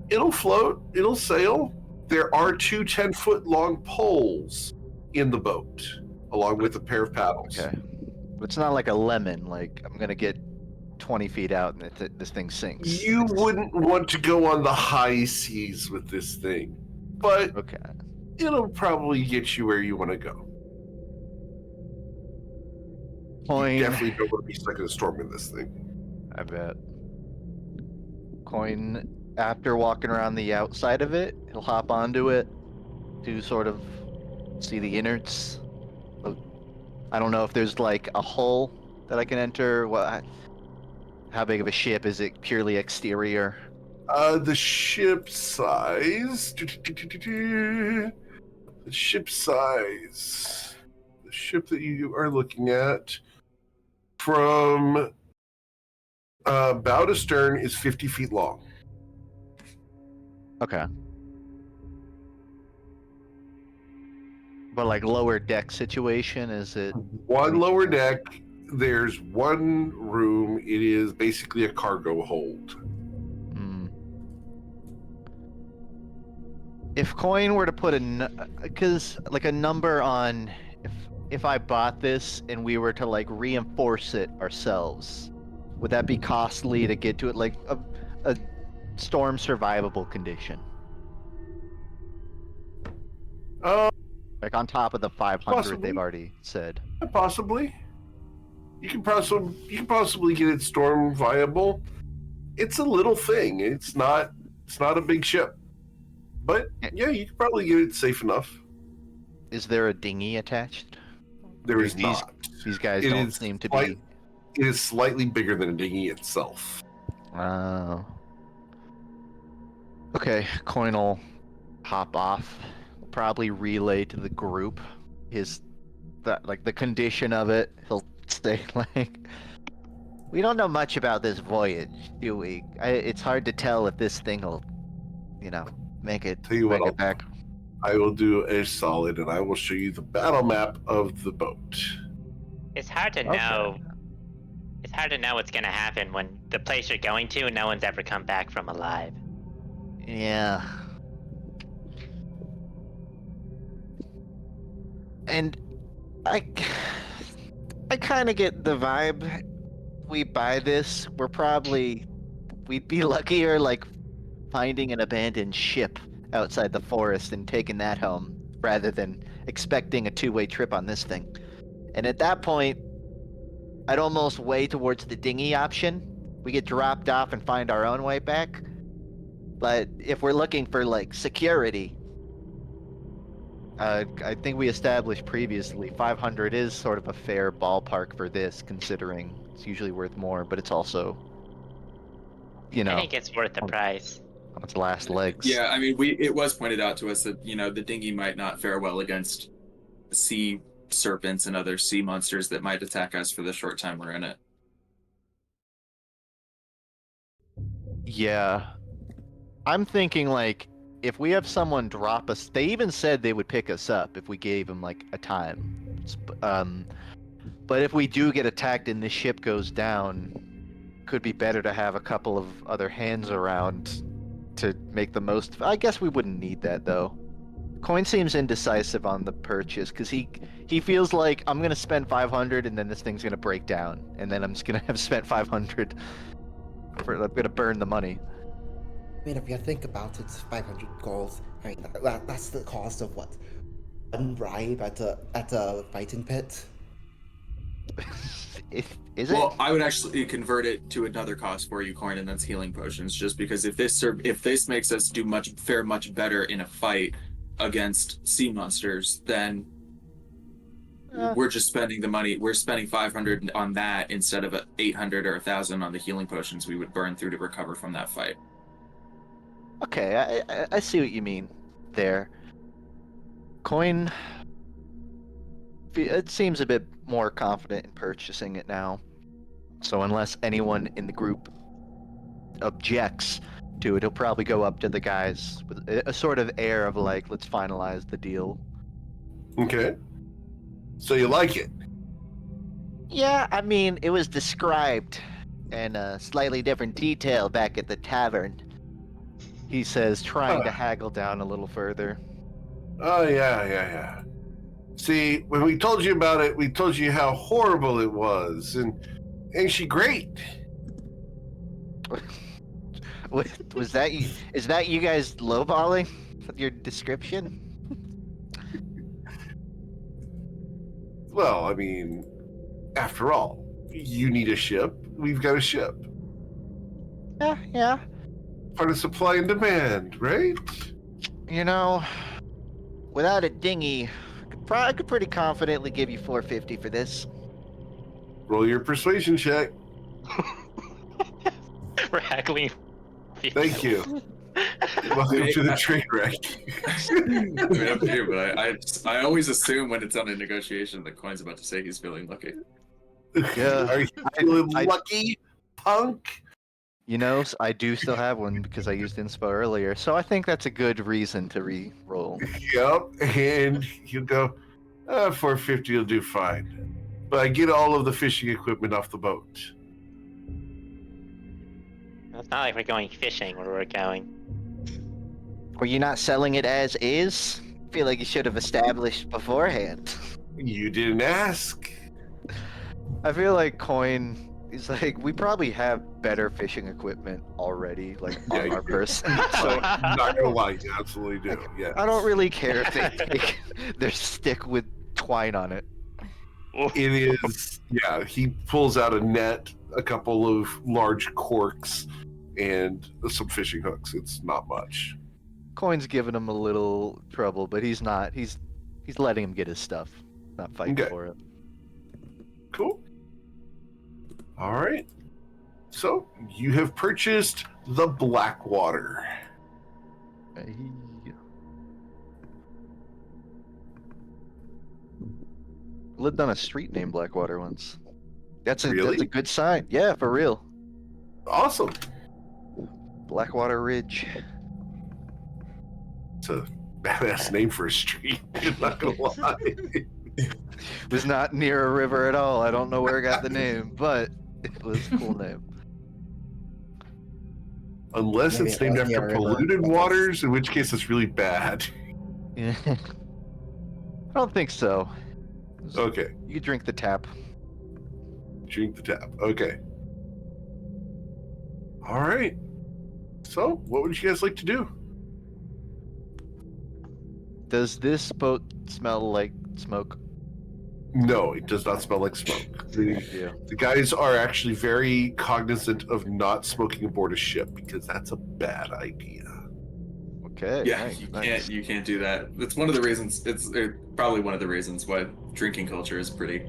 it'll float. It'll sail. There are two 10-foot long poles in the boat, along with a pair of paddles. Okay. But it's not like a lemon, like I'm going to get 20 feet out and this thing sinks. You wouldn't want to go on the high seas with this thing, but Okay. it'll probably get you where you want to go. Coin. You definitely don't want to be stuck in a storm in this thing. I bet. Coin, after walking around the outside of it, he'll hop onto it to sort of see the innards. I don't know if there's like a hull that I can enter. How big of a ship? Is it purely exterior? The ship size. The ship size. ship that you are looking at, from bow to stern, is 50 feet long. Okay. But like lower deck situation, is it? One lower deck, there's one room. It is basically a cargo hold. If Coin were to put a number on, if I bought this and we were to like reinforce it ourselves, would that be costly to get to it, like a storm survivable condition? Like on top of the 500 Possibly. they've already said. Possibly. You can possibly get it storm viable. It's a little thing. It's not a big ship. But yeah, you could probably get it safe enough. Is there a dinghy attached? There is not. These guys don't seem to be. It is slightly bigger than a dinghy itself. Oh. Okay, Coin will hop off. Probably relay to the group the condition of it. He'll say like, we don't know much about this voyage, do we? It's hard to tell if this thing will, make it back. I will do a solid, and I will show you the battle map of the boat. It's hard to know. It's hard to know what's gonna happen when the place you're going to, no one's ever come back from alive. Yeah. And I kind of get the vibe. We buy this, we'd be luckier like finding an abandoned ship outside the forest and taking that home rather than expecting a two-way trip on this thing. And at that point, I'd almost weigh towards the dinghy option. We get dropped off and find our own way back. But if we're looking for like security, I think we established previously 500 is sort of a fair ballpark for this, considering it's usually worth more, but it's also, I think it's worth the price. On its last legs. Yeah, I mean, it was pointed out to us that the dinghy might not fare well against sea serpents and other sea monsters that might attack us for the short time we're in it. Yeah, I'm thinking like, if we have someone drop us, they even said they would pick us up if we gave them like a time. But if we do get attacked and this ship goes down, could be better to have a couple of other hands around to make the most. I guess we wouldn't need that though. Coin seems indecisive on the purchase because he feels like I'm gonna spend 500 and then this thing's gonna break down and then I'm just gonna have spent 500. I'm gonna burn the money. I mean, if you think about it, 500 gold. I mean, that's the cost of what? One bribe at a fighting pit. Is it? Well, I would actually convert it to another cost for you, Coin, and that's healing potions. Just because if this makes us fare much better in a fight against sea monsters, then we're just spending the money. We're spending 500 on that instead of 800 or 1,000 on the healing potions we would burn through to recover from that fight. Okay, I see what you mean there. Coin, it seems a bit more confident in purchasing it now. So unless anyone in the group objects to it, he'll probably go up to the guys with a sort of air of like, let's finalize the deal. Okay. So you like it? Yeah, I mean, it was described in a slightly different detail back at the tavern. He says, trying to haggle down a little further. Oh, yeah. See, when we told you about it, we told you how horrible it was. And ain't she great? Was that you? Is that you guys lowballing with your description? Well, I mean, after all, you need a ship. We've got a ship. Yeah. Part of supply and demand, right? Without a dinghy, I could pretty confidently give you 450 for this. Roll your persuasion check. We're haggling. Thank you. Welcome to the train wreck. I mean, up to you, but I always assume when it's on a negotiation that Coin's about to say he's feeling lucky. Yeah. Are you feeling lucky, punk? You know, I do still have one because I used inspo earlier, so I think that's a good reason to re-roll. Yep. And you go, 450 will do fine. But I get all of the fishing equipment off the boat. It's not like we're going fishing where we're going. Were you not selling it as is? I feel like you should have established beforehand. You didn't ask. I feel like Coin is like, we probably have better fishing equipment already, like Yeah, on you our do. person. So, So not gonna lie, you absolutely do. Yeah. I don't really care if they take their stick with twine on it. It is, yeah, he pulls out a net, a couple of large corks, and some fishing hooks. It's not much. Coin's giving him a little trouble, but he's not. He's letting him get his stuff, not fighting Okay. for it. Cool. All right. So, you have purchased the Blackwater. Hey. Lived on a street named Blackwater once. That's a Really? good sign. Yeah, for real. Awesome. Blackwater Ridge. It's a badass name for a street. I'm not gonna lie. Was not near a river at all. I don't know where it got the name, but it was a cool name. Unless Maybe it's it named was after near a river. polluted waters, in which case it's really bad. Yeah. I don't think so. Okay. You could drink the tap. Drink the tap. Okay. All right. So, what would you guys like to do? Does this boat smell like smoke? No, it does not smell like smoke. Yeah. The guys are actually very cognizant of not smoking aboard a ship because that's a bad idea. Okay. Yeah, nice, you can't do that. It's one of the reasons. It's probably one of the reasons why drinking culture is pretty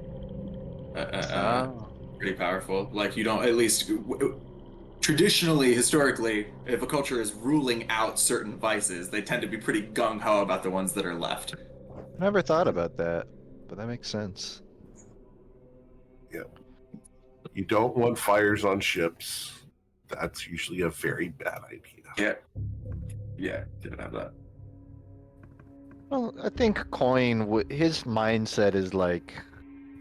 pretty powerful. Like, you don't, at least traditionally, historically, if a culture is ruling out certain vices, they tend to be pretty gung-ho about the ones that are left. I never thought about that, but that makes sense. You don't want fires on ships. That's usually a very bad idea. Yeah, didn't have that. Well, I think Coin, his mindset is like,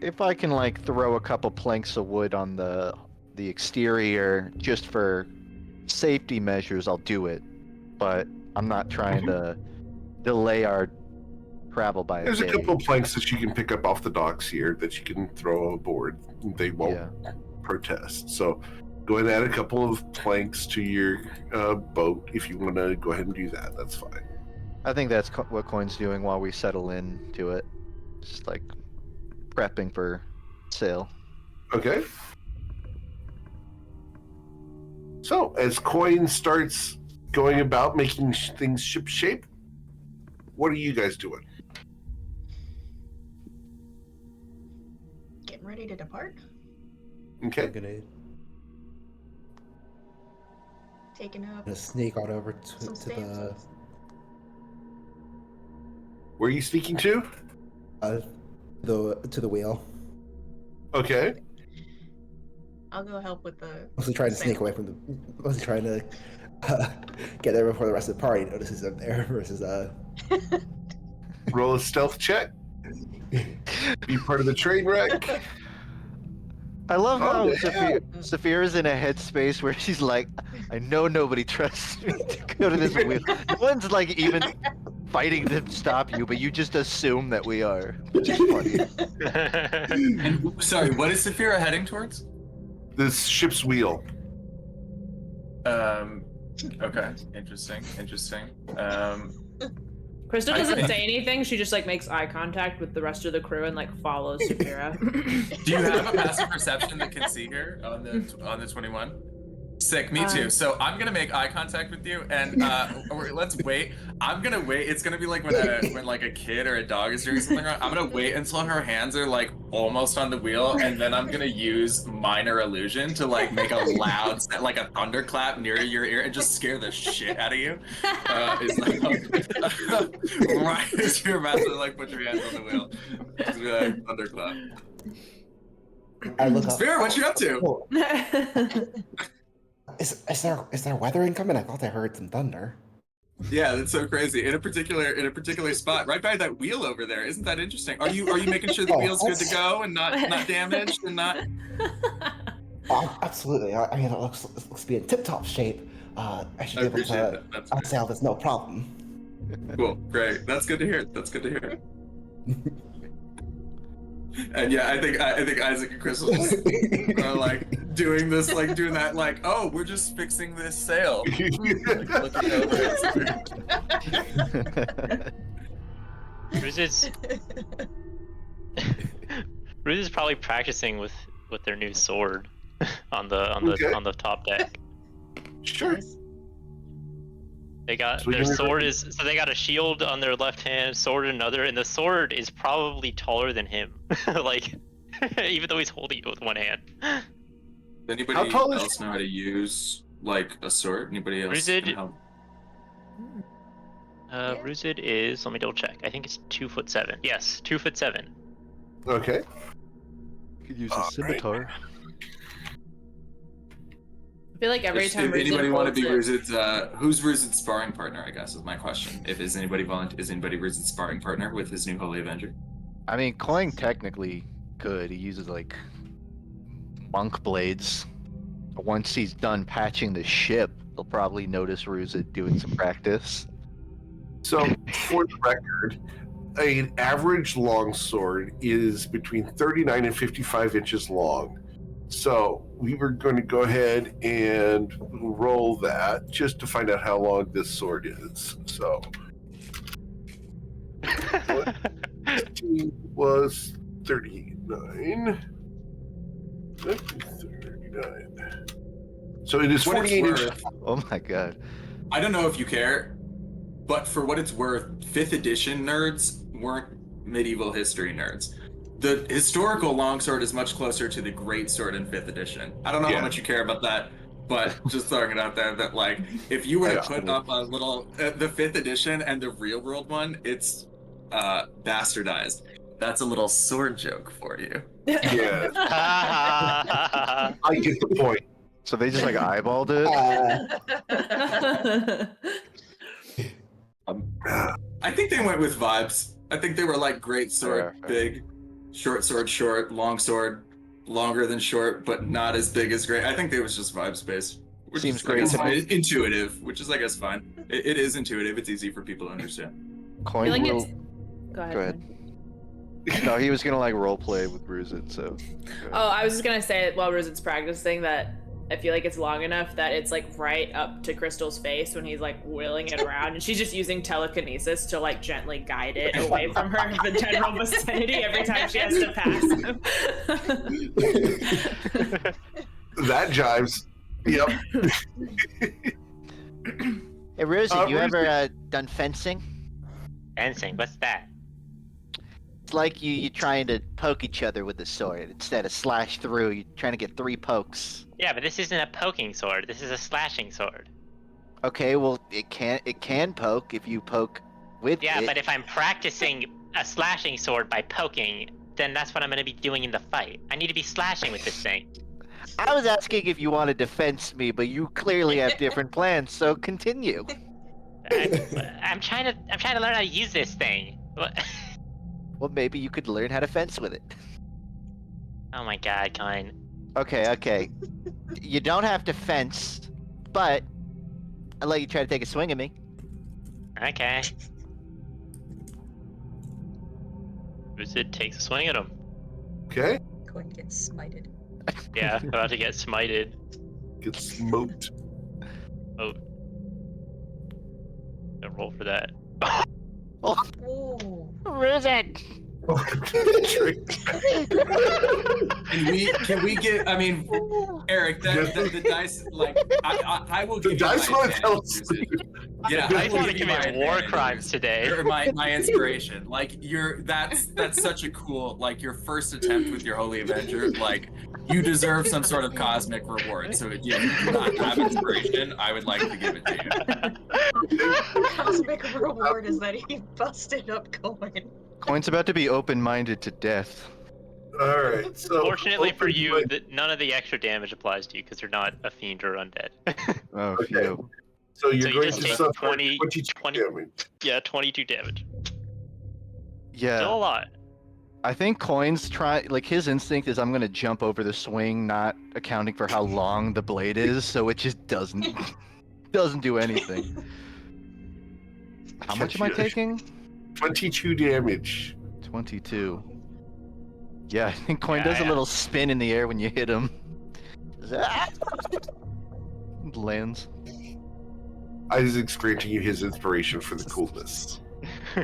if I can like throw a couple planks of wood on the exterior just for safety measures, I'll do it. But I'm not trying to delay our travel by There's a a day. couple of planks that you can pick up off the docks here that you can throw aboard. They won't Yeah. protest. So go ahead and add a couple of planks to your boat if you want to go ahead and do that. That's fine. I think that's what Coin's doing while we settle into it. Just like prepping for sail. Okay. So as Coin starts going about making things ship shape, what are you guys doing? Getting ready to depart. Okay. I'm gonna Taking up sneak on over to some the stanzas. Where are you sneaking to? to the wheel. Okay. I'll go help with the. Mostly trying to sneak away from the. Mostly trying to get there before the rest of the party notices I'm there. Versus Roll a stealth check. Be part of the train wreck. I love how Oh, Saphira's in a headspace where she's like, I know nobody trusts me to go to this wheel. No one's like even fighting to stop you, but you just assume that we are, which is funny. And sorry, what is Saphira heading towards? This ship's wheel. Okay, interesting. Krista I doesn't think- say anything. She just like makes eye contact with the rest of the crew and like follows Saphira. Do you have a passive perception that can see her on the 21? Sick, me too. So I'm gonna make eye contact with you, and let's wait. I'm gonna wait. It's gonna be like when like a kid or a dog is doing something wrong. I'm gonna wait until her hands are like almost on the wheel, and then I'm gonna use minor illusion to like make a loud, like a thunderclap near your ear, and just scare the shit out of you. It's like right as you're about to like put your hands on the wheel, just be like thunderclap. I look up. Spirit, what you up to? Oh, is there weather incoming? I thought I heard some thunder. Yeah, that's so crazy. In a particular spot, right by that wheel over there. Isn't that interesting? Are you making sure the wheel's good to go and not damaged and not? Oh, absolutely. I mean, it looks to be in tip-top shape. I should be able to sail this no problem. Cool, great. That's good to hear. And yeah, I think Isaac and Crystal just are like doing that, like, oh, we're just fixing this sail. Like, looking over it. Ruz is probably practicing with their new sword on the top deck. Sure. They got their sword is so they got a shield on their left hand, sword in another, and the sword is probably taller than him. Like, even though he's holding it with one hand. Does anybody else know how to use like a sword? Anybody else? Ruzid. Ruzid is. Let me double check. I think it's 2'7". Yes, 2'7". Okay. You could use a scimitar. I feel like every time. If anybody want to be Ruzid's, who's Ruzid's sparring partner? I guess is my question. Is anybody Ruzid's sparring partner with his new Holy Avenger? I mean, Coin technically could. He uses like monk blades. Once he's done patching the ship, he'll probably notice Ruzid doing some practice. So, for the record, an average longsword is between 39 and 55 inches long. So we were going to go ahead and roll that just to find out how long this sword is. So was 39. 39. So it is 48 inches. Oh my god. I don't know if you care, but for what it's worth, 5th edition nerds weren't medieval history nerds. The historical longsword is much closer to the great sword in 5th edition. I don't know how much you care about that, but just throwing it out there that, like, if you were to put up a little the 5th edition and the real world one, it's bastardized. That's a little sword joke for you. Yeah. I get the point. So they just like eyeballed it. I think they went with vibes. I think they were like great sword, big. Short sword, short, long sword, longer than short, but not as big as great. I think it was just vibes based. Which Seems is, great to me. Intuitive, which is, I guess, fine. It is intuitive. It's easy for people to understand. Coin like will... Go ahead. Go ahead. No, he was gonna like role play with Ruzid, so. Oh, I was just gonna say while Ruzid's practicing that I feel like it's long enough that it's like right up to Crystal's face when he's like wheeling it around, and she's just using telekinesis to like gently guide it away from her the general vicinity every time she has to pass him. That jives. Yep. Hey, Ruzid, you ever done fencing? Fencing? What's that? It's like you trying to poke each other with the sword instead of slash through. You're trying to get 3 pokes. Yeah, but this isn't a poking sword. This is a slashing sword. Okay, well it can poke if you poke with it. Yeah, but if I'm practicing a slashing sword by poking, then that's what I'm going to be doing in the fight. I need to be slashing with this thing. I was asking if you wanted to fence me, but you clearly have different plans. So continue. I'm trying to learn how to use this thing. What? Well, maybe you could learn how to fence with it. Oh my god, Kine. Okay. You don't have to fence, but I'll let you try to take a swing at me. Okay. Ruzid takes a swing at him. Okay. Going to get smited. Yeah, about to get smited. Get smoked. Oh. Don't roll for that. Ooh. Ruzid! Can we get? I mean, Eric, the dice, like, I will The give dice you my want to tell advantage, us. Drusid. Yeah, I I will want to give you my commit war advantage, crimes Drusid. today. Or my inspiration. Like, that's such a cool, like, your first attempt with your Holy Avenger, like, you deserve some sort of cosmic reward. So yeah, if you do not have inspiration, I would like to give it to you. The cosmic reward is that he busted up Coin. Coin's about to be open-minded to death. All right. So Fortunately for you, open-minded. none of the extra damage applies to you because you're not a fiend or undead. Oh, Okay. phew. So you're So you going just to take suffer 20 22 damage. Yeah, 22 damage. Yeah. Still a lot. I think Coin's his instinct is I'm gonna jump over the swing, not accounting for how long the blade is, so it just doesn't do anything. How much am I taking? 22 damage. 22. Yeah, I think Coin does a Yeah. little spin in the air when you hit him. Lands. Isaac's granting you his inspiration for the coolness.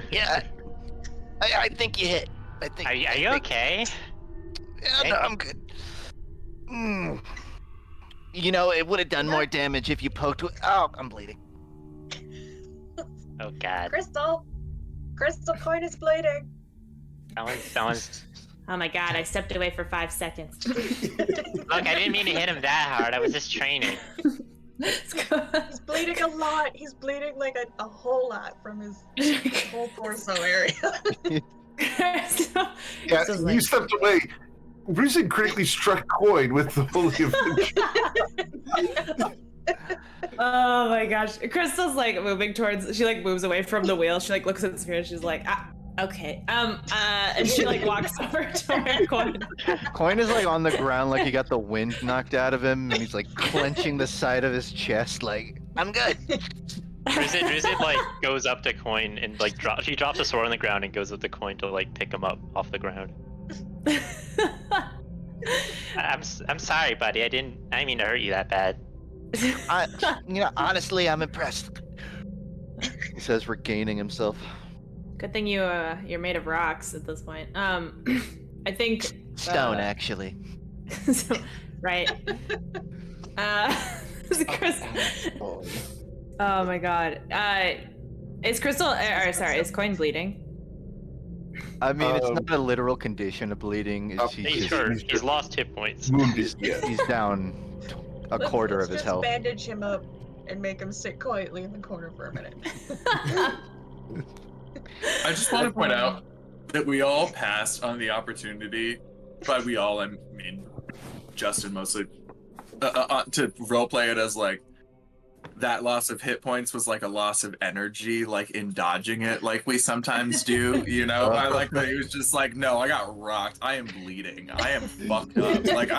Yeah. I think you hit. I think. Are you okay? Yeah, no, I'm good. You know, it would have done more damage if you poked with. Oh, I'm bleeding. Oh god. Crystal Coin is bleeding. Someone's. Oh my god, I stepped away for 5 seconds. Look, I didn't mean to hit him that hard. I was just training. He's bleeding a lot. He's bleeding like a whole lot from his whole torso area. Yeah, Crystal's you like, stepped away. Ruzin critically struck Coin with the Holy Avenger. oh my gosh. Crystal's like moving towards, she like moves away from the wheel. She like looks at the spear and she's like, okay. And she like walks over to where Coin. Coin is like on the ground, like he got the wind knocked out of him, and he's like clenching the side of his chest, like, I'm good. Drizzt like goes up to Coin and like she drops a sword on the ground and goes up to Coin to like pick him up off the ground. I'm sorry, buddy. I didn't mean to hurt you that bad. Honestly, I'm impressed. He says, regaining himself. Good thing you're made of rocks at this point. I think Stone, actually. so, right. Chris, oh my god. Is Crystal? Is Coin bleeding? I mean, it's not a literal condition of bleeding. He's hurt. He's lost hit points. Wounded, yeah. He's down a quarter of his Let's health. bandage him up and make him sit quietly in the corner for a minute. I just want to point out that we all passed on the opportunity, by we all, I mean Justin mostly, to roleplay it as like that loss of hit points was like a loss of energy, like in dodging it, like we sometimes do, you know? I like that he was just like, no, I got rocked. I am bleeding. I am fucked up. Like,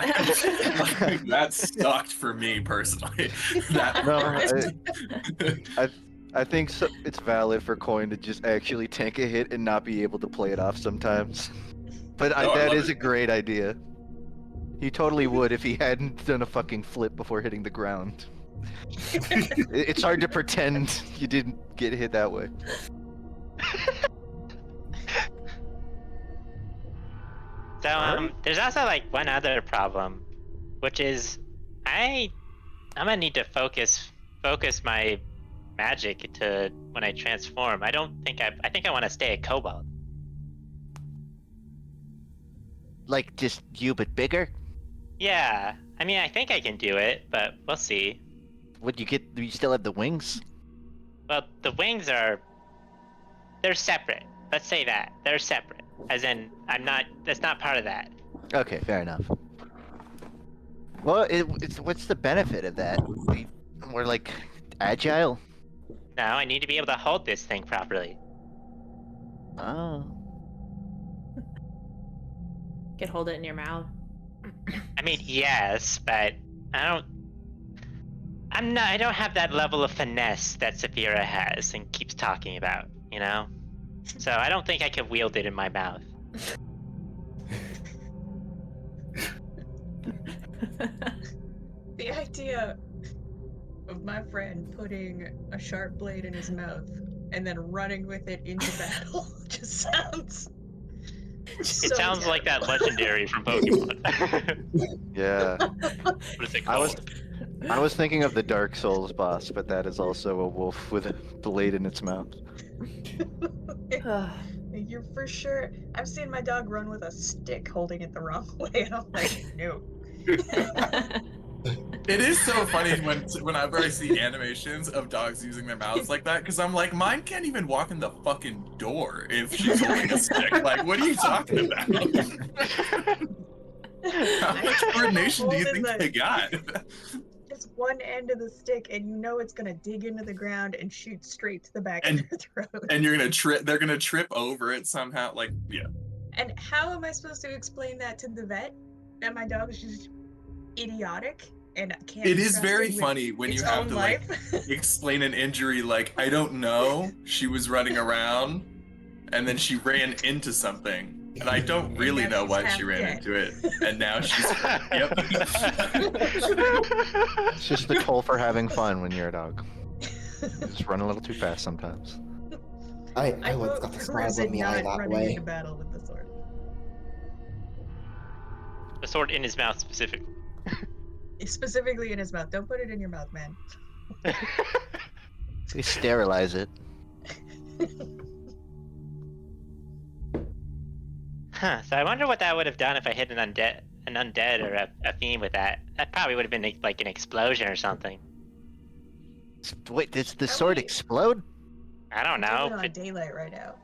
that sucked for me personally. I think it's valid for Coin to just actually tank a hit and not be able to play it off sometimes. But that is a great idea. He totally would if he hadn't done a fucking flip before hitting the ground. It's hard to pretend you didn't get hit that way. So there's also like one other problem, which is I'm gonna need to focus my magic to when I transform. I think I want to stay a kobold. Like just you but bigger? Yeah, I mean I think I can do it, but we'll see. Would you get? Do you still have the wings? Well, the wings they're separate. Let's say that they're separate. As in, that's not part of that. Okay, fair enough. Well, what's the benefit of that? We're like agile. No, I need to be able to hold this thing properly. Oh. You can hold it in your mouth. I mean, yes, but I don't have that level of finesse that Saphira has and keeps talking about, you know? So I don't think I could wield it in my mouth. The idea of my friend putting a sharp blade in his mouth and then running with it into battle just sounds It So sounds like that legendary from Pokemon. Yeah. What is it I was called? I was thinking of the Dark Souls boss, but that is also a wolf with a blade in its mouth. You're for sure. I've seen my dog run with a stick holding it the wrong way, and I'm like, no. It is so funny whenever I see animations of dogs using their mouths like that, because I'm like, mine can't even walk in the fucking door if she's holding a stick. Like, what are you talking about? How much coordination do you think they got? Just one end of the stick, and you know it's gonna dig into the ground and shoot straight to the back of their throat. And you're gonna trip. They're gonna trip over it somehow. Like, yeah. And how am I supposed to explain that to the vet? That my dog is just idiotic and can't. It be is very trusted with funny when you its have own to life. like explain an injury. Like, I don't know. She was running around, and then she ran into something, and I don't really now know she's why half she ran dead. into it. And now she's yep. It's just the toll for having fun when you're a dog. Just run a little too fast sometimes. I I once vote got to for smile Rizin with me eye not that running way. into battle with the sword. The sword in his mouth specifically. Specifically in his mouth. Don't put it in your mouth, man. They sterilize it. Huh. So I wonder what that would have done if I hit an undead or a fiend with that. That probably would have been like an explosion or something. Wait, does the Are sword we- explode? I don't We're know. living on daylight right now.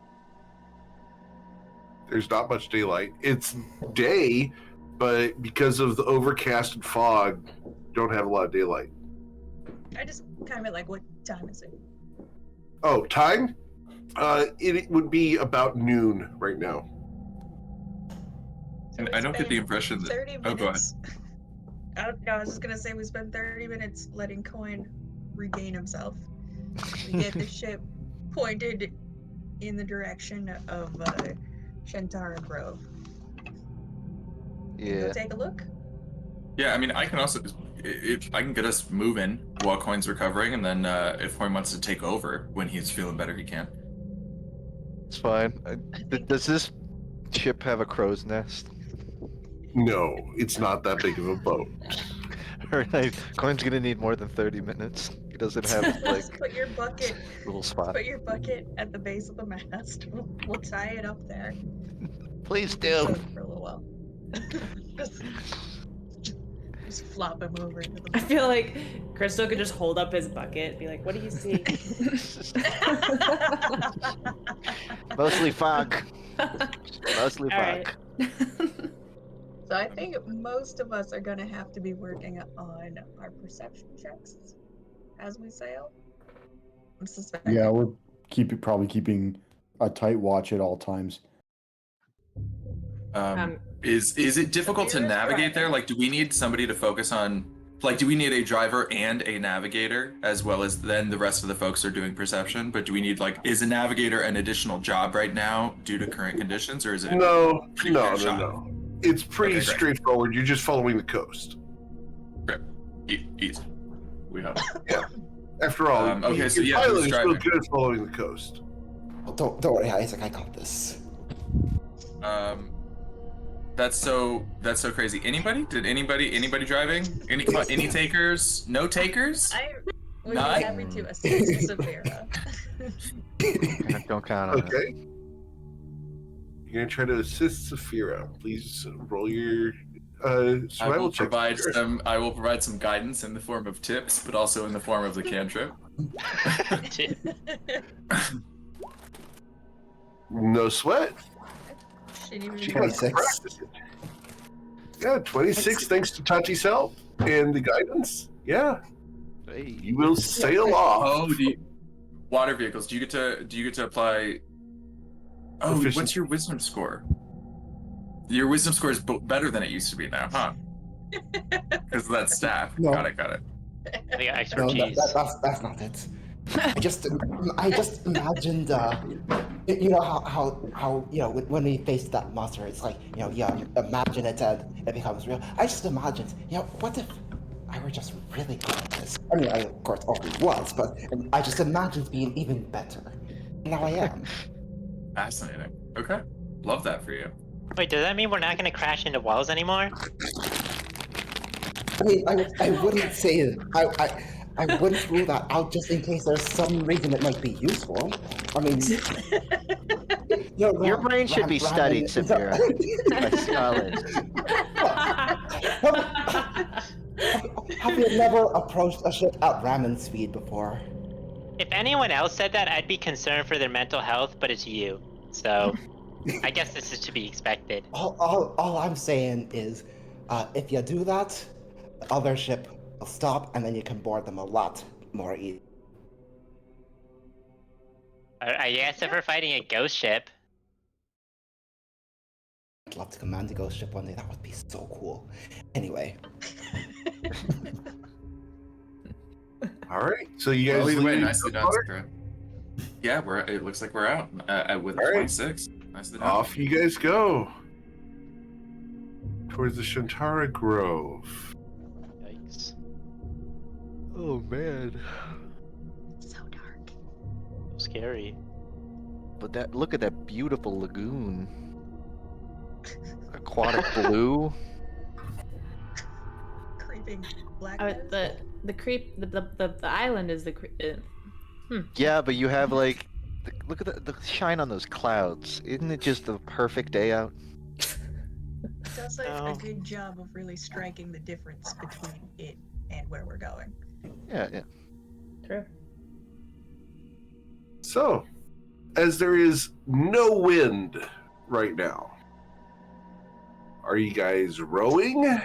There's not much daylight. It's day, but because of the overcast and fog, don't have a lot of daylight. I just kind of meant like, what time is it? Oh, time? It would be about noon right now. So And we I don't get the spend impression that. 30 Oh, go ahead. minutes. I was just gonna say we spend 30 minutes letting Coin regain himself. We get the ship pointed in the direction of Shantara Grove. Go Yeah. take a look. Yeah, I mean, I can also, if I can get us moving while Coin's recovering, and then if Coin wants to take over when he's feeling better, he can. It's fine. Does this ship have a crow's nest? No, it's not that big of a boat. Alright, Coin's gonna need more than 30 minutes. He doesn't have, like, Just put your bucket. little spot. Put your bucket at the base of the mast. We'll tie it up there. Please You can do. float for a little while. just flop him over into I the. feel like Crystal could just hold up his bucket and be like, what do you see? Mostly fog. Mostly All fog. right. So I think most of us are gonna have to be working on our perception checks as we sail. I'm suspecting. Yeah, we're probably keeping a tight watch at all times. Is it difficult to Saphira's navigate there? driving. Like, do we need somebody to focus on? Like, do we need a driver and a navigator as well as then the rest of the folks are doing perception? But do we need is a navigator an additional job right now due to current conditions, or is it? No, Pretty no, good no, shot. no. It's pretty Okay, great. straightforward. You're just following the coast. Easy. We hope. After all, okay, so your yeah, pilot who's is so driving? good at following the coast. Oh, don't worry, Isaac. I got this. That's so crazy. Anybody? Did anybody driving? Any takers? No takers? I would Nine? be happy to assist Saphira. Don't count on it. Okay. You're gonna try to assist Saphira. Please roll your I survival will check. provide some guidance in the form of tips, but also in the form of the cantrip. No sweat. Shouldn't even She be- got to 26. practice it. Yeah, 26 thanks to Tachi's help and the guidance. Yeah, Hey. you will sail off. Oh, water vehicles. Do you get to apply? Oh, Efficiency. what's your wisdom score? Your wisdom score is better than it used to be now, huh? Because of that staff. No. Got it. I got No, expertise. that's not it. I just imagined, you know how when we face that monster, it's like you imagine it and it becomes real. I just imagined, what if I were just really good at this? I mean, I of course always was, but I just imagined being even better. Now I am. Fascinating. Okay, love that for you. Wait, does that mean we're not gonna crash into walls anymore? I mean, I wouldn't say it. I wouldn't rule that out just in case there's some reason it might be useful. I mean, Your brain should be studied, Samira, by scholars. Have you never approached a ship at ramen speed before? If anyone else said that, I'd be concerned for their mental health, but it's you. So, I guess this is to be expected. All I'm saying is, if you do that, the other ship will stop, and then you can board them a lot more easily. I guess if we're fighting a ghost ship. I'd love to command a ghost ship one day. That would be so cool. Anyway. All right. So you guys Well, either way, leave nicely done, Sakura. Yeah, it looks like we're out with All right. 26. Nicely done. Off you guys go towards the Shantara Grove. Yikes. Oh man. So dark. So scary. But look at that beautiful lagoon. Aquatic blue. Creeping black. The island is the Yeah, but you have like, look at the shine on those clouds. Isn't it just the perfect day out? Does a good job of really striking the difference between it and where we're going. Yeah. True. So, as there is no wind right now, are you guys rowing?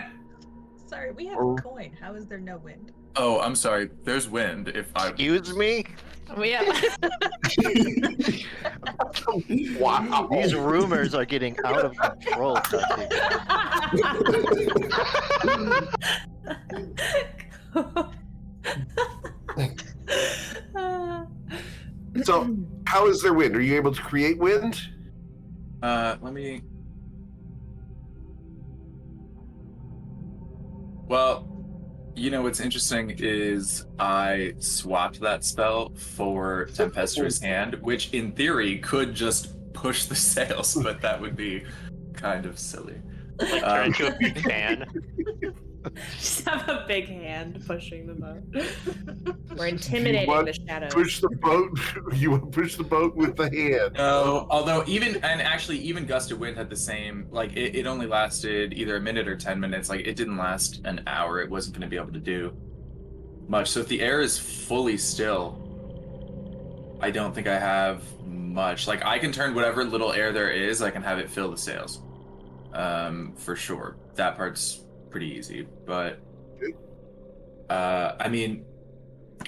Sorry, we have Or- a coin. How is there no wind? Oh, I'm sorry. There's wind. Excuse me? We have. Wow. These rumors are getting out of control, Dusty. So, how is there wind? Are you able to create wind? Let me. Well, you know what's interesting is I swapped that spell for Tempestuous Hand, which in theory could just push the sails, but that would be kind of silly. Like turn into a big fan. Just have a big hand pushing the boat. We're intimidating want the shadows. Push the boat. You want to push the boat with the hand. No, although even Gust of Wind had the same, like it only lasted either a minute or 10 minutes. Like it didn't last an hour. It wasn't going to be able to do much. So if the air is fully still, I don't think I have much. Like I can turn whatever little air there is, I can have it fill the sails. For sure. That part's pretty easy, but I mean,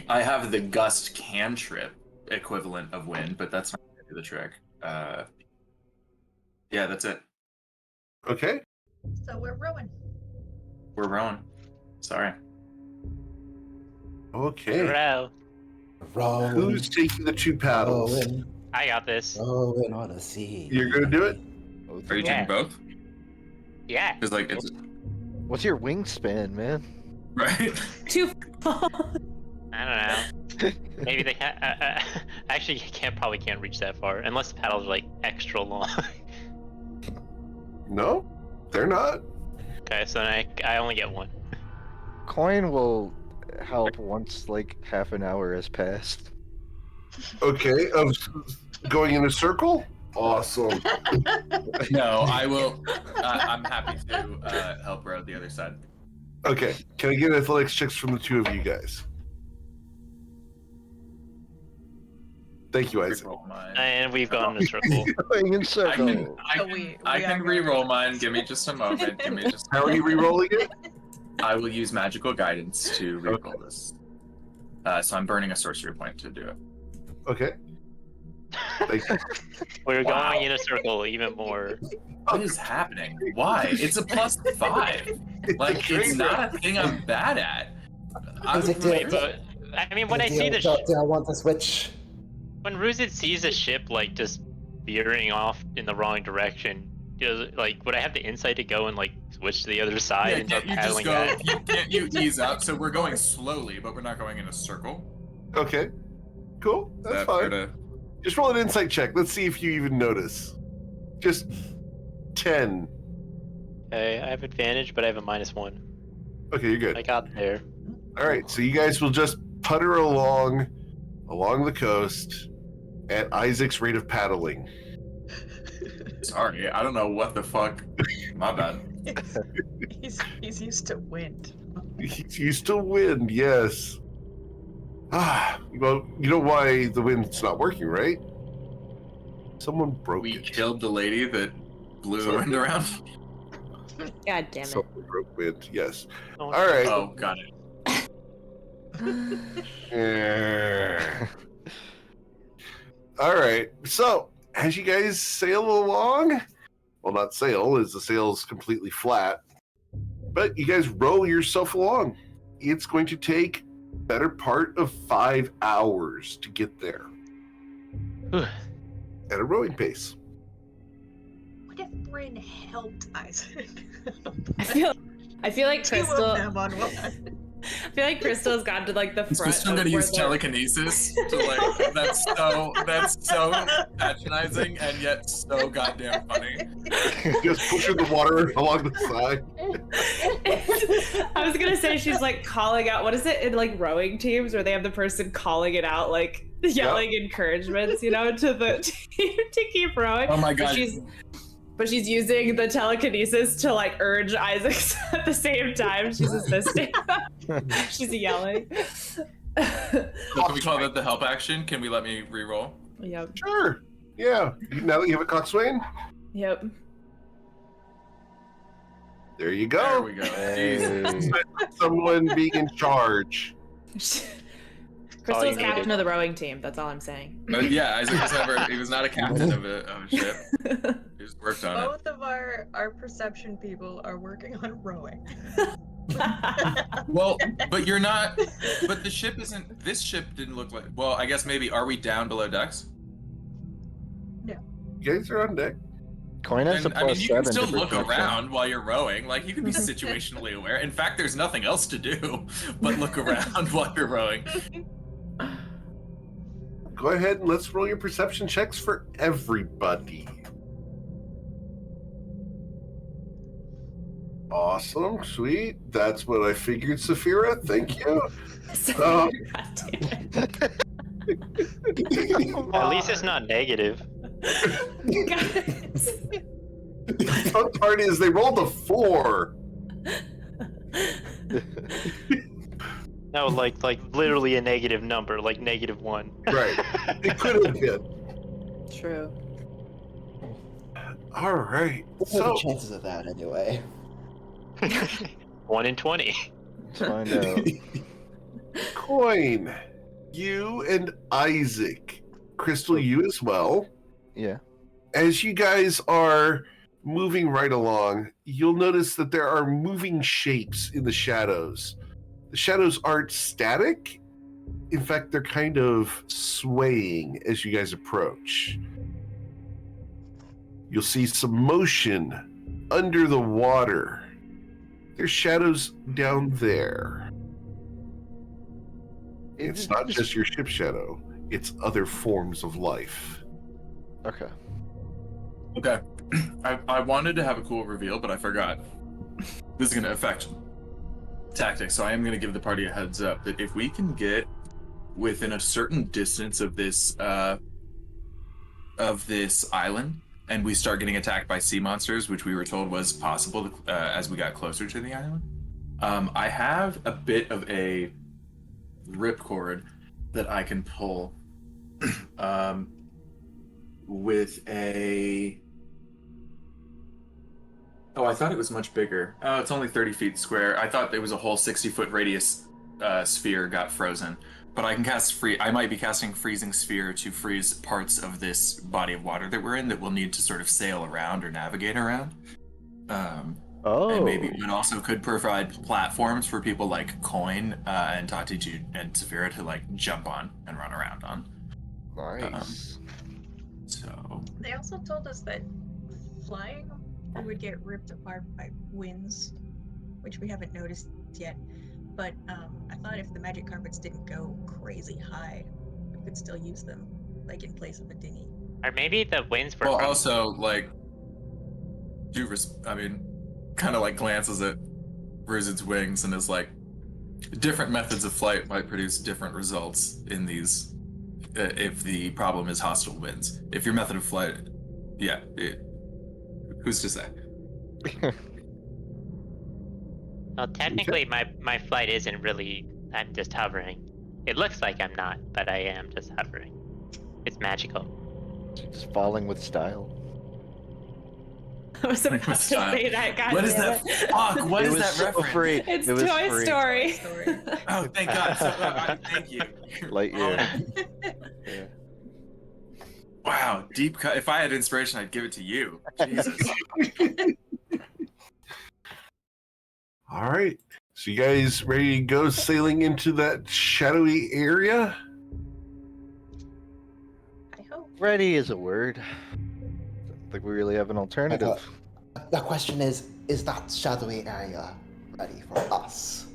I have the gust cantrip equivalent of wind, but that's not gonna do the trick. Yeah, that's it. Okay. So we're rowing. We're rowing. Sorry. Okay. Row. Rowing, Who's taking the two paddles? rowing, I got this. rowing on a sea. You're gonna do it? Are you Yeah. taking both? Yeah. Because like it's What's your wingspan, man? right. Too. I don't know. Maybe they can't. Actually, you probably can't reach that far unless the paddles are like extra long. No, they're not. Okay, so then I only get one. Coin will help once like half an hour has passed. Okay, of going in a circle? Awesome. No, I will. I'm happy to help row the other side. Okay, can I get athletics checks from the two of you guys? Thank you, Isaac. Reroll mine. And we've gone in a circle. Going in I circles. can, I So can, we I can are re-roll mine. Give me just a moment. Give me just. How are you re-rolling it? I will use magical guidance to re-roll this. So I'm burning a sorcery point to do it. Okay. Thank you. We're Wow. going in a circle even more. What is happening? Why? It's a +5. Like it's not a thing I'm bad at. Isaac, Wait, but I mean, when I see the do I want to switch? when Ruzid sees a ship like just veering off in the wrong direction, like would I have the insight to go and like switch to the other side and start you just paddling go. back? You ease up. So we're going slowly, but we're not going in a circle. Okay. Cool. Is That's that fair fine. Just roll an insight check. Let's see if you even notice. Just 10. Okay, I have advantage, but I have a -1. Okay, you're good. I got there. All right, so you guys will just putter along the coast at Isaac's rate of paddling. Sorry, I don't know what the fuck. My bad. He's used to wind. He's used to wind, yes. Well, you know why the wind's not working, right? Someone broke We it. killed the lady that blew the wind around. God damn it. Someone broke wind, yes. Oh, All right. Oh, got it. All right. So, as you guys sail along, well, not sail, as the sail's completely flat, but you guys row yourself along. It's going to take better part of 5 hours to get there Whew. at a rowing pace. What if Bryn helped Isaac? I feel like Two Crystal. of them on one. I feel like Crystal's gone to like the Is front. Crystal of gonna where use the- telekinesis to like that's so patronizing and yet so goddamn funny. Just pushing the water along the side. I was gonna say she's like calling out. What is it in like rowing teams where they have the person calling it out, like yelling encouragements, to the team to keep rowing? Oh my god. But she's using the telekinesis to like urge Isaac at the same time. She's assisting. She's yelling. So can we call that the help action? Can we let me re-roll? Yep. Sure. Yeah. Now that you have a coxswain, Yep. there you There go. we go. Jesus. Someone being in charge. Crystal's needed. captain of the rowing team. That's all I'm saying. But yeah, Isaac was he was not a captain of a ship. He just worked on it. Both of our perception people are working on rowing. Well, but you're not. But the ship isn't. This ship didn't look like. Well, I guess maybe. Are we down below decks? You guys are on deck. Coin has a And, I mean, +7 you can to still look perception. around while you're rowing. Like you can be situationally aware. In fact, there's nothing else to do but look around while you're rowing. Go ahead and let's roll your perception checks for everybody. Awesome, sweet. That's what I figured, Saphira. Thank you. God damn it. At least it's not negative. Guys. The fun part is they rolled a 4. No, like literally a negative number, like -1. Right. It could have been. True. All right. What are So, the chances of that anyway? 1 in 20. Let's find out. Coin, you and Isaac, Crystal, you as well. Yeah. As you guys are moving right along, you'll notice that there are moving shapes in the shadows. The shadows aren't static. In fact, they're kind of swaying as you guys approach. You'll see some motion under the water. There's shadows down there. It's not just your ship shadow, it's other forms of life. Okay. Okay. I wanted to have a cool reveal, but I forgot. This is going to affect tactics, so I am going to give the party a heads up that if we can get within a certain distance of this island, and we start getting attacked by sea monsters, which we were told was possible as we got closer to the island, I have a bit of a ripcord that I can pull with a... Oh, I thought it was much bigger. Oh, it's only 30 feet square. I thought it was a whole 60-foot radius sphere got frozen. But I can cast I might be casting freezing sphere to freeze parts of this body of water that we're in that we'll need to sort of sail around or navigate around. Oh. And maybe it also could provide platforms for people like Coin and Tati and Saphira to like jump on and run around on. Nice. So They also told us that flying would get ripped apart by winds, which we haven't noticed yet. But I thought if the magic carpets didn't go crazy high, we could still use them, like in place of a dinghy. Or maybe the winds were well, from also like kind of like glances at Ruzin's wings and is like, different methods of flight might produce different results in these. If the problem is hostile winds, if your method of flight, who's to say? Well, technically, my flight isn't really. I'm just hovering. It looks like I'm not, but I am just hovering. It's magical. Just falling with style. I was about to say that. God What is damn that? it. Fuck! What It is was that so reference? free. It's It was Toy free. Story. Oh, thank God! Thank you. Lightyear. Yeah. Wow, deep cut. If I had inspiration, I'd give it to you. Jesus. All right. So you guys ready to go sailing into that shadowy area? I hope. Ready is a word. Don't think we really have an alternative. The question is that shadowy area ready for us?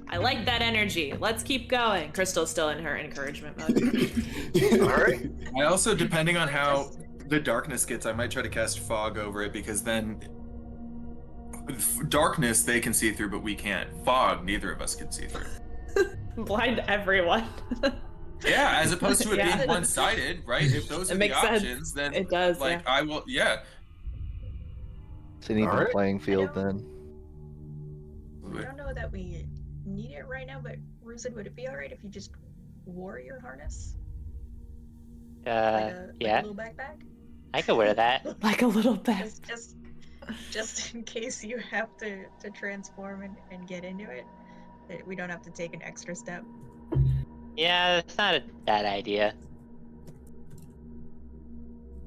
I like that energy. Let's keep going. Crystal's still in her encouragement mode. All right. I also, depending on how the darkness gets, I might try to cast fog over it, because then darkness they can see through, but we can't. Fog, neither of us can see through. Blind everyone. Yeah, as opposed to it Yeah. being one-sided, right? If those It are the makes sense. options, then It does, like yeah. I will. Yeah. It's an even Alright. playing field then. I don't know that we need it right now, but Ruzin, would it be alright if you just wore your harness? Like a Yeah, little backpack? I could wear that. Like a little bit. Just in case you have to transform and get into it, that we don't have to take an extra step. Yeah, that's not a bad idea.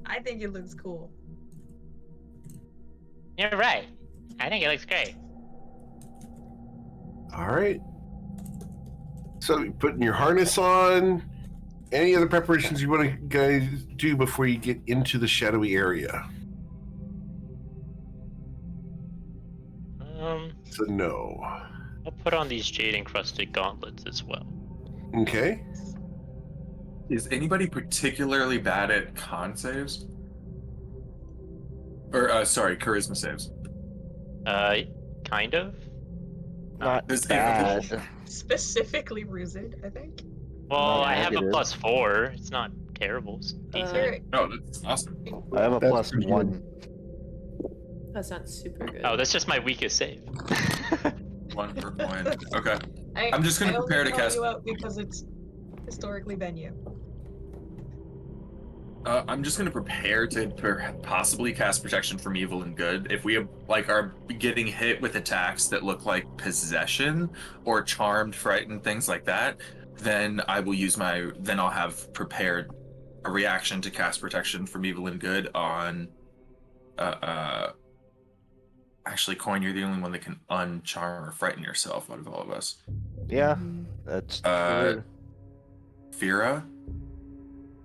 I think it looks cool. You're right. I think it looks great. All right. So you're putting your harness on. Any other preparations you want to guys do before you get into the shadowy area? So no. I'll put on these jade encrusted gauntlets as well. Okay. Is anybody particularly bad at con saves? Or sorry, charisma saves. Kind of. Not This bad. Specifically Ruzin, I think. Well, Not I have a negative. +4. It's not terrible. It's decent. Alright. No, that's awesome. I have a That's pretty +1. That's not super good. Oh, that's just my weakest save. 1 per point. Okay. I'm just gonna prepare to cast- you out because it's historically been you. I'm just gonna prepare to possibly cast protection from evil and good. If we are getting hit with attacks that look like possession or charmed, frightened, things like that, then I will use then I'll have prepared a reaction to cast protection from evil and good on. Actually, Coin, you're the only one that can uncharm or frighten yourself out of all of us. Yeah, that's true. Fira,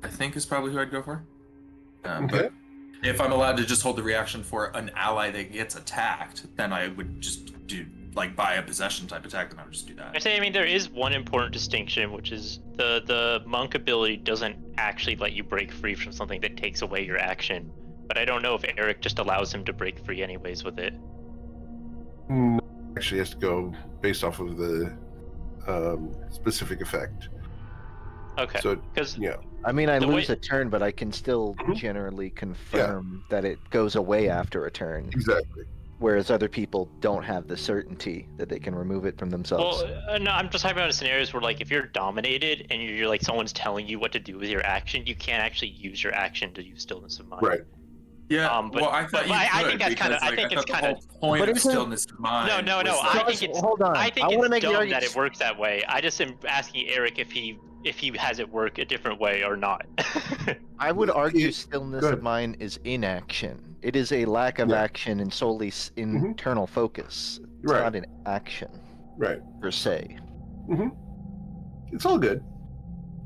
I think, is probably who I'd go for. Okay. But if I'm allowed to just hold the reaction for an ally that gets attacked, then I would just do, by a possession type attack, then I would just do that. I mean, there is one important distinction, which is the monk ability doesn't actually let you break free from something that takes away your action. But I don't know if Eric just allows him to break free anyways with it. No, actually has to go based off of the specific effect. Okay. So Because yeah. I mean, I The lose way- a turn, but I can still generally confirm that it goes away after a turn. Exactly. Whereas other people don't have the certainty that they can remove it from themselves. well, no, I'm just talking about scenarios where if you're dominated and you're someone's telling you what to do with your action, you can't actually use your action to use stillness of mind. Right. Yeah, But- well, I thought but you I could, think that's because, kinda- I think thought it's the kinda- whole point But of isn't- stillness of mind. No. was I that- think it's. Hold on. I think I wanna it's make the dumb argument- that it works that way. I just am asking Eric if he has it work a different way or not. I would argue It- stillness go of ahead. mind is inaction. It is a lack of Yeah. action and solely internal focus. It's Right. not an action Right. per se. hmm It's all good.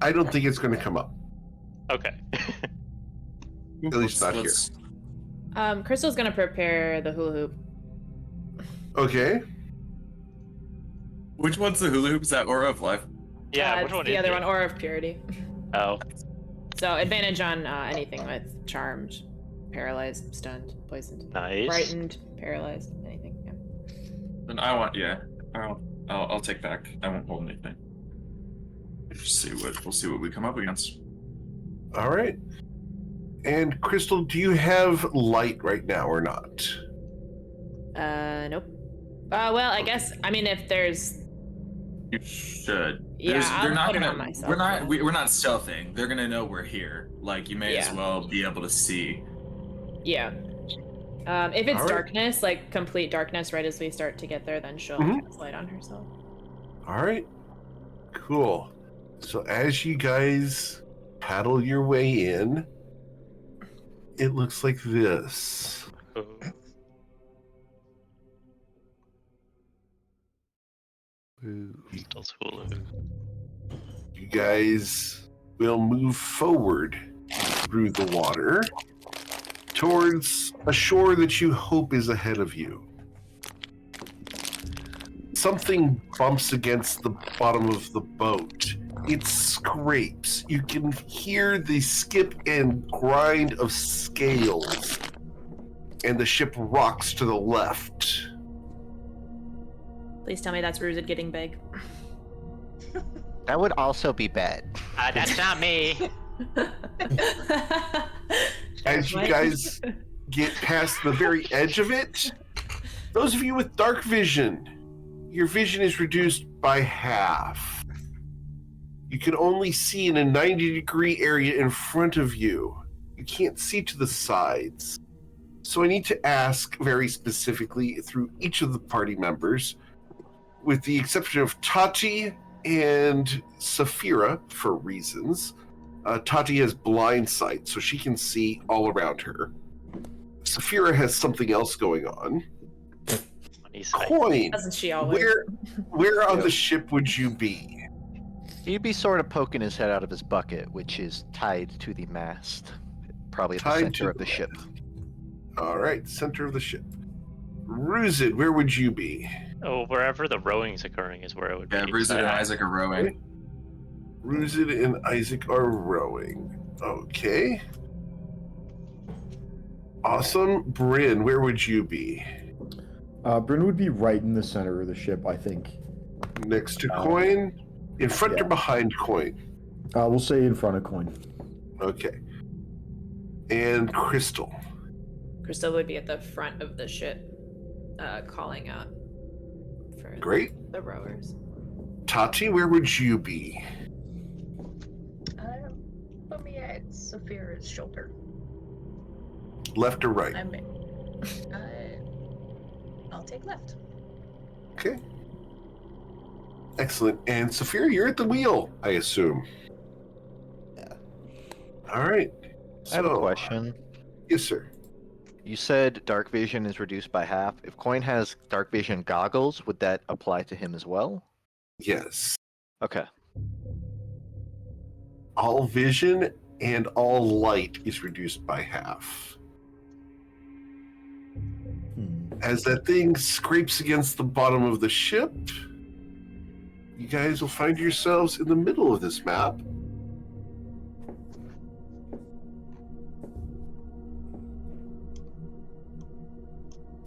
I don't think it's going to come up. Okay. At least not here. let's- Crystal's gonna prepare the hula hoop. Okay. Which one's the hula hoop? Is that Aura of Life? Yeah, which one the is other it? one, Aura of Purity. Oh. So advantage on anything with charmed paralyzed, stunned, poisoned, Nice. frightened, paralyzed, anything. Yeah. Then I'll take back. I won't hold anything. We'll see what we come up against. All right. And Crystal, do you have light right now or not? Nope. Well, I guess. I mean, if there's. You should. Yeah, They're I'll not put it gonna. on myself. We're not. yeah. We're not stealthing. They're gonna know we're here. Like you may as Yeah. well be able to see. Yeah. If it's All right. darkness, like complete darkness, right as we start to get there, then she'll cast light on herself. All right. Cool. So as you guys paddle your way in, it looks like this. Crystal's Hulu. You guys will move forward through the water towards a shore that you hope is ahead of you. Something bumps against the bottom of the boat. It scrapes. You can hear the skip and grind of scales, and the ship rocks to the left. Please tell me that's Ruzid getting big. That would also be bad. That's not me. As you guys get past the very edge of it, those of you with dark vision, your vision is reduced by half. You can only see in a 90-degree area in front of you. You can't see to the sides. So I need to ask very specifically through each of the party members, with the exception of Tati and Saphira, for reasons. Tati has blind sight, so she can see all around her. Saphira has something else going on. Coin, Doesn't she always? where on the ship would you be? He'd be sort of poking his head out of his bucket, which is tied to the mast, probably at the Tied center to of the ship. All right, center of the ship. Ruzid, where would you be? Oh, wherever the rowing's occurring is where it would Yeah, be. Ruzid and Isaac are rowing. Ruzid and Isaac are rowing. Okay. Awesome. Bryn, where would you be? Bryn would be right in the center of the ship, I think. Next to Coin? In front or behind Coin? We'll say in front of Coin. Okay. And Crystal? Crystal would be at the front of the ship, calling out for Great. the rowers. Tati, where would you be? Put me at Saphira's shoulder. Left or right? I'll take left. Okay. Excellent. And Saphira, you're at the wheel, I assume. Yeah. All right. I have a question. Yes, sir. You said dark vision is reduced by half. If Coin has dark vision goggles, would that apply to him as well? Yes. Okay. All vision and all light is reduced by half. As that thing scrapes against the bottom of the ship, you guys will find yourselves in the middle of this map.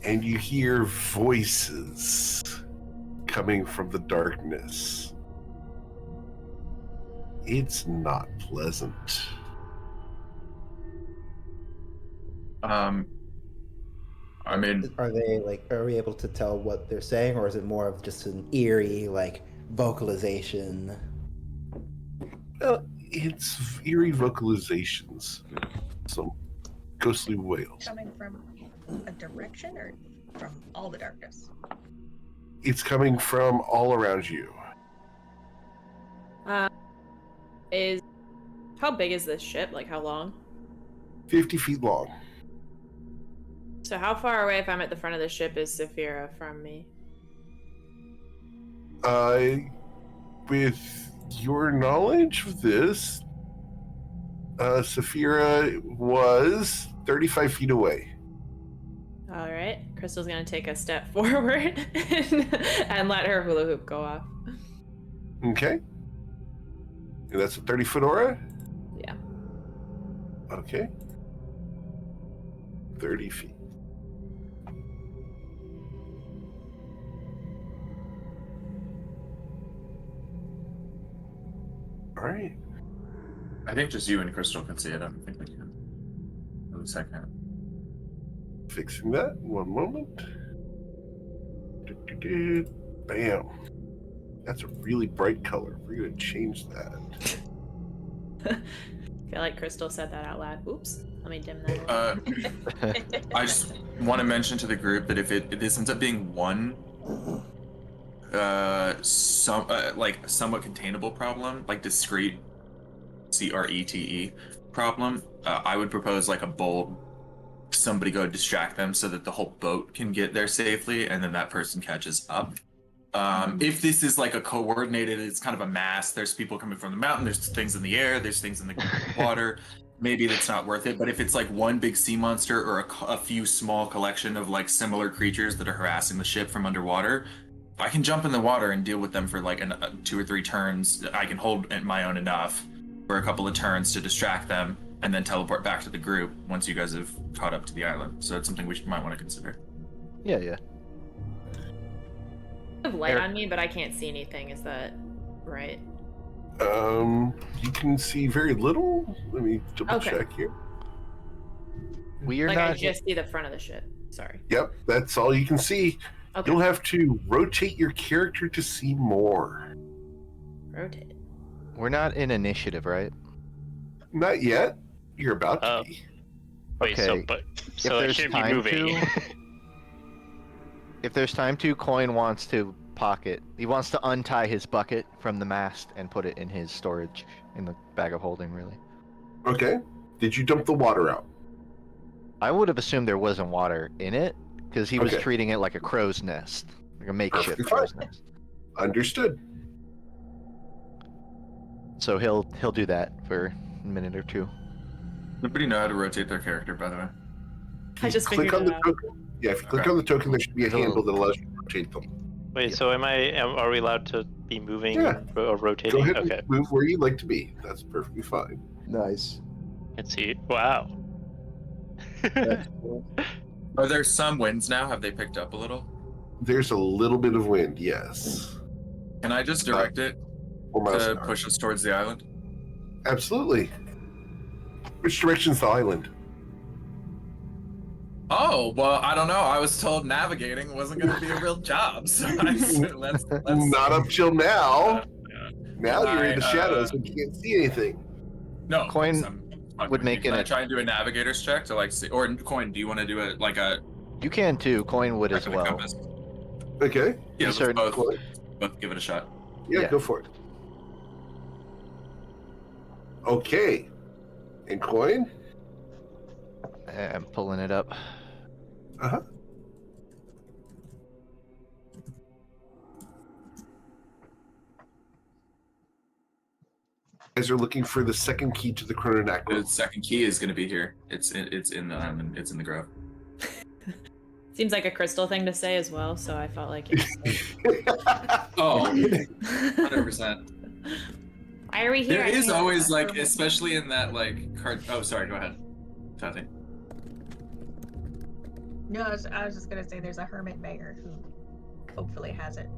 And you hear voices coming from the darkness. It's not pleasant. I mean, Are we able to tell what they're saying, or is it more of just an eerie, vocalization? It's eerie vocalizations. Some ghostly wails. Coming from a direction or from all the darkness? It's coming from all around you. How big is this ship? Like, how long? 50 feet long. So how far away, if I'm at the front of the ship, is Saphira from me? With your knowledge of this, Saphira was 35 feet away. All right. Crystal's going to take a step forward and let her hula hoop go off. Okay. And that's a 30-foot aura? Yeah. Okay. 30 feet. All right. I think just you and Crystal can see it. I don't think we can. At least I can't. Fixing that. One moment. Bam. That's a really bright color. We're going to change that. I feel like Crystal said that out loud. Oops. Let me dim that. I just want to mention to the group that if this ends up being one like somewhat containable problem, like discrete CRETE problem, I would propose like a bolt. Somebody go distract them so that the whole boat can get there safely, and then that person catches up. If this is like a coordinated, it's kind of a mass. There's people coming from the mountain. There's things in the air. There's things in the water. Maybe that's not worth it. But if it's like one big sea monster or a few small collection of like similar creatures that are harassing the ship from underwater, I can jump in the water and deal with them for like 2 or 3 turns. I can hold my own enough for a couple of turns to distract them, and then teleport back to the group once you guys have caught up to the island. So it's something we might want to consider. Yeah. I have light on me, but I can't see anything. Is that right? You can see very little. Let me double check here. We are like not. I just see the front of the ship. Sorry. Yep, that's all you can see. Okay. You'll have to rotate your character to see more. Rotate. We're not in initiative, right? Not yet. You're about to be. Wait, Okay. so it should be moving. If there's time to, Coin wants to pocket. He wants to untie his bucket from the mast and put it in his storage, in the bag of holding, really. Okay. Did you dump the water out? I would have assumed there wasn't water in it, because he was Okay. treating it like a crow's nest. Like a makeshift Perfectly crow's fine. nest. Understood. So he'll do that for a minute or two. Nobody know how to rotate their character, by the way. I just Click figured on it the out. token. Yeah, if you click Okay. on the token, there should be a It'll- handle that allows you to rotate them. Wait, so are we allowed to be moving Yeah. or rotating? Go ahead Okay. and move where you'd like to be. That's perfectly fine. Nice. Let's see. Wow. That's cool. Are there some winds now? Have they picked up a little? There's a little bit of wind, yes. Can I just direct it 4 miles to an hour. push us towards the island? Absolutely. Which direction's the island? Oh, well, I don't know. I was told navigating wasn't going to be a real job. So let's Not up till now. yeah. Now you're in the I, shadows and can't see anything. No. Coin I'm would make Can it I a- try and do a navigator's check to like see? Or Coin, do you want to do it like a You can too. Coin would as check with a well. compass? Okay. Yeah, let's certain- both give it a shot. Yeah, Yeah. go for it. Okay. And Coin? I'm pulling it up. Uh-huh. You guys are looking for the second key to the The Chrononacro. second key is going to be here. It's in the island. It's in the grove. Seems like a Crystal thing to say as well, so I felt like it Oh, was 100%. Why are we here? There I is can't always like, remember. especially in that like card. Oh, sorry. Go ahead, Tati. No, I was just gonna say there's a hermit mayor who hopefully has it.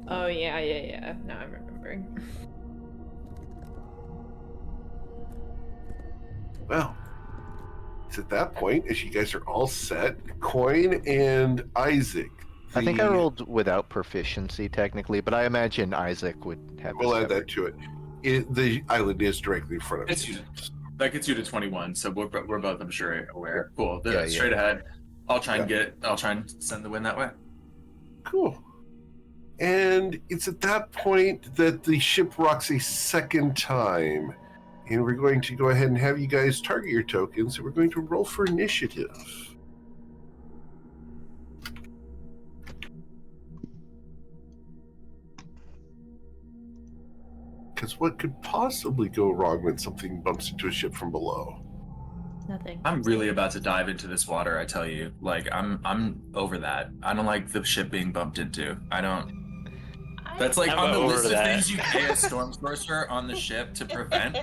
Oh yeah. Now I'm remembering. Well, it's at that point, as you guys are all set, Coin and Isaac. I think I the- rolled without proficiency technically, but I imagine Isaac would have. We'll this add that to it. The island is directly in front of It's you. you. That gets you to 21, so we're both, I'm sure, aware. Cool. Yeah, Straight ahead. I'll try Yeah. and send the wind that way. Cool. And it's at that point that the ship rocks a second time. And we're going to go ahead and have you guys target your tokens. And we're going to roll for initiative. Because what could possibly go wrong when something bumps into a ship from below? Nothing. I'm really about to dive into this water, I tell you. Like I'm over that. I don't like the ship being bumped into. I don't. That's like I'm on the over list of that. things you pay a storm sorcerer on the ship to prevent.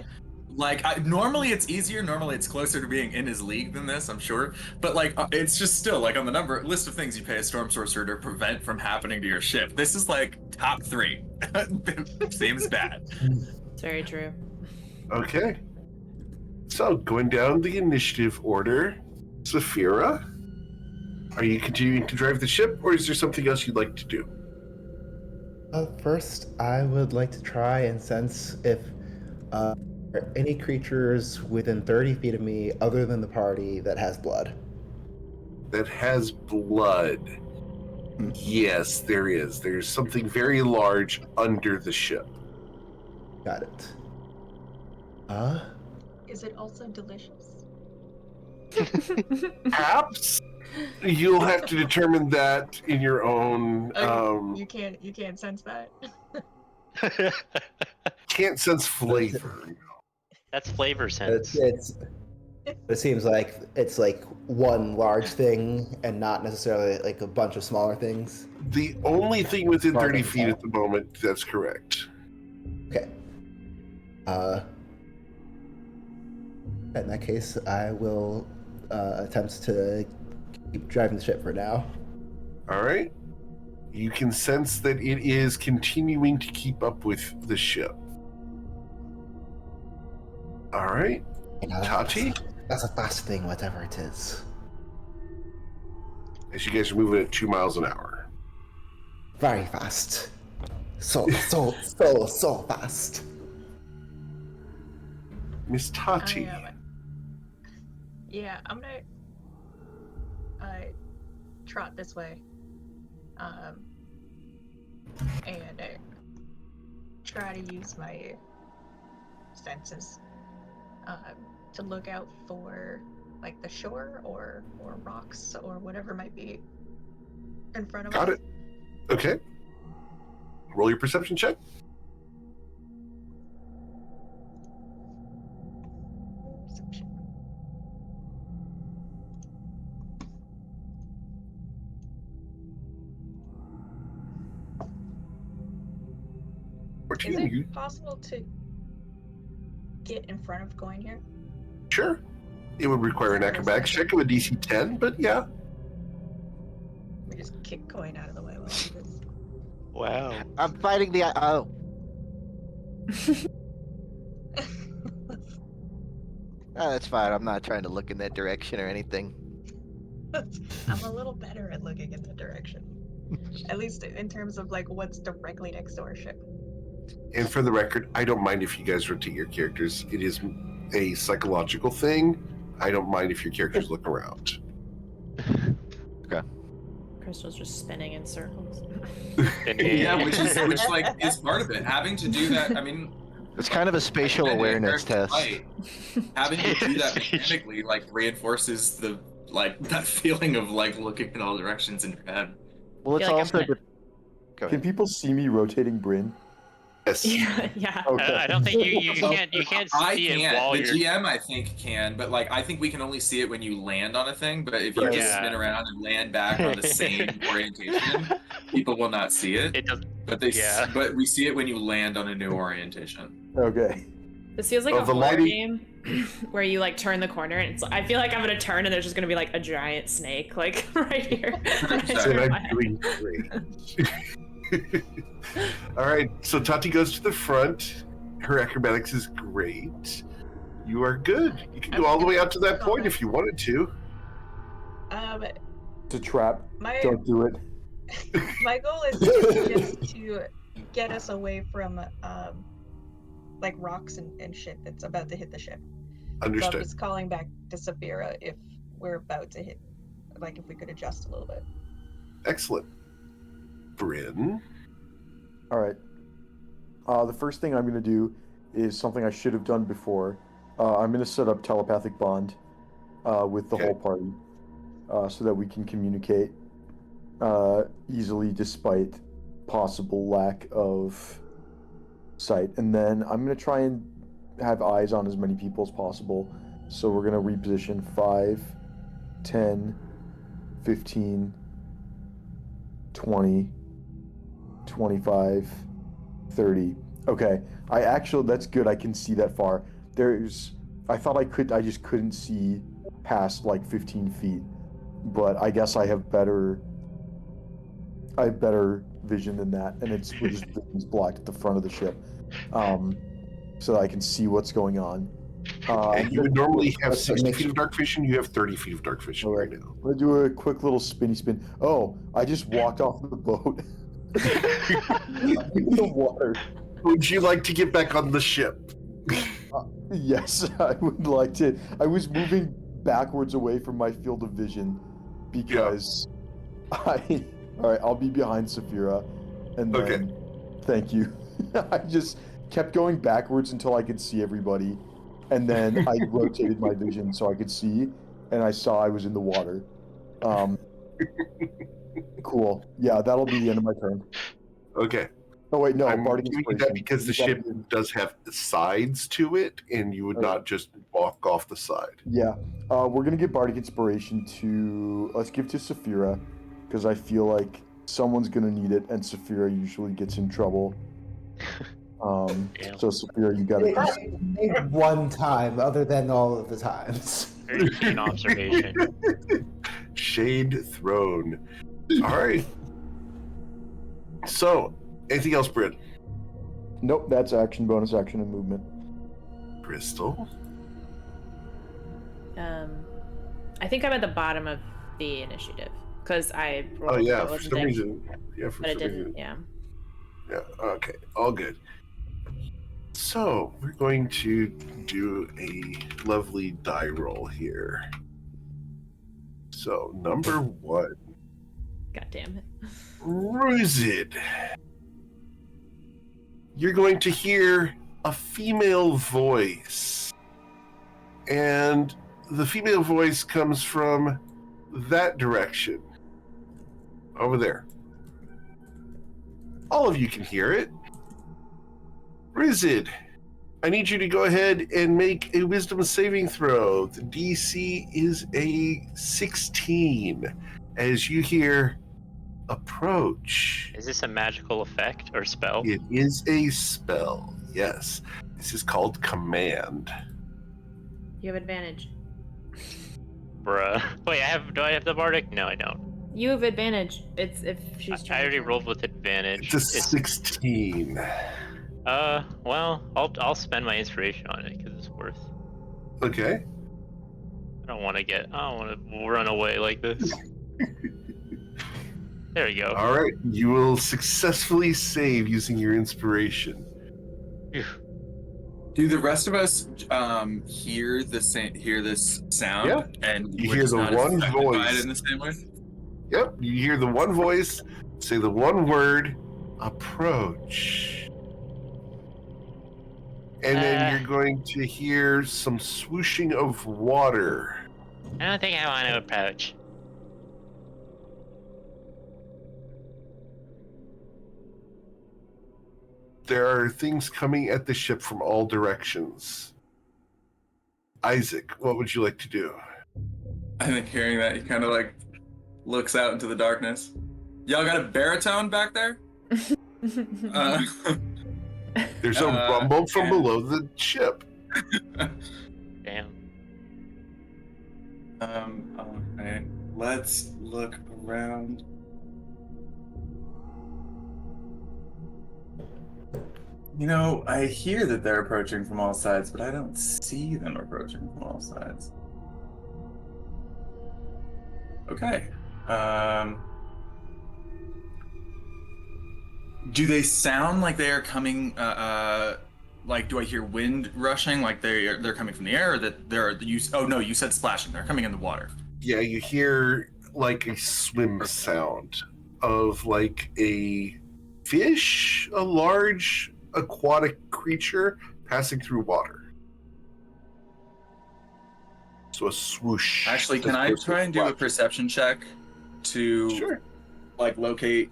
Like, normally it's easier. Normally it's closer to being in his league than this, I'm sure. But like, it's just still like on the list of things you pay a storm sorcerer to prevent from happening to your ship. This is like top 3. Seems bad. It's very true. Okay. So, going down the initiative order, Saphira, are you continuing to drive the ship, or is there something else you'd like to do? First, I would like to try and sense if there are any creatures within 30 feet of me other than the party that has blood. That has blood. Yes, there is. There's something very large under the ship. Got it. Is it also delicious? Perhaps you'll have to determine that in your own. You can't sense that. Can't sense flavor. That's flavor sense. It seems like it's like one large thing and not necessarily like a bunch of smaller things. The only thing within 30 feet at the moment, that's correct. Okay. In that case, I will attempt to keep driving the ship for now. All right. You can sense that it is continuing to keep up with the ship. All right. Tati? That's a fast thing, whatever it is. As you guys are moving at 2 miles an hour. Very fast. So fast. Miss Tati. Yeah, I'm gonna trot this way. And try to use my senses to look out for like the shore or rocks or whatever might be in front of us. Got it. Okay. Roll your perception check. Perception. Is it possible to get in front of going here? Sure. It would require an acrobatics check of a DC 10, but yeah. Let me just kick coin out of the way while I do this. Wow. I'm fighting the... Oh. Oh, that's fine. I'm not trying to look in that direction or anything. I'm a little better at looking in that direction. At least in terms of like what's directly next to our ship. And for the record, I don't mind if you guys rotate your characters. It is a psychological thing. I don't mind if your characters look around. Okay. Crystal's just spinning in circles. Yeah, which like is part of it. Having to do that, I mean, it's kind of a spatial awareness test. Having to do that mechanically like reinforces the like that feeling of like looking in all directions in your head. Well, it's also. Can people see me rotating Bryn? Yes. Yeah. Okay. I don't think you can't see it while the you're. GM I think can, but like I think we can only see it when you land on a thing. But if you just spin around and land back on the same orientation, people will not see it. It does. But but we see it when you land on a new orientation. Okay. This feels like a horror game where you like turn the corner and I feel like I'm gonna turn and there's just gonna be like a giant snake like right here. I'm doing great. All right, so Tati goes to the front. Her acrobatics is great. You are good. You can go all the way out to that point if you wanted to. It's a trap. Don't do it. My goal is just to get us away from like rocks and shit that's about to hit the ship. Understood. So I'm just calling back to Saphira if we're about to hit, like if we could adjust a little bit. Excellent. Bryn. All right. The first thing I'm going to do is something I should have done before. I'm going to set up telepathic bond with the whole party so that we can communicate easily despite possible lack of sight. And then I'm going to try and have eyes on as many people as possible. So we're going to reposition 5, 10, 15, 20, 25, 30. Okay, that's good. I can see that far. I thought I just couldn't see past like 15 feet, but I guess I have better vision than that, and it's blocked at the front of the ship, so that I can see what's going on. You would normally have 60 feet of dark vision. You have 30 feet of dark vision right now. I'm gonna do a quick little spinny spin. Oh, I just walked off the boat. In the water. Would you like to get back on the ship? Yes, I would like to. I was moving backwards away from my field of vision because all right, I'll be behind Saphira, and then thank you. I just kept going backwards until I could see everybody, and then I rotated my vision so I could see, and I saw I was in the water. Cool. Yeah, that'll be the end of my turn. Okay. Oh wait, no, I'm Bardic doing Inspiration. that because the ship does have sides to it, and you would not just walk off the side. Yeah, we're gonna give Bardic Inspiration to. Let's give to Saphira, because I feel like someone's gonna need it, and Saphira usually gets in trouble. So Saphira, you got it. One time, other than all of the times. Very keen observation. Shade thrown. All right. So, anything else, Bryn? Nope, that's action, bonus action, and movement. Crystal? I think I'm at the bottom of the initiative because I rolled. Oh yeah, for for some reason. Yeah, for but it some didn't. reason. Yeah. Yeah. Okay. All good. So we're going to do a lovely die roll here. So number 1. God damn it. Ruzid. You're going to hear a female voice. And the female voice comes from that direction. Over there. All of you can hear it. Ruzid, I need you to go ahead and make a wisdom saving throw. The DC is a 16 as you hear approach. Is this a magical effect or spell? It is a spell, yes. This is called command. You have advantage. Bruh. Wait, do I have the bardic? No, I don't. You have advantage. It's if she's I trying. already rolled with advantage. It's a 16. Well, I'll spend my inspiration on it because it's worth. Okay. I don't want to run away like this. There we go. All right. You will successfully save using your inspiration. Phew. Do the rest of us hear this sound? Yeah. And You we're hear just the not one affected by voice. it in the same way? Yep. You hear the one voice, say the one word, approach. And then you're going to hear some swooshing of water. I don't think I want to approach. There are things coming at the ship from all directions. Isaac, what would you like to do? I think hearing that, he kind of like looks out into the darkness. Y'all got a baritone back there? There's a rumble from below the ship. Damn. Alright. Let's look around. You know, I hear that they're approaching from all sides, but I don't see them approaching from all sides. Okay. Do they sound like they are coming? Like, do I hear wind rushing? Like they're coming from the air, or that they're you? Oh no, you said splashing. They're coming in the water. Yeah, you hear like a swim sound of like a fish, a large aquatic creature passing through water. So a swoosh. Actually, can I try and do a perception check to like locate?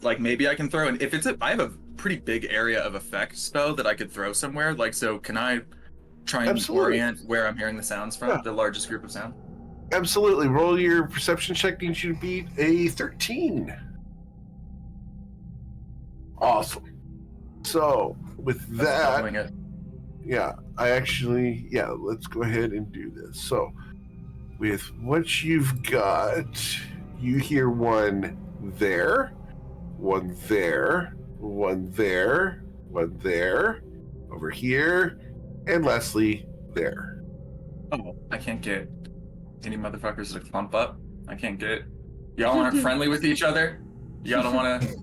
Like maybe I can throw an I have a pretty big area of effect spell that I could throw somewhere. Like, so can I try and orient where I'm hearing the sounds from? The largest group of sound. Absolutely. Roll your perception check. Needs you to beat a 13. Awesome. So with that, Yeah, let's go ahead and do this. So, with what you've got, you hear one there, one there, one there, one there, over here, and lastly, there. Oh, I can't get any motherfuckers to clump up. I can't get. Y'all aren't friendly with each other. Y'all don't want to.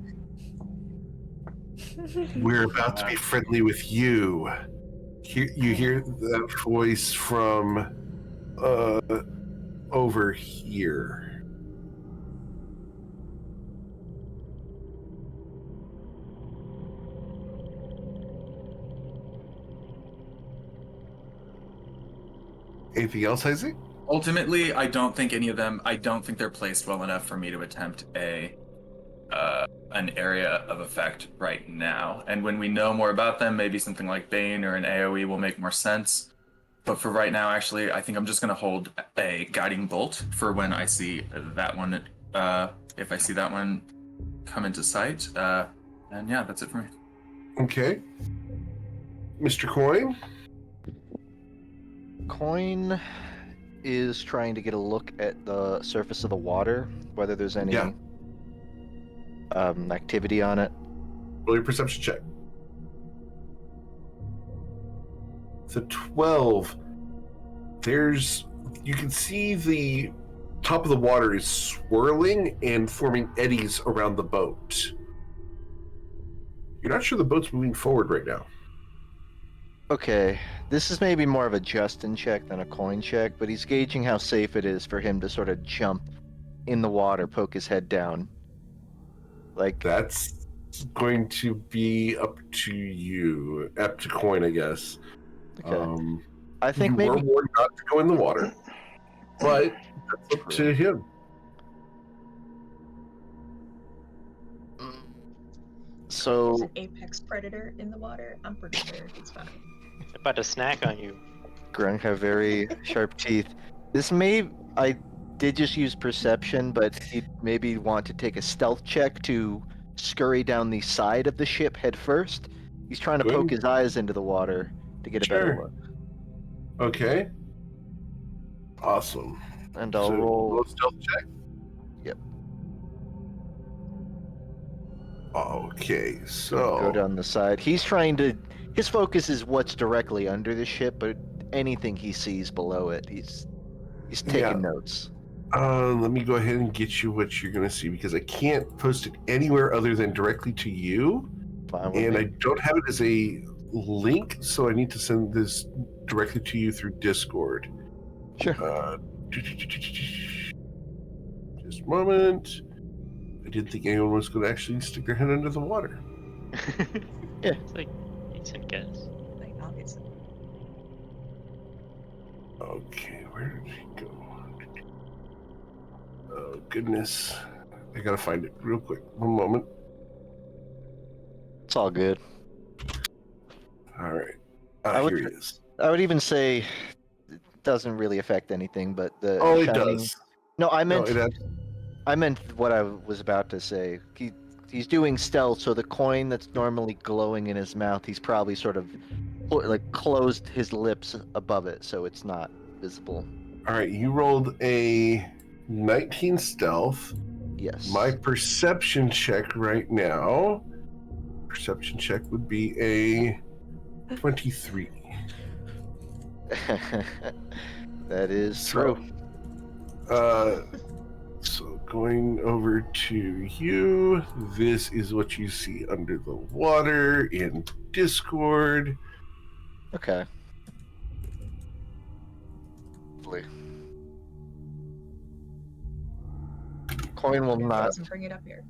We're about to be friendly with you. You hear that voice from over here. Anything else, Isaac? Ultimately, I don't think any of them. I don't think they're placed well enough for me to attempt an area of effect right now. And when we know more about them, maybe something like Bane or an AoE will make more sense. But for right now, actually, I think I'm just going to hold a guiding bolt for when I see that one. If I see that one come into sight, and yeah, that's it for me. Okay, Mr. Coin. Coin is trying to get a look at the surface of the water, whether there's any activity on it. Roll your perception check. It's a 12. You can see the top of the water is swirling and forming eddies around the boat. You're not sure the boat's moving forward right now. Okay, this is maybe more of a Justin check than a coin check, but he's gauging how safe it is for him to sort of jump in the water, poke his head down. Like, that's going to be up to you, up to Coin, I guess. Okay. I think you maybe were warned not to go in the water, but that's up to him. So There's an apex predator in the water. I'm pretty sure it's fine. About to snack on you. Grunk have very sharp teeth. I did just use perception, but he'd maybe want to take a stealth check to scurry down the side of the ship head first. He's trying to poke his eyes into the water to get a better look. Okay. Awesome. And I'll roll a stealth check. Yep. Okay, so Go down the side. He's trying to. His focus is what's directly under the ship, but anything he sees below it, he's taking notes. Let me go ahead and get you what you're going to see, because I can't post it anywhere other than directly to you. And I don't have it as a link, so I need to send this directly to you through Discord. Sure. Just a moment. I didn't think anyone was going to actually stick their head under the water. Yeah. It's like decent guess. Like, obviously. Okay, where did he go? Oh, goodness. I gotta find it real quick. One moment. It's all good. All right. Here he is. I would even say it doesn't really affect anything, but the it shining... does. No, I meant No, I meant what I was about to say. He's doing stealth, so the coin that's normally glowing in his mouth, he's probably sort of like closed his lips above it, so it's not visible. All right, you rolled a 19 stealth. Yes. My perception check right now. Perception check would be a 23. That is true. So going over to you, this is what you see under the water in Discord. Okay. Lovely. Coin will not. Doesn't bring it up here.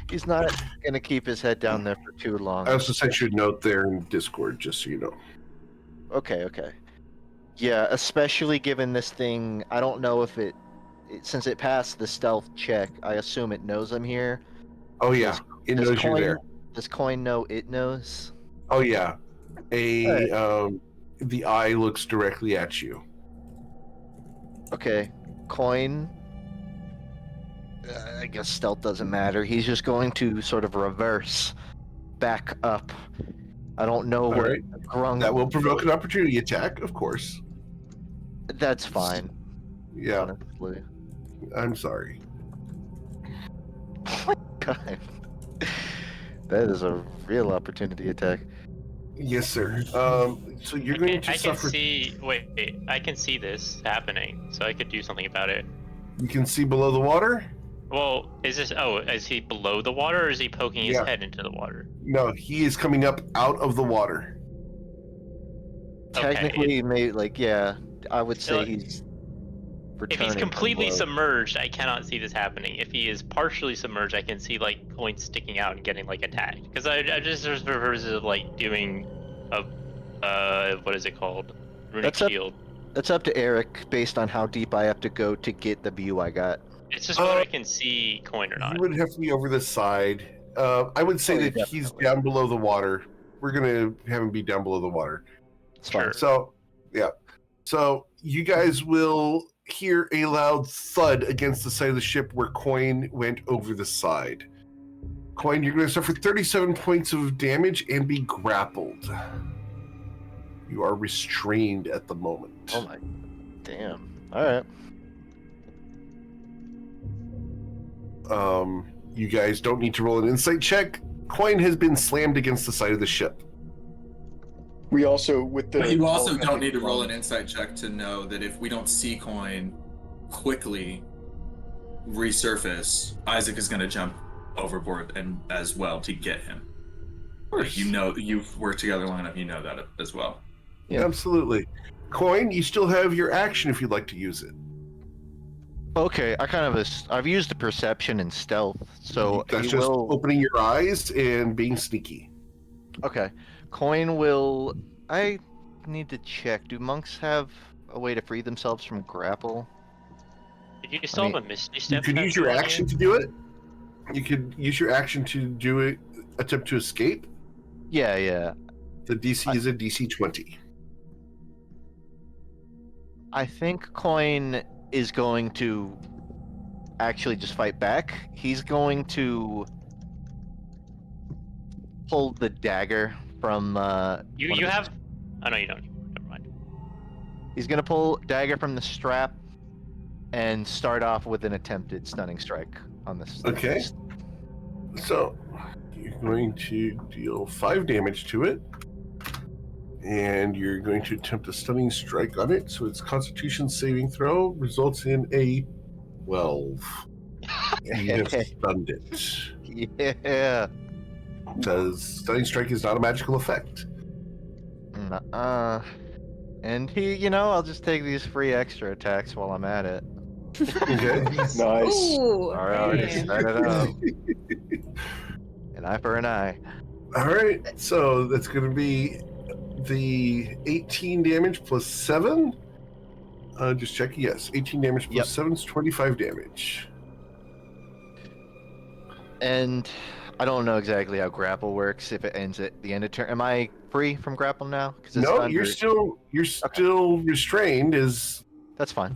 He's not gonna keep his head down there for too long. I also sent you a note there in Discord, just so you know. Okay. Yeah, especially given this thing, I don't know if since it passed the stealth check, I assume it knows I'm here. Oh yeah, it knows you're there. Does Coin know it knows? Oh yeah, the eye looks directly at you. Okay, Coin. I guess stealth doesn't matter. He's just going to sort of reverse back up I don't know All what right. Grung. That will provoke an opportunity attack, of course. That's fine. Yeah, Honestly. I'm sorry. God. That is a real opportunity attack. Yes, sir. So you're going to I can suffer. see. Wait, I can see this happening, so I could do something about it. You can see below the water? Well, is this? Oh, is he below the water, or is he poking his Yeah. head into the water? No, he is coming up out of the water. Technically, I would say he's If returning he's from completely below. submerged, I cannot see this happening. If he is partially submerged, I can see like coins sticking out and getting like attacked. Because I just there's purposes of like doing a what is it called? Runic That's up- shield. That's up to Eric, based on how deep I have to go to get the view I got. It's just whether I can see coin or not. You would have to be over the side. I would say Oh, that he's definitely. down below the water. We're going to have him be down below the water. It's fine. Sure. So, yeah. So you guys will hear a loud thud against the side of the ship where Coin went over the side. Coin, you're going to suffer 37 points of damage and be grappled. You are restrained at the moment. Oh my, damn. All right. You guys don't need to roll an insight check. Coin has been slammed against the side of the ship. We also, with the. But you also don't need to roll an insight check to know that if we don't see coin quickly resurface, Isaac is going to jump overboard and as well to get him. Like, you know, you've worked together long enough, you know that as well. Yeah. Absolutely. Coin, you still have your action if you'd like to use it. Okay, I've used the perception and stealth, so That's he just will. opening your eyes and being sneaky. Okay, Coin will. I need to check. Do monks have a way to free themselves from grapple? Did you still have a Misty You Step? could use your action to do it. You could use your action to do it. Attempt to escape. Yeah. The DC is a DC 20. I think Coin is going to actually just fight back. He's going to pull the dagger from. You have. Oh no, you don't. Never mind. He's going to pull dagger from the strap and start off with an attempted stunning strike on this. Okay. So you're going to deal 5 damage to it. And you're going to attempt a stunning strike on it. So its Constitution saving throw results in a 12. You have stunned it. Yeah. Because stunning strike is not a magical effect. And I'll just take these free extra attacks while I'm at it. Okay. Nice. Ooh, All right, hey. set it up. An eye for an eye. All right. So that's going to be the 18 damage plus 7. Just check. Yes, 18 damage plus 7 is 25 damage. And I don't know exactly how grapple works. If it ends at the end of turn, am I free from grapple now? No, you're still restrained. Is That's fine.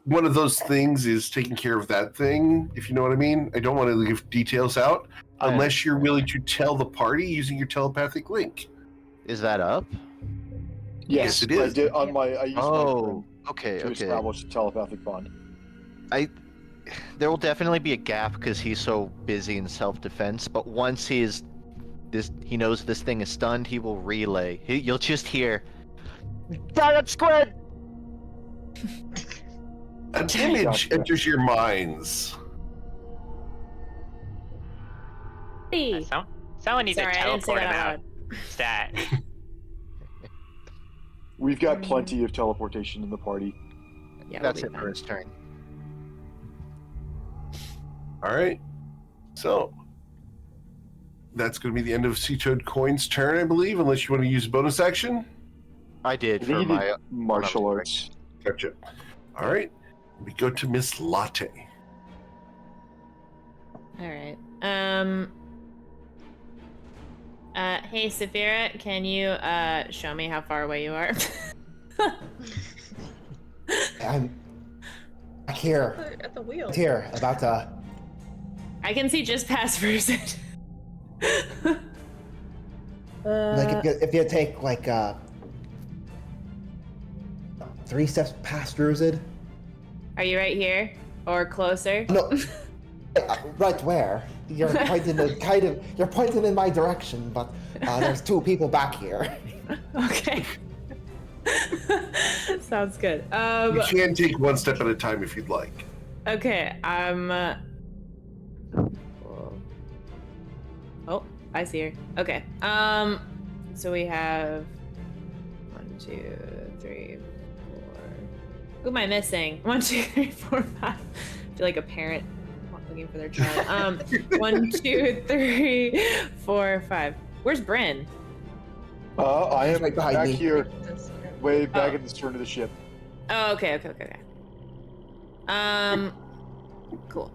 one of those things is taking care of that thing, if you know what I mean. I don't want to leave details out unless you're willing to tell the party using your telepathic link. Is that up? Yes, it is. I did on my. I used Oh, my okay. to establish a telepathic bond. There will definitely be a gap because he's so busy in self-defense. But once he knows this thing is stunned, he will relay. You'll just hear, "Giant squid!" An image Gotcha. enters your minds. Hey. Someone needs Sorry, to I didn't say teleport him that out. out Stat. We've got plenty of teleportation in the party. Yeah, That's we'll it be for his turn. All right. So that's going to be the end of Seatoad Coin's turn, I believe, unless you want to use a bonus action. I did I for think he my did martial arts. Gotcha. All right. We go to Miss Latte. All right. Hey, Saphira, can you show me how far away you are? I'm back here. At the wheel. Here, about to. I can see just past Verzit. Like if you take like 3 steps past Ruzid. Are you right here or closer? No, right where? You're pointing you're pointing in my direction, but there's 2 people back here. Okay. Sounds good. You can take 1 step at a time if you'd like. Okay, oh, I see her. Okay. So we have 1, 2, 3, 4. Who am I missing? 1, 2, 3, 4, 5. I feel like a parent looking for their child. 1, 2, 3, 4, 5. Where's Bryn? I am right behind back me. here, way back Oh. at the stern of the ship. Oh, okay. Cool.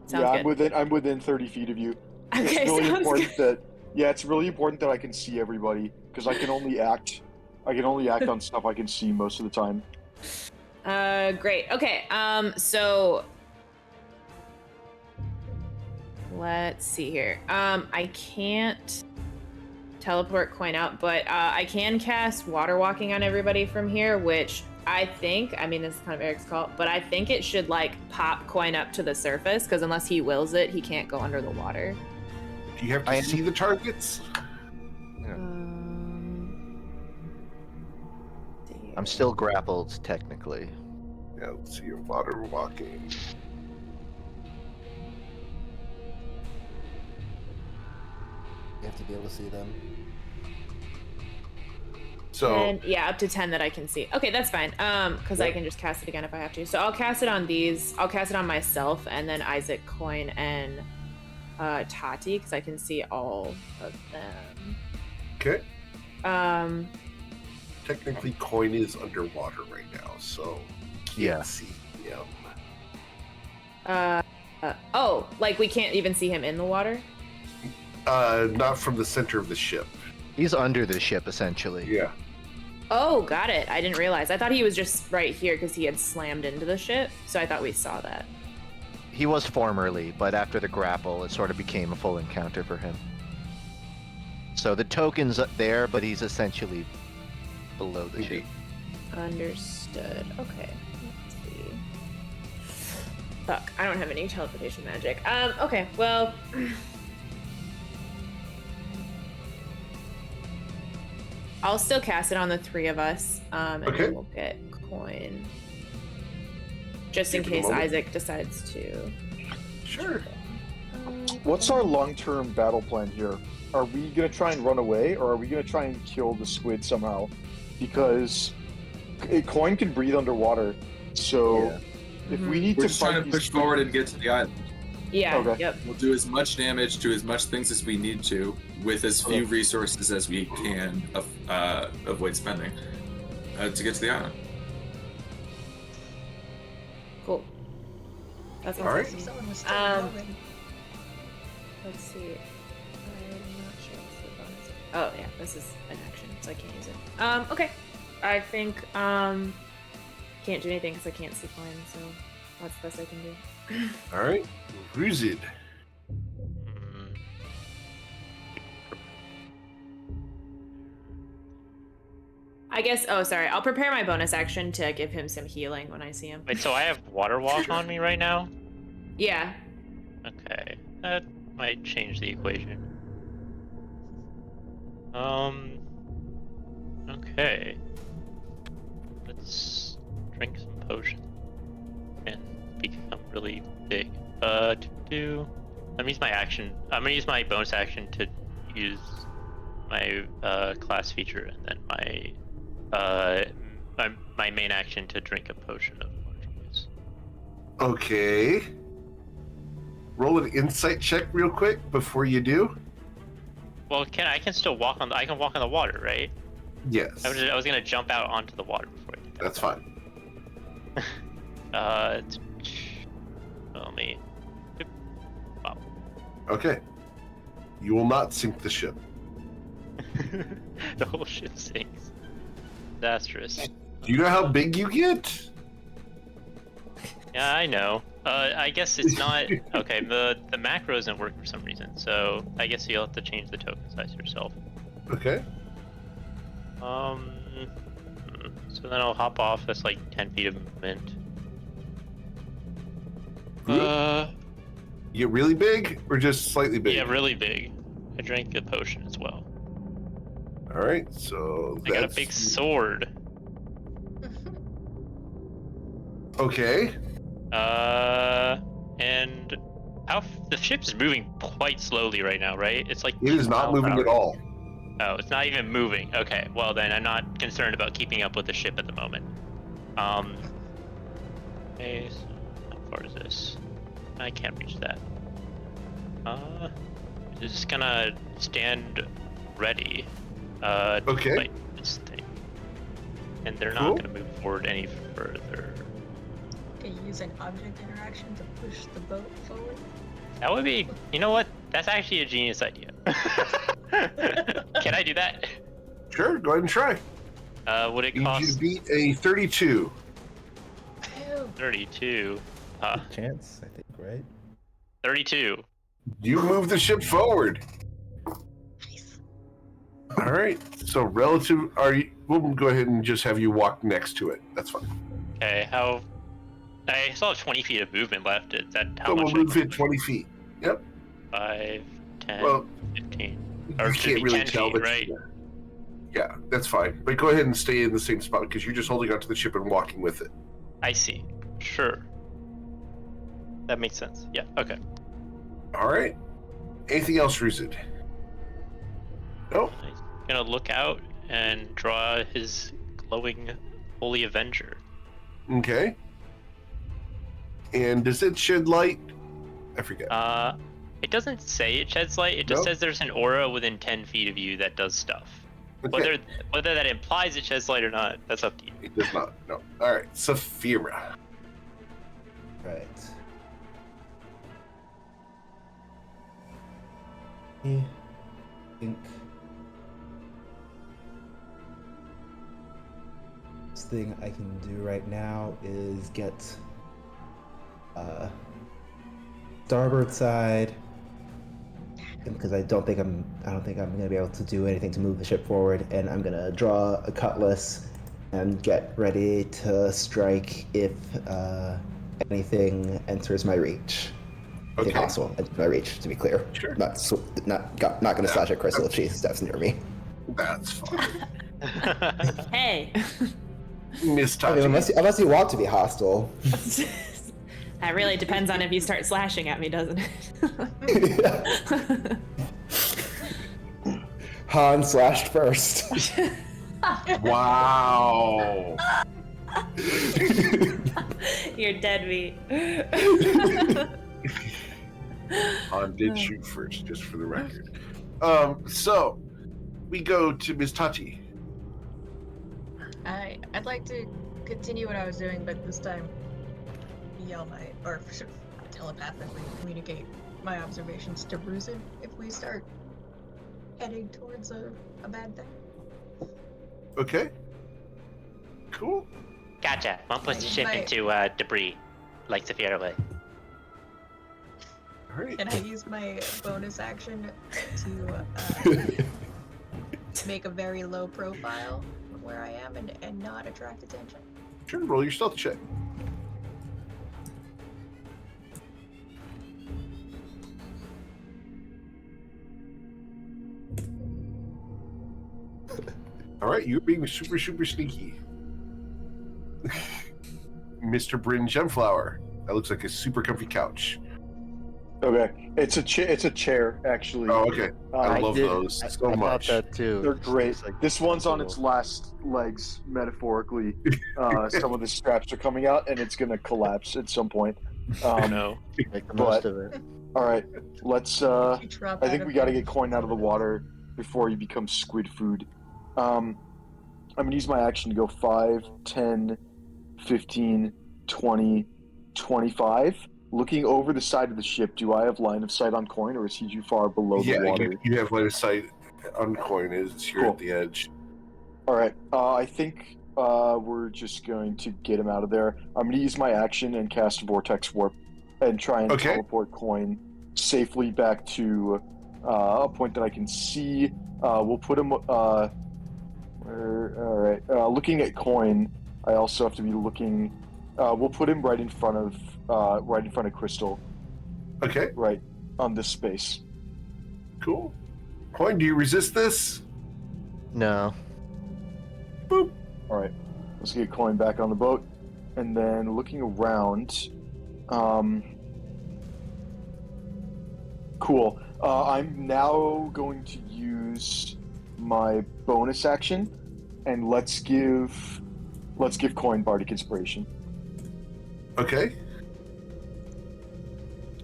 Sounds Yeah, good. I'm within 30 feet of you. Okay, It's really sounds important good. it's really important that I can see everybody because I can only act on stuff I can see most of the time. Great. Okay. So let's see here. I can't teleport coin out, but I can cast water walking on everybody from here, which I think, I mean, this is kind of Eric's call, but I think it should like pop coin up to the surface because unless he wills it, he can't go under the water. Do you have to see the targets? I'm still grappled, technically. Yeah, let's see your water walking. You have to be able to see them. So And yeah, up to 10 that I can see. Okay, that's fine. Because I can just cast it again if I have to. So I'll cast it on these. I'll cast it on myself and then Isaac, Coin, and Tati, because I can see all of them. okay. Um, Technically, Coin is underwater right now, so can't Yeah. see him. oh, like we can't even see him in the water? Not from the center of the ship. He's under the ship, essentially. Yeah. Oh, got it. I didn't realize. I thought he was just right here because he had slammed into the ship. So I thought we saw that. He was formerly, but after the grapple, it sort of became a full encounter for him. So the token's up there, but he's essentially below the ship. Understood. Okay. Let's see. Fuck, I don't have any teleportation magic. Okay, well. I'll still cast it on the 3 of us, and Okay. then we'll get coin. Just in Give it a case moment. Isaac decides to. Sure. What's our long-term battle plan here? Are we gonna try and run away, or are we gonna try and kill the squid somehow? Because a coin can breathe underwater, so if we need We're to just fight trying to these push forward and get to the island. Yeah, Okay. yep. We'll do as much damage to as much things as we need to with as few resources as we can avoid spending to get to the island. Cool. That sounds All right. good to me. Someone was still moving. Let's see. I'm not sure what's the bonus. Oh yeah, this is an action, so I can't use it. Okay. I think can't do anything because I can't see fine, so that's the best I can do. All right. Ruzid. Mm, I guess. Oh, sorry. I'll prepare my bonus action to give him some healing when I see him. Wait, so I have water walk on me right now? Yeah. Okay, that might change the equation. Okay. Let's drink some potion and become really big. I'm gonna use my action. I'm gonna use my bonus action to use my class feature, and then my main action to drink a potion of large use. Okay. Roll an insight check real quick before you do. Well, I can still walk on. I can walk on the water, right? Yes. I was gonna jump out onto the water before I did that. That's fine. Let me. Wow. Okay. You will not sink the ship. The whole ship sinks. Disastrous. Do you know how big you get? Yeah, I know. I guess it's not okay. The macro isn't working for some reason, so I guess you'll have to change the token size yourself. Okay. So then I'll hop off. That's like 10 feet of movement. You get really big or just slightly big? Yeah, really big. I drank a potion as well. All right, so I got a big sword. Okay. And the ship's moving quite slowly right now, right? It's like It is not moving at all. Oh, it's not even moving. Okay, well then I'm not concerned about keeping up with the ship at the moment. Okay, so how far is this? I can't reach that. Just gonna stand ready. Okay. Fight this thing. And they're Cool. not gonna move forward any further. Can you use an object interaction to push the boat forward? That would be, you know what? That's actually a genius idea. Can I do that? Sure, go ahead and try. Would it Need you to cost beat a 32. 32? Good chance, I think, right? 32. You move the ship forward. Nice. All right. So we'll go ahead and just have you walk next to it. That's fine. Okay, I still have 20 feet of movement left. Is that how So much? we'll move it 20 feet. Yep. 5, 10, Well, 15. You Or it should can't be really 10 tell, feet, but right? yeah, that's fine. But go ahead and stay in the same spot because you're just holding onto the ship and walking with it. I see. Sure. That makes sense. Yeah, okay. All right. Anything else, Ruzid? No. He's gonna look out and draw his glowing Holy Avenger. Okay. And does it shed light? I forget. It doesn't say it sheds light. It just Nope. says there's an aura within 10 feet of you that does stuff. Okay. Whether that implies it sheds light or not, that's up to you. It does not. No. All right. Saphira. Right. I think this thing I can do right now is get starboard side, because I don't think I'm gonna be able to do anything to move the ship forward, and I'm gonna draw a cutlass and get ready to strike if anything enters my reach. Okay. If possible, enters my reach. To be clear, Sure. not gonna slash at Crystal if she steps near me. That's fine. Hey. Miss I mean, Tati. unless you want to be hostile. That really depends on if you start slashing at me, doesn't it? Han slashed first. Wow. You're dead meat. Han did shoot first, just for the record. So we go to Miss Tati. I'd like to continue what I was doing, but this time yell telepathically communicate my observations to Bruisin if we start heading towards a bad thing. Okay. Cool. Gotcha. Won't push the ship Right. into debris, like Saphira would. All right. Can I use my bonus action to make a very low profile from where I am and not attract attention? Sure. Roll your stealth check. All right, you're being super, super sneaky. Mr. Bryn Gemflower. That looks like a super comfy couch. Okay, it's a chair actually. Oh, okay. I love those so I much. thought that too. They're great. It's like This one's on its cool. last legs, metaphorically. Some of the straps are coming out, and it's gonna collapse at some point. No. Make the but- most of it. All right, let's. I think we got to get coin out of the water before you become squid food. I'm gonna use my action to go 5, 10, 15, 20, 25. Looking over the side of the ship, do I have line of sight on coin, or is he too far below the water? you have line of sight on coin as you're Cool. at the edge. All right, I think we're just going to get him out of there. I'm going to use my action and cast Vortex Warp and try and Okay. teleport coin safely back to a point that I can see. We'll put him. All right. Looking at Coin, I also have to be looking. We'll put him right in front of Crystal. Okay, Right on this space. cool. Coin, do you resist this? No. Boop. All right. Let's get Coin back on the boat, and then looking around. Cool. I'm now going to use my bonus action, and let's give Coin Bardic Inspiration. Okay.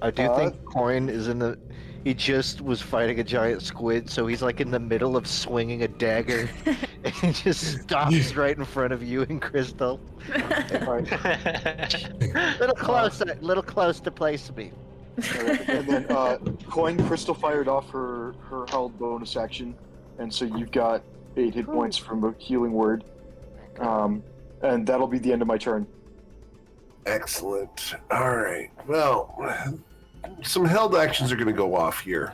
I do think Coin is in the. He just was fighting a giant squid, so he's like in the middle of swinging a dagger, and he just stops right in front of you and Crystal. All right. Little close to place me. And then Coin Crystal fired off her held bonus action, and so you've got 8 hit points from a healing word, and that'll be the end of my turn. Excellent. All right. Well, some held actions are going to go off here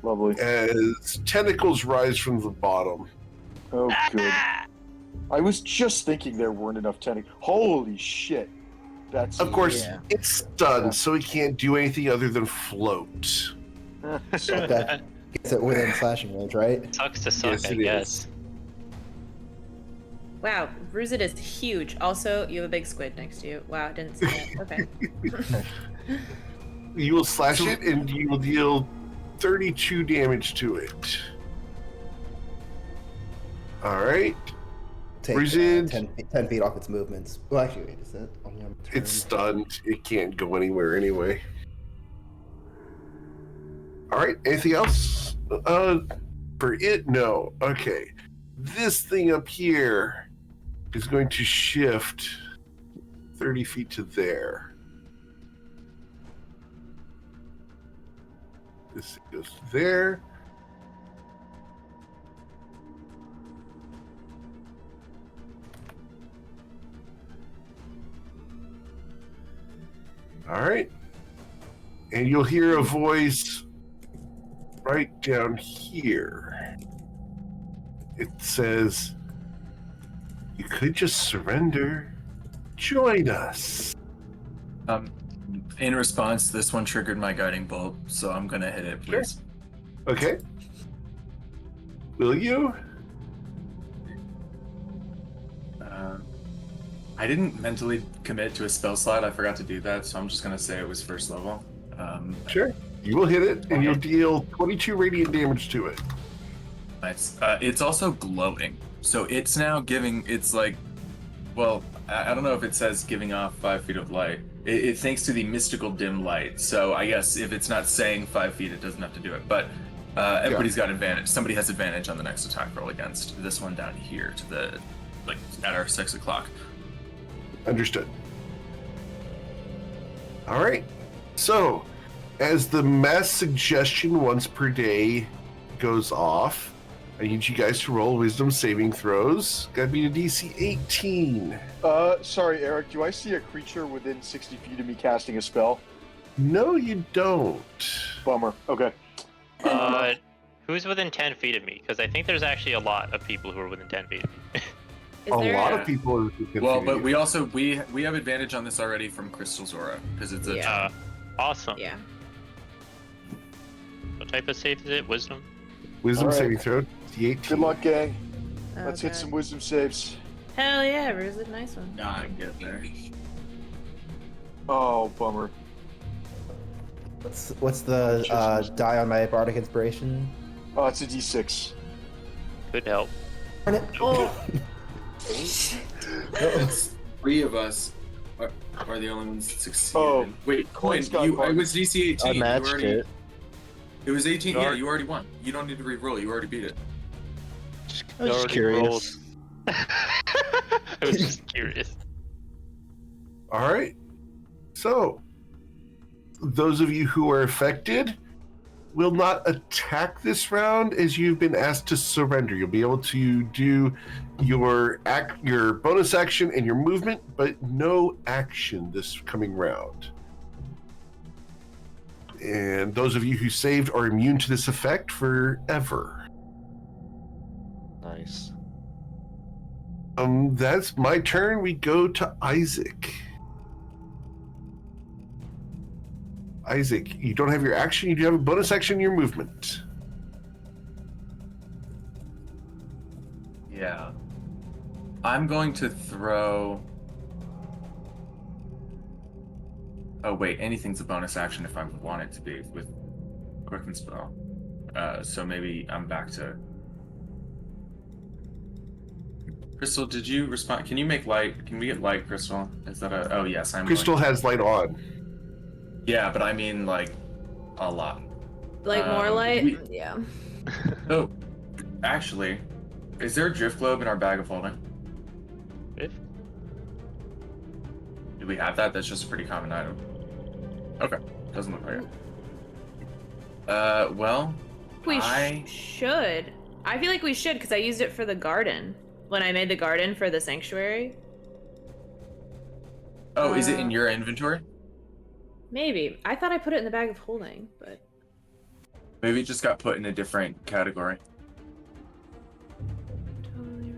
Lovely. as tentacles rise from the bottom. Oh, good. I was just thinking there weren't enough tentacles. Holy shit. That's Of course, Yeah. it's stunned, so he can't do anything other than float. So that gets it within slashing range, right? Sucks to suck, Yes, I it guess. Wow, Ruzit is huge. Also, you have a big squid next to you. Wow, I didn't see that. Okay. You will slash it, and you will deal 32 damage to it. All right. Take Ruzit. 10 feet off its movements. Well, actually, wait, is that only on turn? It's stunned. It can't go anywhere anyway. All right. Anything else? For it, no. Okay. This thing up here is going to shift 30 feet to there. This goes there. All right. And you'll hear a voice right down here. It says, "You could just surrender. Join us." In response, this one triggered my guiding bolt, so I'm gonna hit it, please. Okay. Will you? I didn't mentally commit to a spell slot. I forgot to do that, so I'm just gonna say it was first level. Sure. You will hit it, and you'll deal 22 radiant damage to it. Nice. It's also glowing, so it's now giving. It's like, well, I don't know if it says giving off 5 feet of light. It thanks to the mystical dim light. So I guess if it's not saying 5 feet, it doesn't have to do it. But everybody's got advantage. Somebody has advantage on the next attack roll against this one down here to the, like, at our 6 o'clock. Understood. All right. So, as the mass suggestion once per day goes off, I need you guys to roll wisdom saving throws. Gotta be a DC 18. Sorry, Eric. Do I see a creature within 60 feet of me casting a spell? No, you don't. Bummer. Okay. Who's within 10 feet of me? Because I think there's actually a lot of people who are within 10 feet. Is A there lot of people are Well, but we also we have advantage on this already from Crystal's aura because it's a Yeah. Awesome. Yeah. What type of save is it? Wisdom? Wisdom All right. saving throw. D18. Good luck, gang. Oh, Let's hit God. some wisdom saves. Hell yeah, Ruzit, nice one. Nah, get there. Oh, bummer. What's the die on my bardic inspiration? Oh, it's a D6. Could help. Oh, It's 3 of us are the only ones that succeeded. Oh, wait, Coin's Coin, got it was DC 18. I You matched already- it. It was 18. No. Yeah, you already won. You don't need to re-roll. You already beat it. I was just Already curious. I was just curious. All right. So, those of you who are affected will not attack this round as you've been asked to surrender. You'll be able to do your bonus action and your movement, but no action this coming round. And those of you who saved are immune to this effect forever. Nice. That's my turn. We go to Isaac. Isaac, you don't have your action. You do have a bonus action in your movement. Yeah. I'm going to throw... Oh, wait. Anything's a bonus action if I want it to be with Quicken Spell. So maybe I'm back to... Crystal, did you respond? Can you make light? Can we get light, Crystal? Is that a... Oh, yes, I'm Crystal has light on. Yeah, but I mean, like, a lot. Like more light? Yeah. Oh, actually, is there a drift globe in our bag of holding? Drift? Do we have that? That's just a pretty common item. Okay, doesn't look like it. Well, We should. I feel like we should because I used it for the garden when I made the garden for the sanctuary. Oh, is it in your inventory? Maybe. I thought I put it in the bag of holding, but... Maybe it just got put in a different category. Totally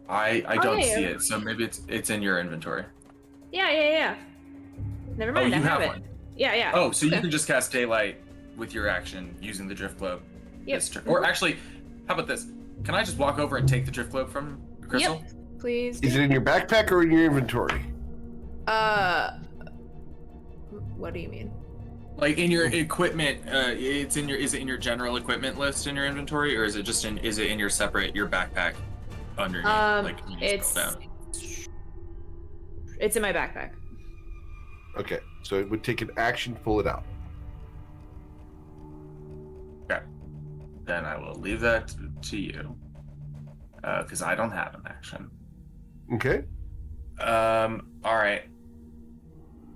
right. I don't yeah. see it, so maybe it's in your inventory. Yeah. Never Oh, mind, you I have have it. one. Yeah. Oh, so you Okay. can just cast Daylight with your action using the drift globe. Yep. this turn. Or actually, how about this? Can I just walk over and take the drift globe from Crystal? Yep. Please. Is it in your backpack or in your inventory? What do you mean? Like in your equipment, is it in your general equipment list in your inventory, or is it just is it in your backpack underneath? Like when you scroll down? It's in my backpack. Okay, so it would take an action to pull it out. Okay, then I will leave that to you, because I don't have an action. Okay. All right.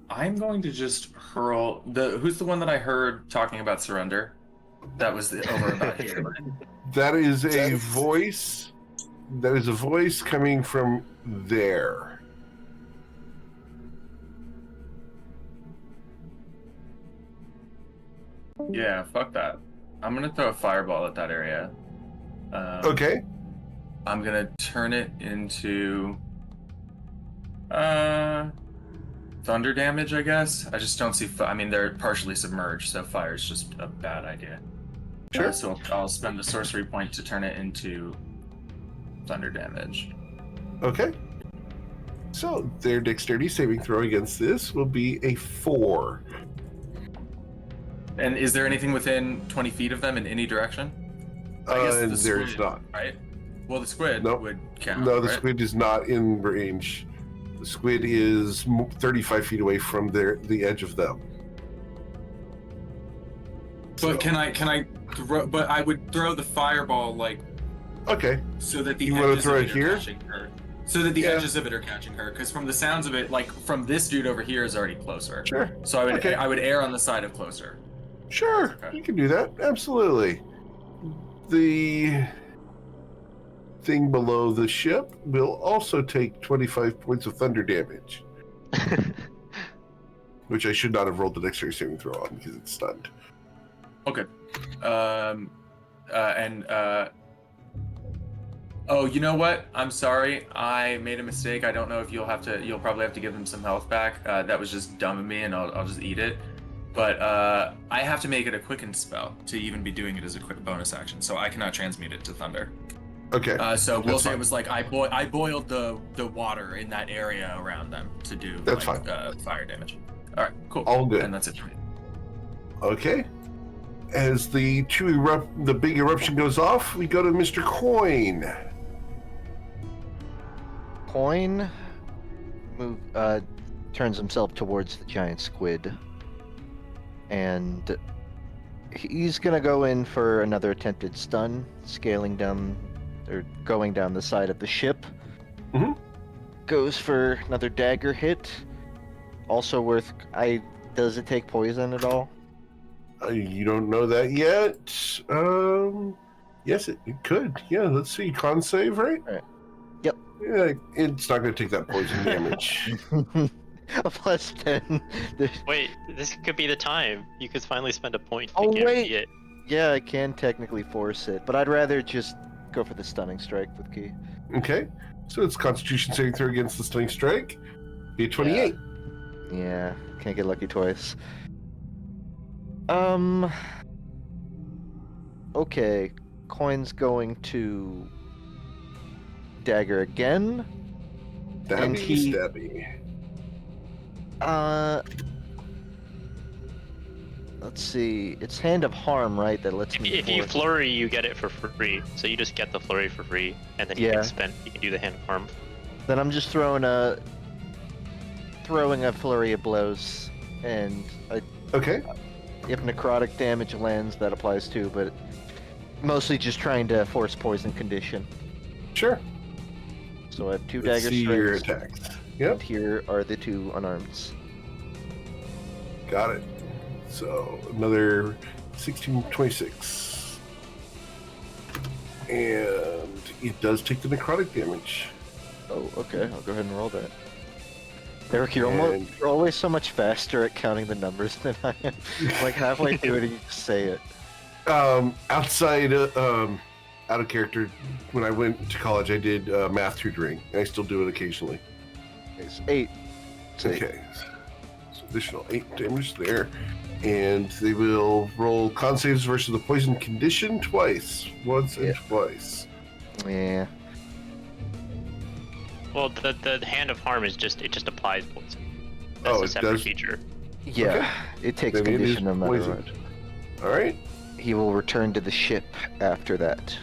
I'm going to just hurl who's the one that I heard talking about surrender? That was over about here. Right? That is a voice. That is a voice coming from there. Yeah, fuck that. I'm gonna throw a fireball at that area. Okay. I'm gonna turn it into thunder damage, I guess. I just don't see. I mean, they're partially submerged, so fire's just a bad idea. Sure. So I'll spend the sorcery point to turn it into thunder damage. Okay. So their dexterity saving throw against this will be a 4. And is there anything within 20 feet of them in any direction? I guess the there's squid, not. Right? Well, the squid Nope. would count. No, the right? squid is not in range. The squid is 35 feet away from the edge of them. But can I throw? But I would throw the fireball like Okay. so that the You wanna edges throw of it it here? are catching her. So that the Yeah. edges of it are catching her, because from the sounds of it, like from this dude over here is already closer. Sure. So Okay. I would err on the side of closer. Sure. Okay. You can do that. Absolutely. The thing below the ship will also take 25 points of thunder damage, which I should not have rolled the dexterity saving throw on because it's stunned. Okay. Oh, you know what? I'm sorry. I made a mistake. I don't know if you'll probably have to give them some health back. That was just dumb of me, and I'll just eat it. But I have to make it a quicken spell to even be doing it as a quick bonus action, so I cannot transmute it to thunder. Okay. So we'll That's say fine. it was like I boiled the water in that area around them to do That's like, fine. Fire damage. All right, cool. All good. And that's it for me. Okay. As the big eruption goes off, we go to Mr. Coin. Coin turns himself towards the giant squid, and he's gonna go in for another attempted stun, going down the side of the ship. Mhm. Goes for another dagger hit. Also worth. Does it take poison at all? You don't know that yet. Yes, it could. Yeah, let's see. Con save, right? Alright. Yep. Yeah, it's not going to take that poison damage. a +10. Wait, this could be the time. You could finally spend a point to Oh, guarantee wait. it. Yeah, I can technically force it, but I'd rather just go for the stunning strike with Key. Okay. So it's Constitution saving throw against the stunning strike. Be a 28. Yeah, can't get lucky twice. Okay, Coin's going to dagger again. And he- Stabby. Let's see. It's Hand of Harm, right? That lets me. If you force- flurry, you get it for free. So you just get the flurry for free, and then you Yeah. you can do the hand of harm. Then I'm just throwing a flurry of blows, and Okay. if necrotic damage lands, that applies too. But mostly just trying to force poison condition. Sure. So I have 2 Let's dagger see your strikes. attacks. And Yep. here are the 2 unarmed. Got it. So another 16, 26. And it does take the necrotic damage. Oh, okay. I'll go ahead and roll that. Eric, you're And- always so much faster at counting the numbers than I am. Like halfway through it, and you just say it. Outside, out of character, when I went to college, I did math tutoring, and I still do it occasionally. It's 8. It's 8. Okay. So additional 8 damage there. And they will roll con saves versus the poison condition twice. Once and twice. Yeah. Well, the hand of harm is just applies poison. That's Oh, a it separate does? feature. Yeah. It takes Then it is condition no matter what. poisoned. Alright. He will return to the ship after that.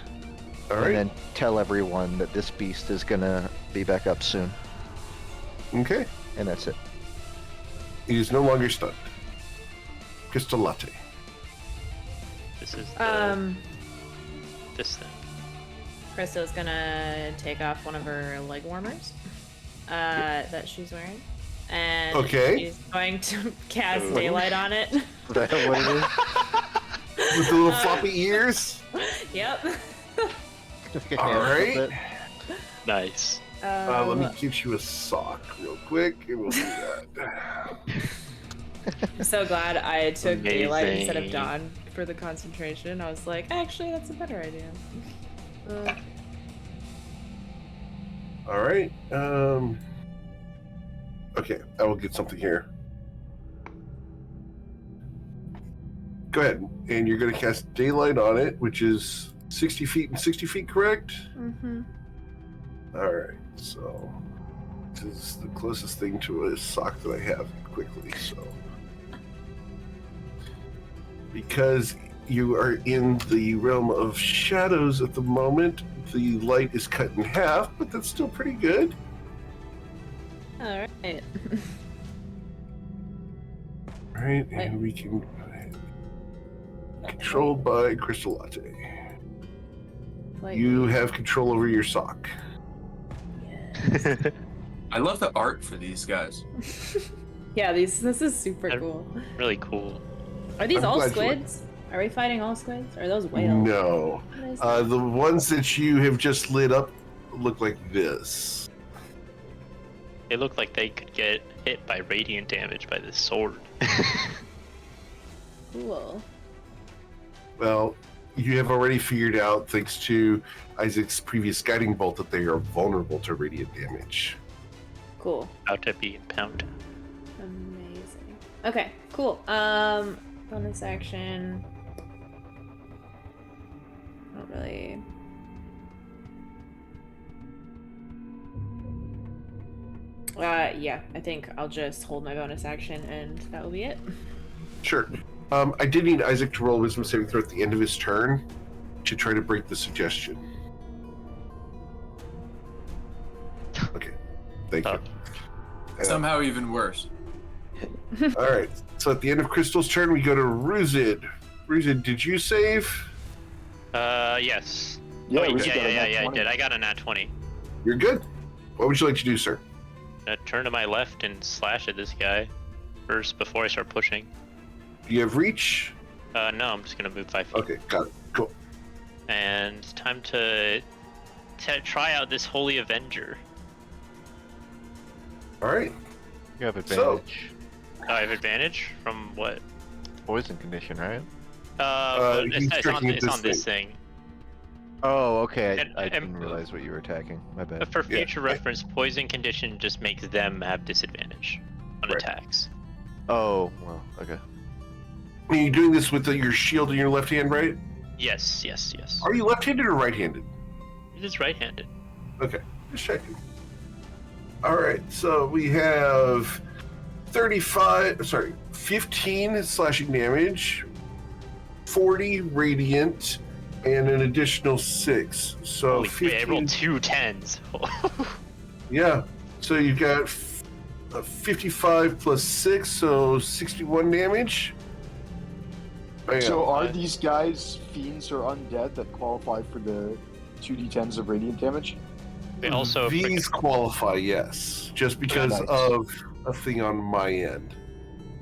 And Alright. then tell everyone that this beast is gonna be back up soon. Okay. And that's it. He is no longer stunned. Crystal Latte. This is this thing. Crystal's gonna take off one of her leg warmers that she's wearing. And Okay. she's going to cast Ooh. daylight on it. Is that what it is? With the little floppy ears. Yep. Okay, Alright. but- Nice. Let me give you a sock real quick, and we'll do that. I'm so glad I took daylight instead of Amazing. dawn for the concentration. I was like, actually, that's a better idea. Alright. Okay, I will get something here. Go ahead, and you're going to cast daylight on it, which is 60 feet and 60 feet, correct? Mm-hmm. Alright, so this is the closest thing to a sock that I have quickly, so. Because you are in the realm of shadows at the moment, the light is cut in half, but that's still pretty good. All right. Alright, and we can. Controlled by Crystal Latte. You have control over your sock. I love the art for these guys. Yeah, this is super They're- cool. Really cool. Are these I'm all glad you squids? Are we fighting all squids? Or are those whales? No. What is that? The ones that you have just lit up look like this. They look like they could get hit by radiant damage by this sword. Cool. Well, you have already figured out, thanks to Isaac's previous guiding bolt, that they are vulnerable to radiant damage. Cool. About to be impounded. Amazing. Okay, cool. Bonus action. Not really. Yeah, I think I'll just hold my bonus action and that will be it. Sure. I did need Isaac to roll a wisdom saving throw at the end of his turn to try to break the suggestion. Okay. Thank you. Somehow even worse. All right. So at the end of Crystal's turn, we go to Ruzid. Ruzid, did you save? Yes. Yeah, Oh, Ruzid got a nat I 20. did. I got a nat 20. You're good. What would you like to do, sir? Turn to my left and slash at this guy first before I start pushing. Do you have reach? No, I'm just gonna move 5 feet. Okay, got it. Cool. And time to try out this Holy Avenger. All right. You have So- advantage. I have advantage from what? Poison condition, right? But he's striking at it's this on this thing. Oh, okay. And- I and- didn't realize what you were attacking. My bad. For Yeah. future reference, poison condition just makes them have disadvantage on Right. attacks. Oh, well, okay. Are you doing this with your shield in your left hand, right? Yes. Are you left-handed or right-handed? It is right-handed. Okay, just checking. All right, so we have 15 slashing damage, 40 radiant, and an additional 6. So Holy wait, I 15. rolled 2 10s. Yeah, so you got 55 plus 6, so 61 damage. Bam. So are these guys fiends or undead that qualify for the 2d10s of radiant damage? They also These qualify, yes, just because Nice. of a thing on my end.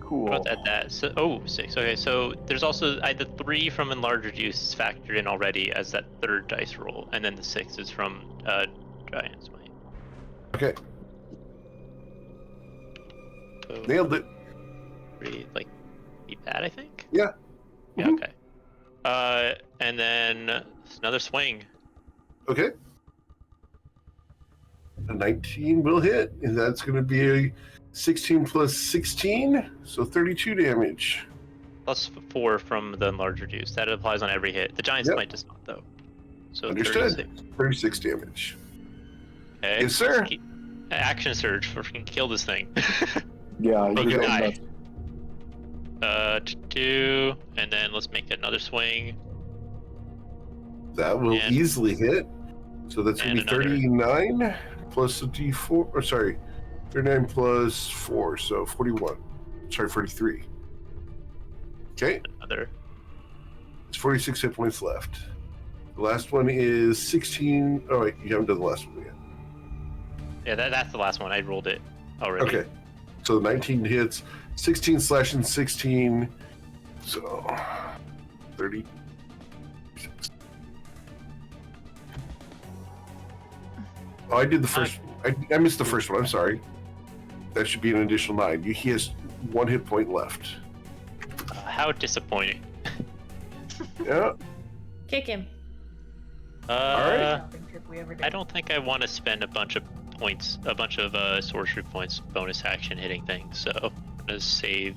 Cool. About that. So, 6. Okay, so there's also the 3 from enlarged use is factored in already as that third dice roll, and then the 6 is from Giant's Might. Okay, So, nailed it. pretty, be bad, I think. Yeah. Yeah. Mhm. Okay. And then another swing. Okay. A 19 will hit, and that's going to be a 16 plus 16, so 32 damage. Plus 4 from the enlarged use. That applies on every hit. The Giant's Yep. Might does not, though. So Understood. 36. 36 damage. Okay. Yes, sir. Let's action surge for freaking kill this thing. Yeah, Make you're it going die. nuts. 2, and then let's make another swing. That will And- easily hit. So that's going to and be another. 39 plus a d4, or sorry, 39 plus 4, so 41. Sorry, 43. Okay, Another. it's 46 hit points left. The last one is 16. Oh, wait, you haven't done the last one yet. Yeah, that's the last one. I rolled it already. Okay, so 19 hits, 16 slashing 16, so 30. Oh, I did the first. I missed the first one. I'm sorry. That should be an additional 9. He has 1 hit point left. How disappointing. Yeah. Kick him. Alright. Shopping trip we ever did. I don't think I want to spend a bunch of points, sorcery points bonus action hitting things. So I'm gonna save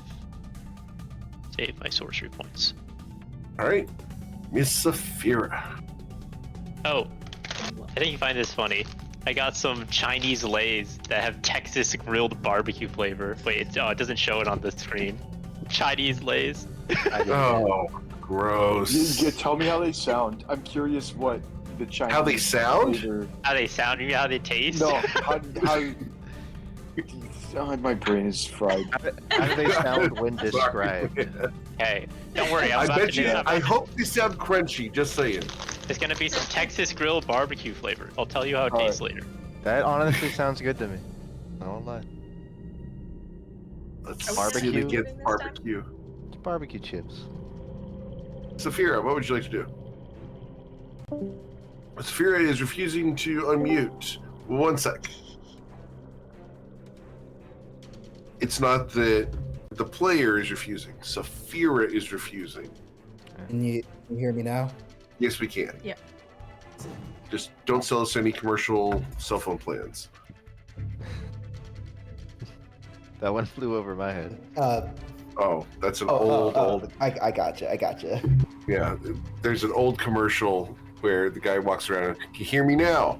my sorcery points. All right. Miss Saphira. Oh, I think you find this funny. I got some Chinese lays that have Texas grilled barbecue flavor. Wait, it doesn't show it on the screen. Chinese lays. Oh, gross. Tell me how they sound. I'm curious what the Chinese How they sound? flavor- How they sound? You know how they taste? No, how oh, my brain is fried. How do they sound when described? Hey, don't worry. I'm I about bet to do you. that. I hope they sound crunchy. Just saying. There's gonna be some Texas grilled barbecue flavor. I'll tell you how it All tastes right. later. That honestly sounds good to me. I won't lie. Let's Are we Barbecue? see if doing it this gets time? barbecue. It's barbecue chips. Saphira, what would you like to do? Saphira is refusing to unmute. 1 sec. It's not that the player is refusing. Saphira is refusing. Can you hear me now? Yes, we can. Yeah. Just don't sell us any commercial cell phone plans. That one flew over my head. Oh, that's an old. I gotcha. Yeah, there's an old commercial where the guy walks around and, can you hear me now?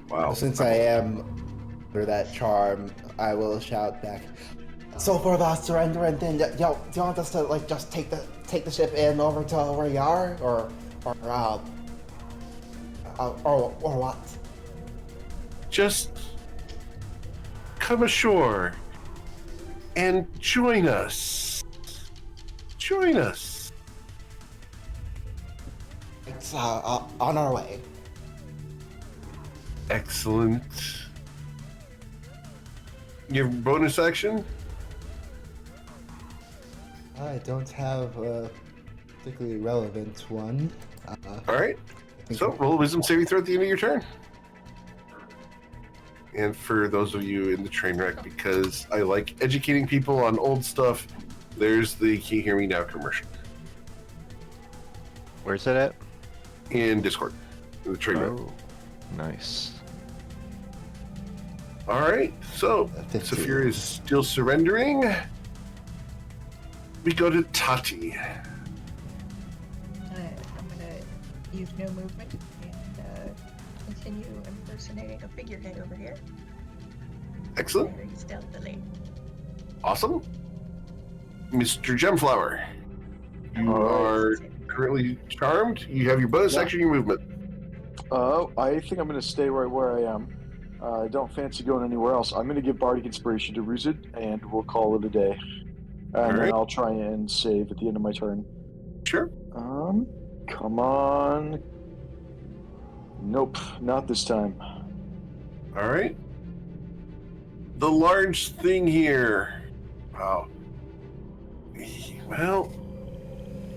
Wow. Since I am under that charm, I will shout back. So for the surrender, and then do you want us to just take the ship in over to where you are, or what? Just come ashore and join us. Join us. It's on our way. Excellent. You have a bonus action? I don't have a particularly relevant one. All right. So roll a wisdom saving throw at the end of your turn. And for those of you in the train wreck, because I like educating people on old stuff, there's the Can You Hear Me Now commercial. Where's it at? In Discord. In the train wreck. Oh, nice. Alright, so 15. Saphira is still surrendering. We go to Tati. I'm gonna use no movement and continue impersonating a figurehead over here. Excellent. Very stealthily. Awesome. Mr. Gemflower. You are currently charmed. You have your bonus action, your movement. I think I'm going to stay right where I am. I don't fancy going anywhere else. I'm going to give Bardic Inspiration to Ruzid, and we'll call it a day. And then I'll try and save at the end of my turn. Sure. Come on. Nope, not this time. Alright. The large thing here. Wow. Well,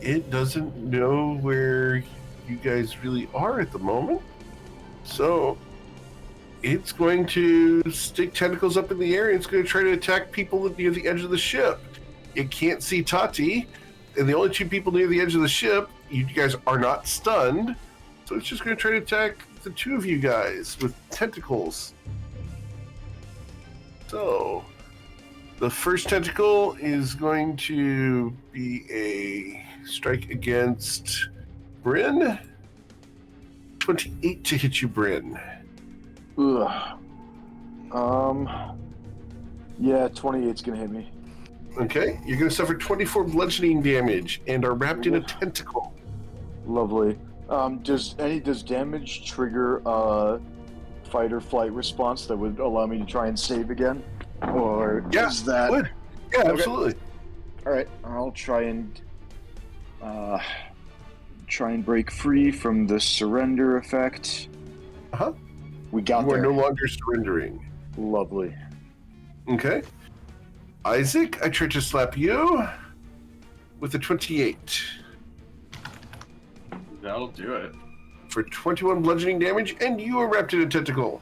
it doesn't know where you guys really are at the moment. So, it's going to stick tentacles up in the air and it's going to try to attack people near the edge of the ship. It can't see Tati, and the only two people near the edge of the ship, you guys are not stunned. So it's just going to try to attack the two of you guys with tentacles. So, the first tentacle is going to be a strike against Bryn. 28 to hit you, Bryn. Ugh. Yeah, 28's gonna hit me. Okay, you're going to suffer 24 bludgeoning damage and are wrapped in a tentacle. Lovely. Does damage trigger a fight or flight response that would allow me to try and save again? Or is that... Would. Yeah, Okay. absolutely. Alright, I'll try and break free from the surrender effect. Uh-huh. We got You are there. no longer surrendering. Lovely. Okay. Isaac, I tried to slap you with a 28. That'll do it. For 21 bludgeoning damage, and you are wrapped in a tentacle.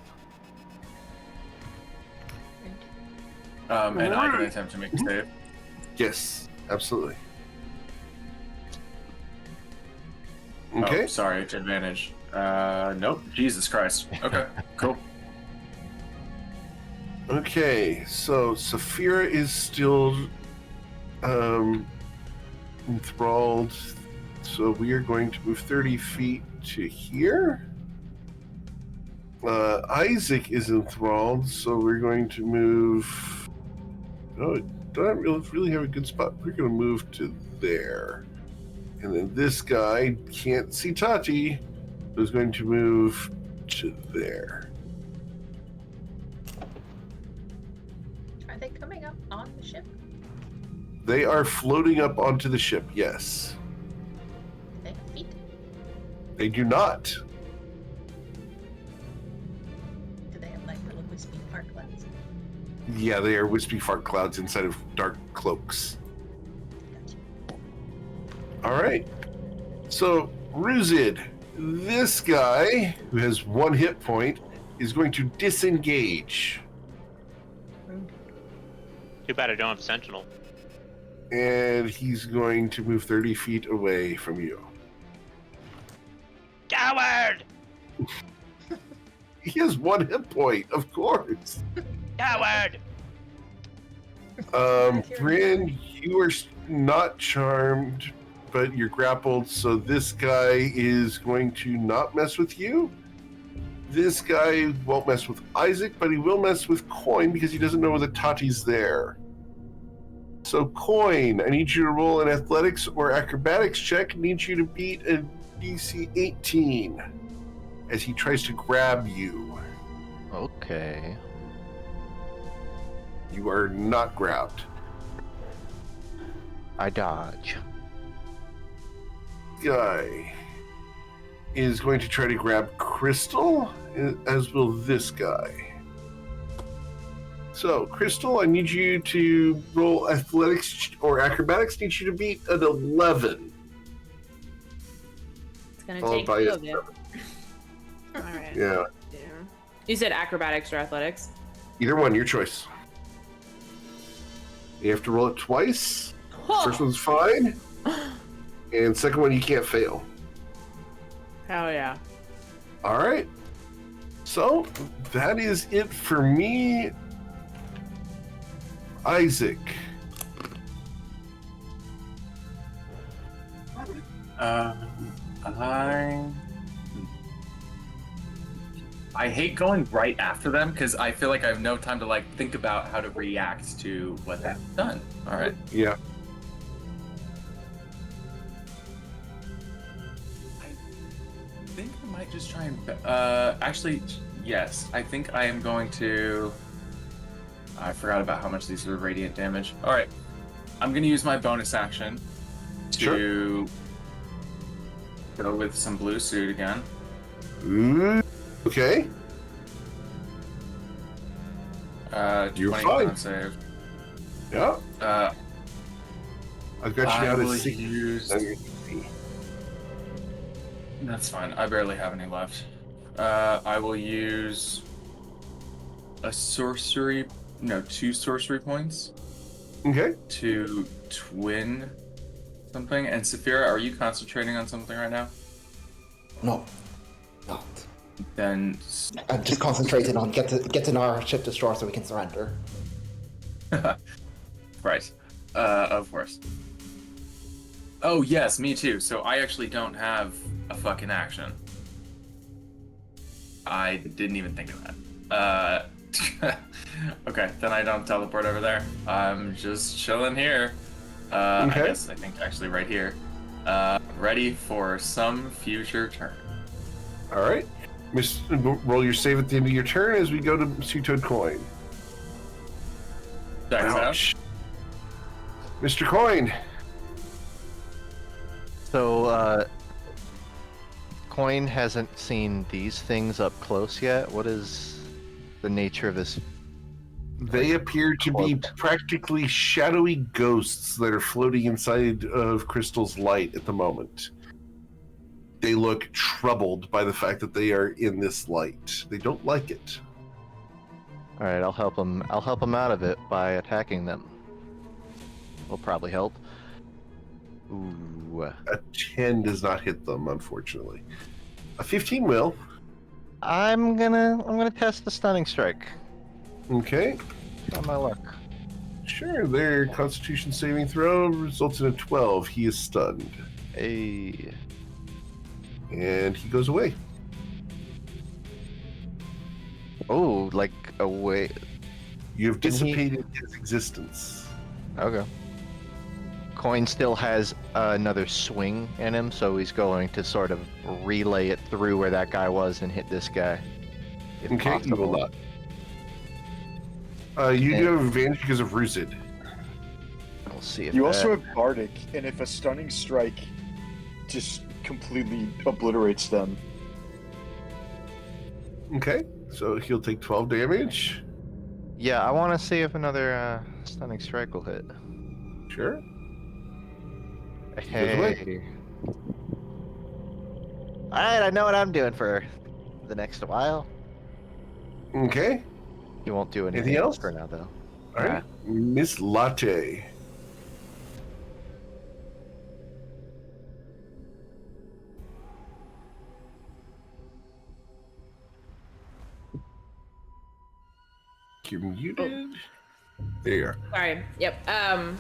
And I can attempt to make a save. Yes, absolutely. Okay. Oh, sorry, advantage. Nope. Jesus Christ. Okay, cool. Okay, so Saphira is still enthralled. So we are going to move 30 feet to here. Isaac is enthralled, so we're going to move... Oh, don't really have a good spot. We're going to move to there. And then this guy can't see Tati, so is going to move to there. Are they coming up on the ship? They are floating up onto the ship, yes. Do they have feet? They do not. Do they have like little wispy fart clouds? Yeah, they are wispy fart clouds inside of dark cloaks. Gotcha. All right. So, Ruzid, this guy, who has 1 hit point, is going to disengage. Too bad I don't have Sentinel. And he's going to move 30 feet away from you. Coward! He has 1 hit point, of course. Coward! Bryn, you are not charmed, but you're grappled, so this guy is going to not mess with you. This guy won't mess with Isaac, but he will mess with Coin because he doesn't know whether Tati's there. So, Coin, I need you to roll an athletics or acrobatics check. I need you to beat a DC 18 as he tries to grab you. Okay. You are not grabbed. I dodge. Guy is going to try to grab Crystal, as will this guy. So, Crystal, I need you to roll athletics or acrobatics. I need you to beat an 11. It's gonna Followed take by 2 a of you. Alright. Yeah. You said acrobatics or athletics? Either one, your choice. You have to roll it twice. First one's fine. And second one, you can't fail. Hell yeah. All right. So that is it for me. Isaac. I hate going right after them because I feel like I have no time to like think about how to react to what they've done. All right. Yeah. I think I might just try and actually, yes. I think I am going to. I forgot about how much these are radiant damage. All right. I'm going to use my bonus action to go with some blue suit again. Ooh, okay. You're 20 fine. con save. Yeah. I've got you down will to 6. use- That's fine. I barely have any left. I will use a sorcery. No, 2 sorcery points Okay. to twin something. And Saphira, are you concentrating on something right now? No, not. Then I'm just concentrating on getting our ship destroyed so we can surrender. right. Of course. Oh yes, me too. So I actually don't have a fucking action. I didn't even think of that. Okay, then I don't teleport over there. I'm just chilling here. I think actually right here. Ready for some future turn. All right. Roll your save at the end of your turn as we go to Two-Toed Coin. Ouch. Mr. Coin. So, Coin hasn't seen these things up close yet. What is the nature of this? They appear to be practically shadowy ghosts that are floating inside of Crystal's light at the moment. They look troubled by the fact that they are in this light. They don't like it. All right, I'll help them. I'll help them out of it by attacking them. Will probably help. Ooh. A 10 does not hit them, unfortunately. A 15 will. I'm gonna test the stunning strike. Okay. On my luck. Sure. Their Constitution saving throw results in a 12. He is stunned. Hey. And he goes away. Oh, like away. You have Can he- dissipated his existence. Okay. Coin still has another swing in him, so he's going to sort of relay it through where that guy was and hit this guy. If Okay, you will possible. not. You do have advantage because of Roosid. We'll see if You that... also have Bardic, and if a stunning strike just completely obliterates them. Okay, so he'll take 12 damage. Yeah, I want to see if another stunning strike will hit. Sure. Hey. Alright, I know what I'm doing for the next while. Okay. You won't do anything Anything else? for now, though. All right. Miss Latte. You're muted. There you are. Sorry. Yep. I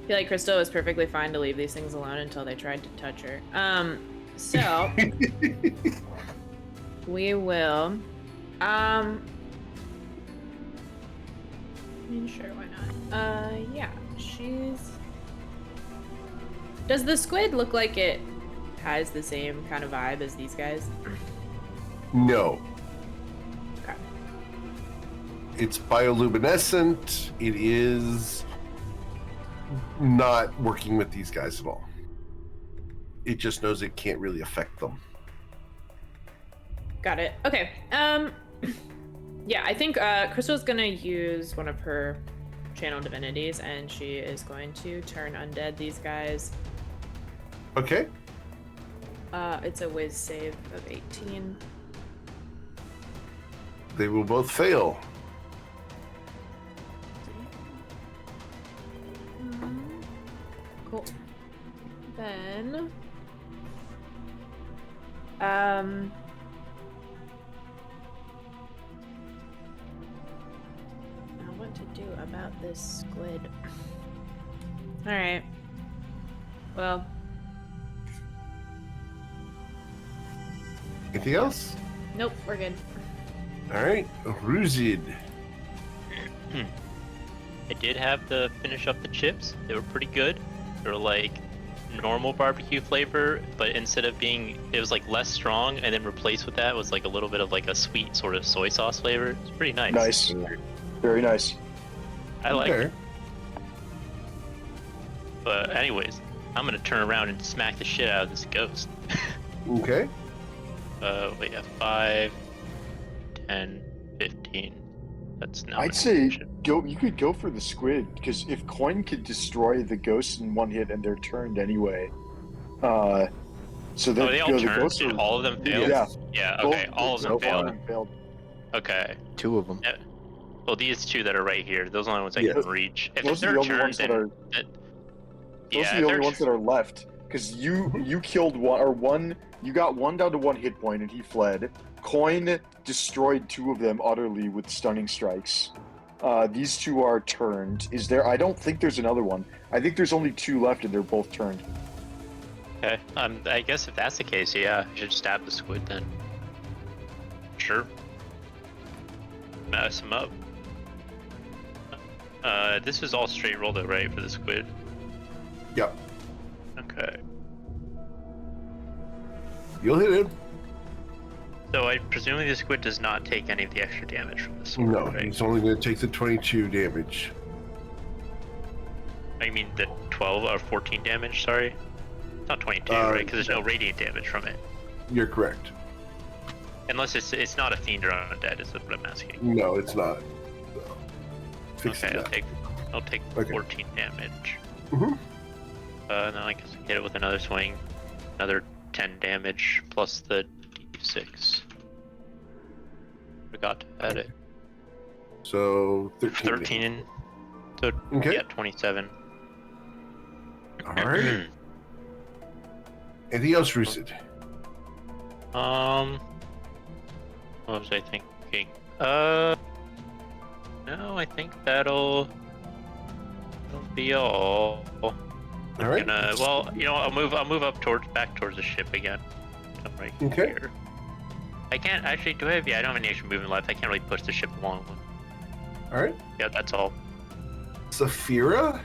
feel like Crystal was perfectly fine to leave these things alone until they tried to touch her. So we will. I mean, sure, why not? Yeah, she's. Does the squid look like it has the same kind of vibe as these guys? No. Okay. It's bioluminescent. It is not working with these guys at all. It just knows it can't really affect them. Got it. Okay. Yeah, I think Crystal's gonna use one of her channel divinities, and she is going to turn undead these guys. Okay. It's a whiz save of 18. They will both fail. Cool. Then, what to do about this squid? All right. Well. Anything else? Nope, we're good. All right, Ruzid. I did have to finish up the chips. They were pretty good. They were like normal barbecue flavor, but instead of being, it was like less strong, and then replaced with that was like a little bit of like a sweet sort of soy sauce flavor. It's pretty nice. Nice. Very nice. I like Okay. it. But anyways, I'm gonna turn around and smack the shit out of this ghost. Okay. We have 5, 10, 15. That's not. I'd say go. You could go for the squid because if coin could destroy the ghosts in one hit and they're turned anyway, so that Oh, they all the turned. ghosts Did are, all of them fail? Yeah. Yeah. Both- Okay. All of them both failed. failed. Okay. 2 of them. Well, these 2 that are right here, those are the only ones I Yeah. can reach. If Those are they're the only turned, ones that then are. Those yeah, are the only ones that are left because you killed one. You got one down to 1 hit point and he fled. Coin destroyed 2 of them utterly with stunning strikes. These 2 are turned. Is there? I don't think there's another one. I think there's only 2 left and they're both turned. Okay. I guess if that's the case, yeah, you should stab the squid then. Sure. Mess him up. This is all straight roll though, right, for the squid? Yep. Okay. You'll hit him. So I presumably the squid does not take any of the extra damage from the sword, No, right? he's only going to take the 22 damage. I mean the 12 or 14 damage, sorry? It's not 22, right? Because there's no radiant damage from it. You're correct. Unless it's not a fiend or undead, is what I'm asking. No, it's not. So, fixing Okay, that. I'll take Okay. 14 damage. Mhm. And then I guess I hit it with another swing. Another 10 damage plus the d6. Forgot to add it. So 13. 13. So Okay. yeah, 27. All right. Anything else, Roosid? What was I thinking? No, I think that'll be all. All right. Well, you know, I'll move up back towards the ship again. Come right Okay. here. I can't actually. Do I have? Yeah, I don't have any extra movement left. I can't really push the ship along. All right. Yeah, that's all. Saphira?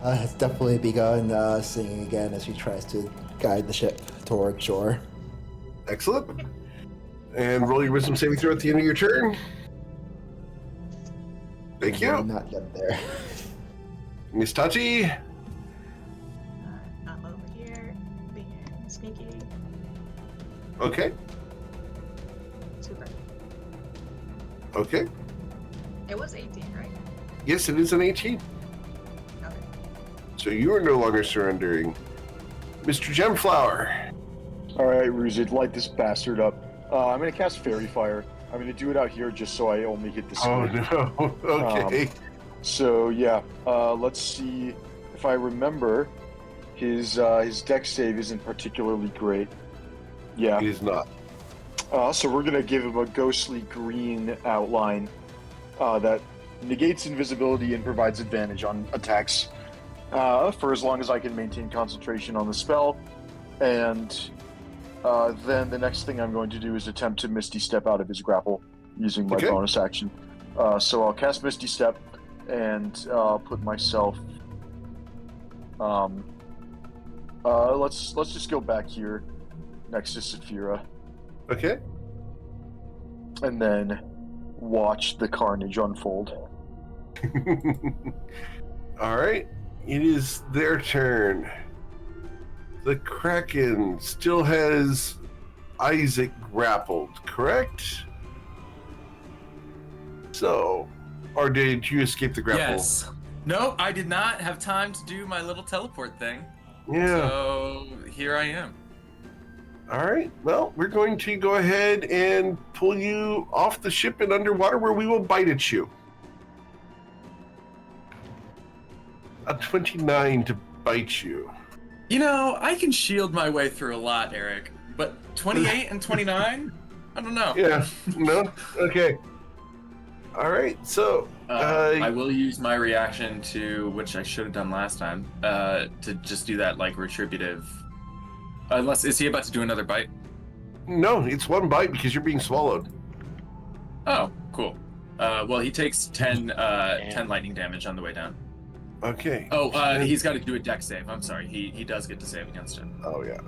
Has definitely begun singing again as she tries to guide the ship toward shore. Excellent. And roll your wisdom saving throw at the end of your turn. Thank We're you. not yet there. Miss Tachi? I'm over here being sneaky. Okay. Super. Okay. It was 18, right? Yes, it is an 18. Okay. So you are no longer surrendering. Mr. Gemflower. All right, Ruzid, light this bastard up. I'm gonna cast Fairy Fire. I'm gonna do it out here just so I only hit the Oh squid. no. Okay. So yeah, let's see if I remember. His dex save isn't particularly great. Yeah. It is not. So we're gonna give him a ghostly green outline that negates invisibility and provides advantage on attacks for as long as I can maintain concentration on the spell. And then the next thing I'm going to do is attempt to Misty Step out of his grapple using my Okay. bonus action. So I'll cast Misty Step and put myself. Let's just go back here next to Saphira Okay. and then watch the carnage unfold. All right. It is their turn. The Kraken still has Isaac grappled, correct? So, or did you escape the grapple? Yes. No, I did not have time to do my little teleport thing. Yeah. So here I am. All right. Well, we're going to go ahead and pull you off the ship and underwater, where we will bite at you. A 29 to bite you. You know, I can shield my way through a lot, Eric. But 28 and 29? I don't know. Yeah. No? Okay. All right. So I will use my reaction to, which I should have done last time, to just do that like retributive. Unless, is he about to do another bite? no, it's one bite because you're being swallowed. Oh, cool. Well, he takes 10 lightning damage on the way down. Okay. Oh, he's got to do a dex save. I'm sorry. He does get to save against it. Oh yeah.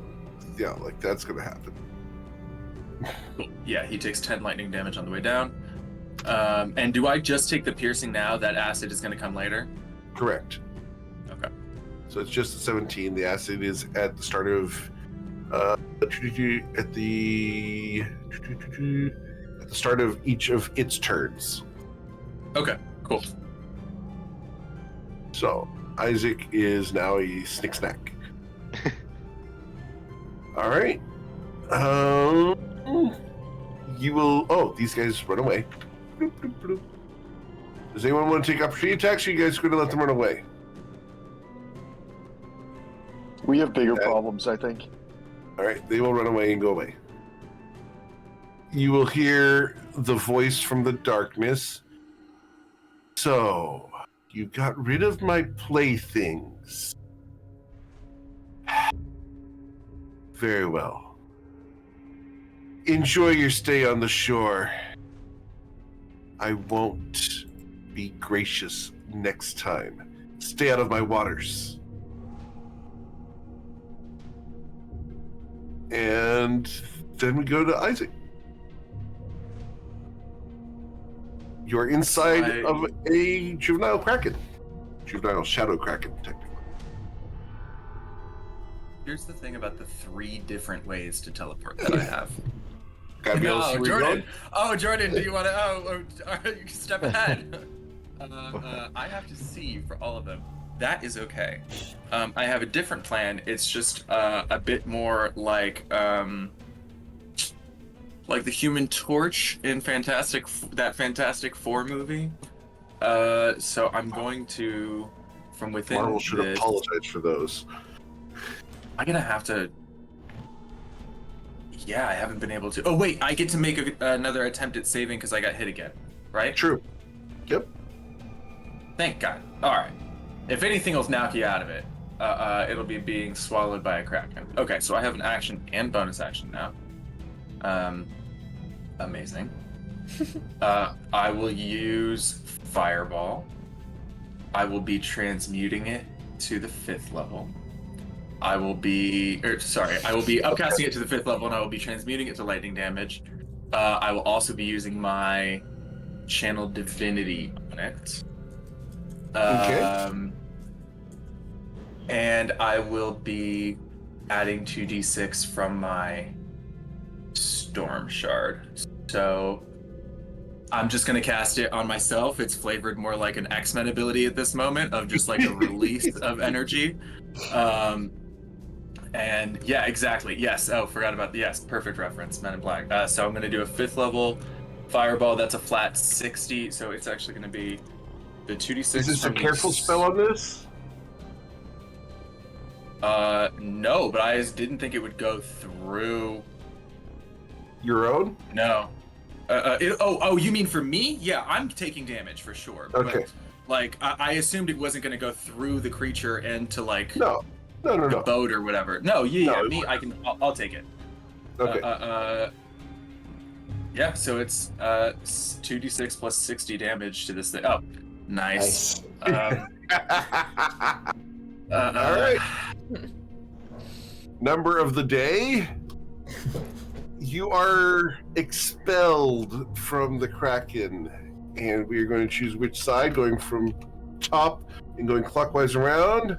Yeah, like that's gonna happen. Cool. Yeah, he takes 10 lightning damage on the way down. And do I just take the piercing now? That acid is going to come later? Correct. Okay. So it's just a 17. The acid is at the start of at the start of each of its turns. Okay, cool. So Isaac is now a snick snack. All right. You will. Oh, these guys run away. Bloop, bloop, bloop. Does anyone want to take opportunity attacks? Or you guys are going to let them run away? We have bigger problems, I think. All right, they will run away and go away. You will hear the voice from the darkness. So, you got rid of my playthings. Very well. Enjoy your stay on the shore. I won't be gracious next time. Stay out of my waters. And then we go to Isaac. You're inside of a juvenile kraken. Juvenile shadow kraken, technically. Here's the thing about the 3 different ways to teleport that I have. Gotta be able to see where you're Jordan. going. Oh, Jordan, do you want to? You can step ahead. I have to see for all of them. That is okay. I have a different plan. It's just a bit more like the Human Torch in that Fantastic Four movie. So I'm going to, from within Marvel should this, apologize for those. I'm gonna have to. Yeah, I haven't been able to. Oh wait, I get to make another attempt at saving because I got hit again, right? True. Yep. Thank God. All right. If anything will knock you out of it, it'll be being swallowed by a kraken. Okay, so I have an action and bonus action now. Amazing. I will use Fireball. I will be transmuting it to the 5th level. I will be upcasting it to the 5th level, and I will be transmuting it to lightning damage. I will also be using my Channel Divinity on it. Okay. And I will be adding 2d6 from my Storm Shard. So I'm just going to cast it on myself. It's flavored more like an X-Men ability at this moment, of just like a release of energy. And yeah, exactly. Yes. Oh, forgot about yes. Perfect reference. Men in Black. So I'm going to do a 5th level Fireball. That's a flat 60. So it's actually going to be the 2d6. Is this a careful spell on this? No, but I just didn't think it would go through. Your own? No. You mean for me? Yeah, I'm taking damage for sure. Okay. But, like, I assumed it wasn't going to go through the creature and to like No. the boat or whatever. No, me. I'll take it. Okay. Yeah. So it's 2d6 plus 60 damage to this thing. Oh, nice. All right. Number of the day. You are expelled from the Kraken, and we are going to choose which side, going from top and going clockwise around.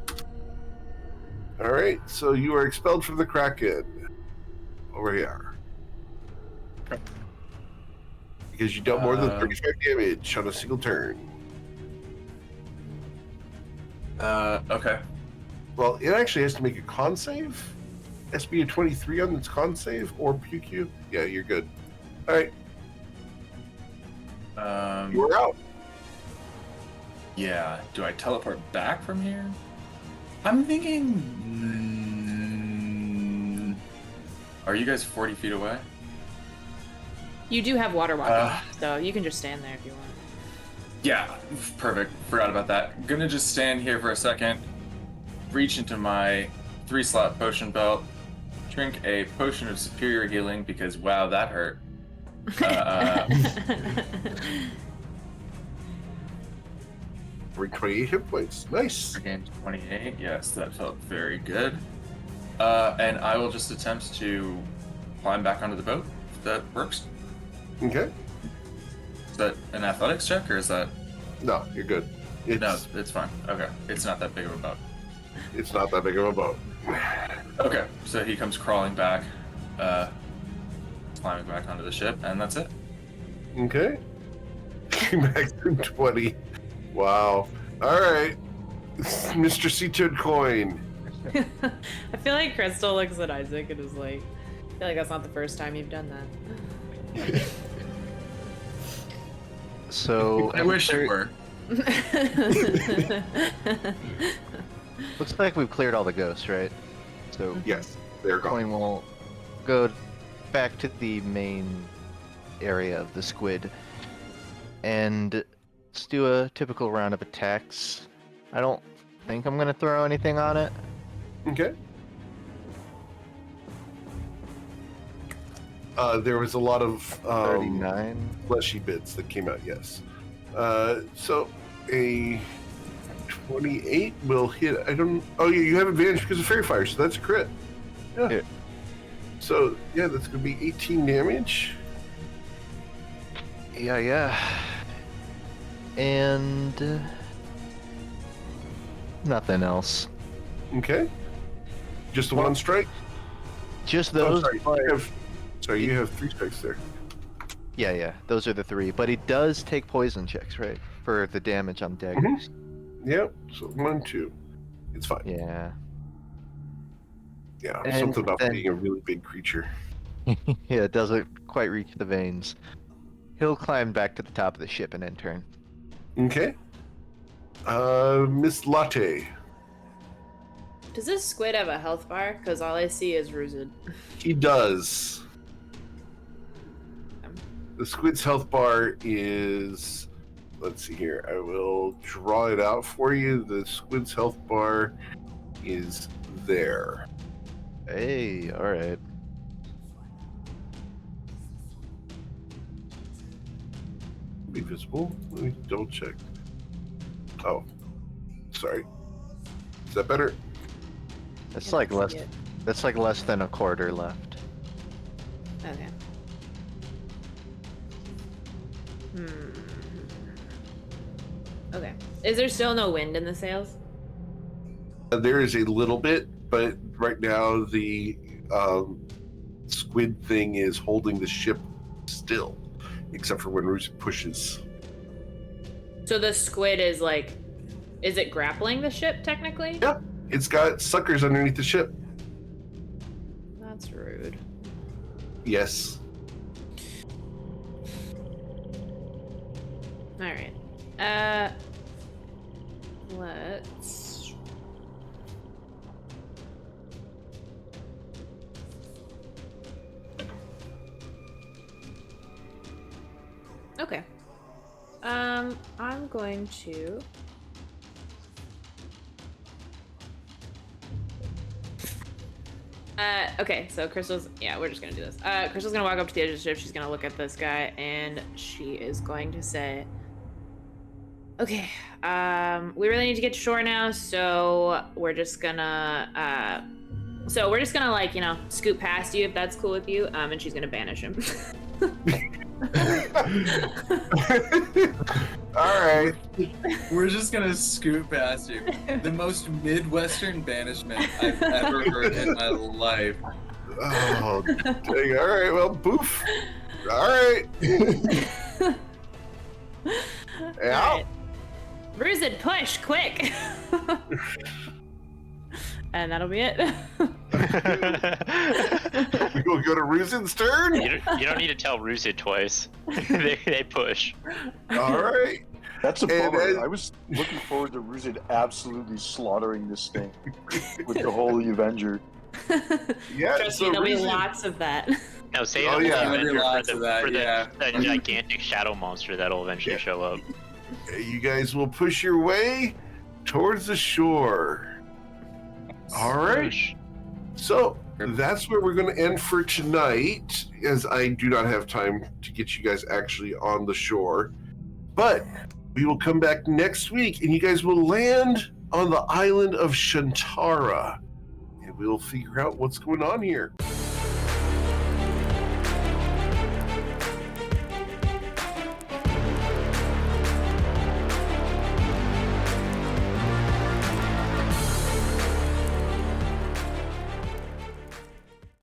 All right, so you are expelled from the Kraken. Over here. Because you dealt more than 35 damage on a single turn. Okay. Well, it actually has to make a con save. SB a 23 on its con save or PQ? Yeah, you're good. All right, you're out. Yeah. Do I teleport back from here? I'm thinking. Are you guys 40 feet away? You do have water walking, so you can just stand there if you want. Yeah, perfect. Forgot about that. Gonna just stand here for a second, reach into my 3-slot potion belt, drink a potion of superior healing because wow, that hurt. For 28 hit points. Nice. Regained 28. Yes, that felt very good. And I will just attempt to climb back onto the boat. If that works. Okay. Is that an athletics check or is that? No, you're good. No, it's fine. Okay, it's not that big of a boat. It's not that big of a boat. Okay, so he comes crawling back, climbing back onto the ship, and that's it. Okay. Max 20. Wow. All right. Mr. Seated Coin. I feel like Crystal looks at Isaac and is like, I feel like that's not the first time you've done that. So I wish it were. Looks like we've cleared all the ghosts, right? So Yes, they're gone. Coin will go back to the main area of the squid, and let's do a typical round of attacks. I don't think I'm gonna throw anything on it. Okay. There was a lot of 39. fleshy bits that came out, yes. So a 28 will hit. Oh, yeah, you have advantage because of Fairy Fire, so that's a crit. Yeah. Yeah. So, yeah, that's going to be 18 damage. Yeah. And nothing else. Okay. Just the one strike? Just Oh, those. sorry, you have 3 strikes there. Yeah. Those are the 3. But he does take poison checks, right? For the damage on daggers. Yep. So 1, 2. It's fine. Yeah. Yeah. And Something about then- being a really big creature. Yeah, it doesn't quite reach the veins. He'll climb back to the top of the ship and end turn. Okay. Miss Latte. Does this squid have a health bar? Because all I see is Ruzid. He does. The squid's health bar is. Let's see here. I will draw it out for you. The squid's health bar is there. Hey, alright. Be visible. Let me double check. Oh, sorry. Is that better? That's I like don't less. see it. That's like less than a quarter left. Okay. Okay. Is there still no wind in the sails? There is a little bit, but right now the squid thing is holding the ship still, except for when Roos pushes. So the squid is like, is it grappling the ship technically? Yeah, it's got suckers underneath the ship. That's rude. Yes. All right. Let's. Okay. I'm going to. Okay, so Crystal's, yeah, we're just gonna do this. Crystal's gonna walk up to the edge of the ship, she's gonna look at this guy, and she is going to say, okay, we really need to get to shore now, so we're just gonna, like, you know, scoot past you if that's cool with you, and she's gonna banish him. All right. We're just gonna scoot past you. The most Midwestern banishment I've ever heard in my life. Oh, dang. All right. Well, boof. All right. Yeah. Alright. Ruzid, push, quick! And that'll be it. We will go to Ruzin's turn. You don't need to tell Rusid twice. they push. All right. That's a And bummer. as- I was looking forward to Ruzid absolutely slaughtering this thing with the Holy Avenger. Yeah. Trust so me, there'll be Ruzin- lots of that. No, save Oh, the yeah. Avenger There'll be lots for of the, that, for the, yeah. the gigantic shadow monster that'll eventually show up. You guys will push your way towards the shore. All right. So that's where we're going to end for tonight, as I do not have time to get you guys actually on the shore. But we will come back next week, and you guys will land on the island of Shantara, and we'll figure out what's going on here.